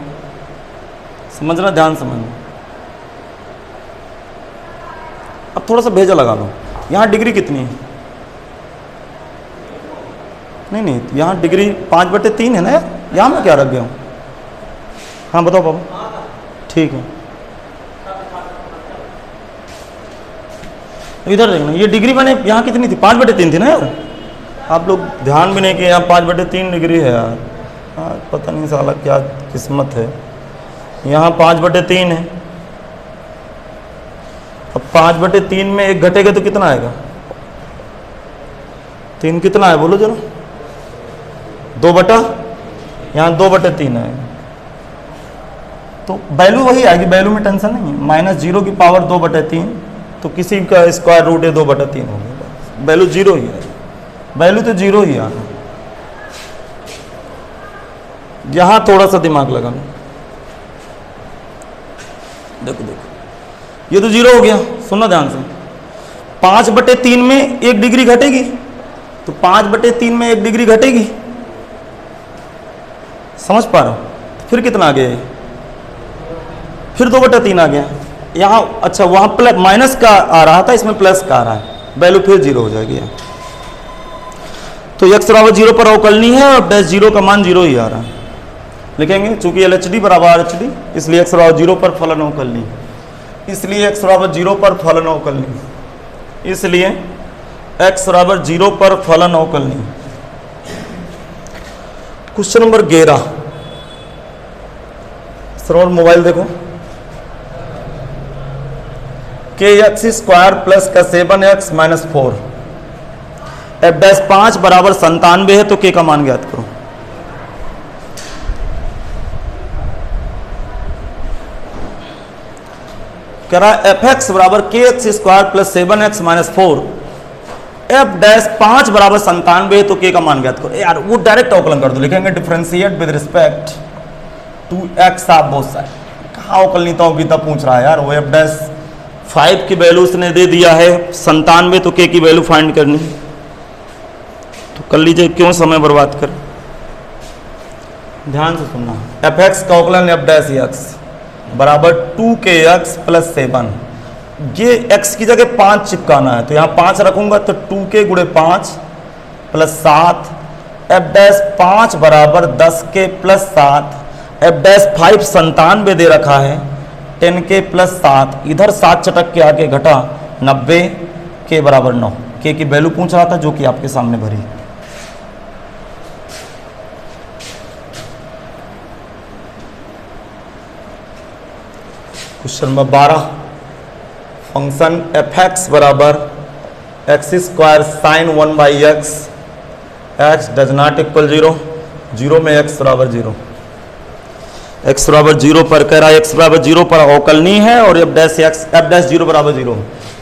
समझना, ध्यान समझना। अब थोड़ा सा भेजा लगा लो। यहाँ डिग्री कितनी है? नहीं, यहाँ डिग्री 5/3 है ना। यहाँ मैं क्या रख गया हूँ? हाँ बताओ बाबा। ठीक है, इधर देखना, ये डिग्री मैंने यहाँ कितनी थी? 5/3 थी ना यार। आप लोग ध्यान भी नहीं किए, यहाँ 5/3 डिग्री है यार। हाँ पता नहीं साला क्या किस्मत है, यहाँ 5/3 है। अब 5/3 में 1 घटेगा तो कितना आएगा? 3 कितना है बोलो जरा? 2 यहाँ 2/3 आएगा, तो वैल्यू वही आएगी, वैल्यू में टेंशन नहीं है। -0 की पावर 2/3, तो किसी का स्क्वायर रूट है 2/3 हो गया, वैल्यू 0 ही है, वैल्यू तो 0 ही आना। यहां थोड़ा सा दिमाग लगाना, देखो ये तो 0 हो गया। सुनना ध्यान से, 5/3 में 1 डिग्री घटेगी, तो 5/3 में 1 डिग्री घटेगी, समझ पा रहे हो? फिर कितना आ गया? फिर 2/3 आ गया। यहाँ अच्छा, वहाँ प्लस माइनस का आ रहा था, इसमें प्लस का आ रहा है। वैल्यू फिर 0 हो जाएगी यहाँ। तो x बराबर 0 पर अवकलनीय है और डैश 0 का मान 0 ही आ रहा है। लिखेंगे चूंकि LHD बराबर RHD, इसलिए x बराबर 0 पर फलन अवकलनीय, इसलिए x बराबर 0 पर फलन अवकलनीय, इसलिए x बराबर 0 पर फलन अवकलनीय। क्वेश्चन नंबर 11, सर मोबाइल देखो, kx² प्लस का 7x माइनस 4, f डैश 5 बराबर 97 है तो k का मान ज्ञात करो। कह रहा है fx बराबर kx² plus 7x minus 4, f dash 5 बराबर 97 है तो k का मान ज्ञात करो। यार वो डायरेक्ट अवकलन कर दो, लिखेंगे differentiate with respect to x of both side. कहाँ अवकलनीयताओं की तब पूछ रहा है यार, वो f डैश 5 की वैल्यू उसने दे दिया है 97 तो k की वैल्यू फाइंड करनी, तो कर लीजिए, क्यों समय बर्बाद कर। ध्यान से सुनना, fx का अवकलन f डैश x बराबर 2kx प्लस 7, ये x की जगह 5 चिपकाना है तो यहाँ 5 रखूंगा तो 2k गुणे 5 प्लस 7, f डैश 5 बराबर 10k प्लस 7, f डैश 5 97 दे रखा है, 10k प्लस 7, इधर 7 चटक के आके घटा 90, k बराबर 9, k की वैल्यू पूछ रहा था जो कि आपके सामने भरी। क्वेश्चन नंबर 12, फंक्शन fx बराबर x² sine 1/x, x does not equal 0, 0 में x बराबर 0, x बराबर 0 पर कह रहा है x बराबर 0 पर अवकलनीय है और f डैश 0 बराबर 0।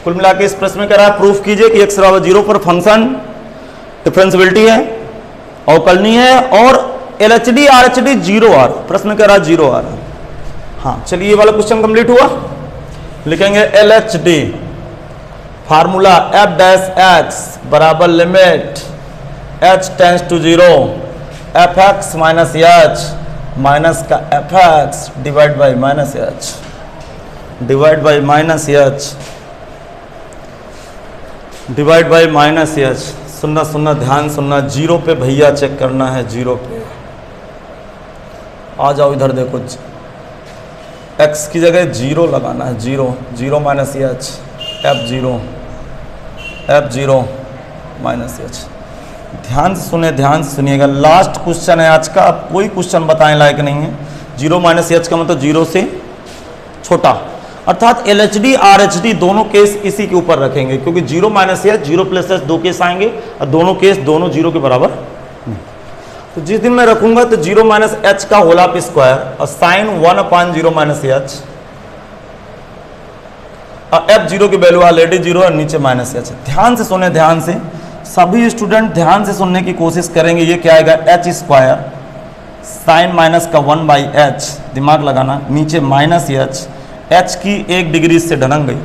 कुल मिला के इस प्रश्न में कह रहा है प्रूफ कीजिए कि x बराबर 0 पर फंक्शन डिफरेंशिएबिलिटी है, अवकलनीय है और LHD RHD 0 आ रहा, प्रश्न कह रहा है 0 आ रहा। हाँ चलिए ये वाला क्वेश्चन कंप्लीट हुआ। लिखेंगे LHD formula f dash x बराबर limit h tends to 0 fx minus h minus का fx divide by minus h divide by minus h divide by minus h। सुनना सुनना ध्यान सुनना, 0 पे भैया चेक करना है, 0 पे आ जाओ इधर देखो, x की जगह 0 लगाना है, 0 0 minus h f0 minus h। ध्यान से सुने, ध्यान से सुनिएगा, लास्ट क्वेश्चन है आज का, अब कोई क्वेश्चन बताने लायक नहीं है। 0 माइनस h का मतलब 0 से छोटा, अर्थात LHD RHD दोनों केस इसी के ऊपर रखेंगे, क्योंकि 0 माइनस h 0 प्लस h दो केस आएंगे और दोनों केस दोनों 0 के बराबर नहीं। तो जिस दिन मैं रखूंगा तो 0 माइनस h का होल ऑफ स्क्वायर और साइन 1/0 माइनस h और f0 की वैल्यू ऑलरेडी 0 और नीचे माइनस h। ध्यान से सुने, ध्यान से सभी स्टूडेंट ध्यान से सुनने की कोशिश करेंगे। ये क्या आएगा, h स्क्वायर साइन माइनस का 1/h, दिमाग लगाना, नीचे माइनस h की 1 डिग्री से ढलंग गई,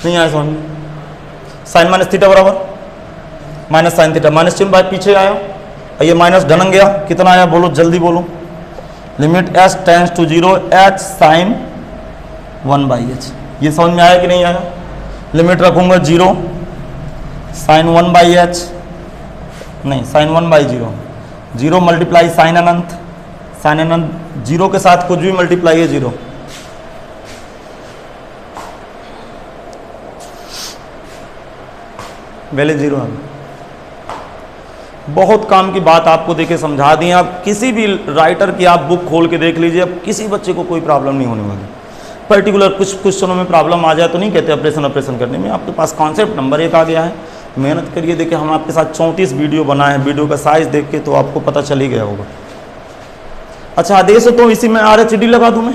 नहीं आया समझ में। साइन माइनस थीटा बराबर माइनस साइन थीटा, माइनस चिन्ह बाद पीछे आया और ये माइनस ढलंग गया, कितना आया बोलो जल्दी बोलो। Limit h tends to 0 h sine 1/h, ये समझ में आया कि नहीं आया। लिमिट रखूंगा 0 साइन 1/h, नहीं साइन 1/0, 0 मल्टीप्लाई साइन अनंत, साइन अनंत 0 के साथ कुछ भी मल्टीप्लाई है 0। वैल्यू 0 है। बहुत काम की बात आपको देके समझा दी। आप किसी भी राइटर की आप बुक खोल के देख लीजिए, अब किसी बच्चे को कोई प्रॉब्लम नहीं होने वाली। पर्टिकुलर कुछ क्वेश्चनों में प्रॉब्लम आ जाए तो नहीं कहते ऑपरेशन करने में, आपके पास कॉन्सेप्ट नंबर 1 आ गया है, मेहनत करिए। देखिए हम आपके साथ 34 वीडियो बनाए हैं, वीडियो का साइज देख के तो आपको पता चल ही गया होगा। अच्छा आदेश तो इसी में RHD लगा दूं मैं,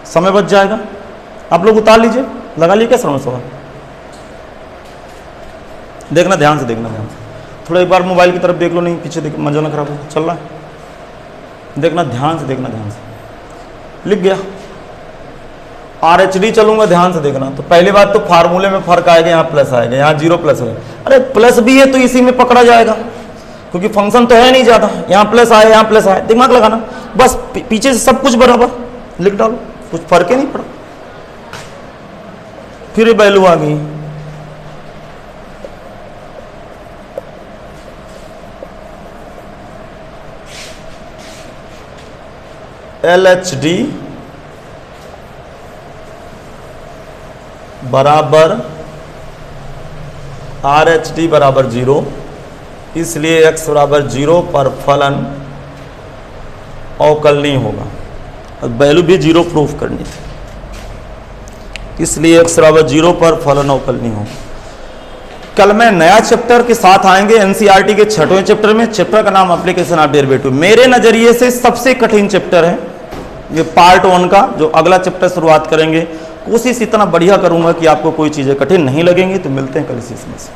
समय बच जाएगा। आप लोग उतार लीजिए, लगा लीजिए क्या सवाल। देखना ध्यान से, देखना ध्यान से, थोड़ा एक बार मोबाइल की तरफ देख लो, नहीं पीछे देख, मजा ना खराब हो, चल रहा है। देखना ध्यान से, देखना ध्यान से। लिख गया RHD चलूंगा, ध्यान से देखना। तो पहली बात तो फार्मूले में फर्क आएगा, यहाँ प्लस आएगा, यहाँ 0 प्लस है। अरे प्लस भी है तो इसी में पकड़ा जाएगा, क्योंकि फंक्शन तो है नहीं ज़्यादा। यहाँ प्लस आए, यहाँ प्लस आए, दिमाग लगाना बस, पीछे से सब कुछ बराबर लिख डालो, कुछ फर्क ही नहीं पड़ा। फिर वैल्यू आ गई। LHD बराबर RHD बराबर 0, इसलिए x बराबर 0 पर फलन अवकलनीय होगा। वैल्यू भी 0 प्रूफ करनी थी, इसलिए x बराबर 0 पर फलन अवकलनीय होगा। कल मैं नया चैप्टर के साथ आएंगे एनसीईआरटी के 6वें चैप्टर में। चैप्टर का नाम एप्लीकेशन ऑफ डेरिवेटिव, मेरे नजरिए से सबसे कठिन चैप्टर है ये पार्ट 1 का। जो अगला चैप्टर शुरुआत करेंगे, कोशिश इतना बढ़िया करूंगा कि आपको कोई चीजें कठिन नहीं लगेंगी। तो मिलते हैं कल इसी समय से।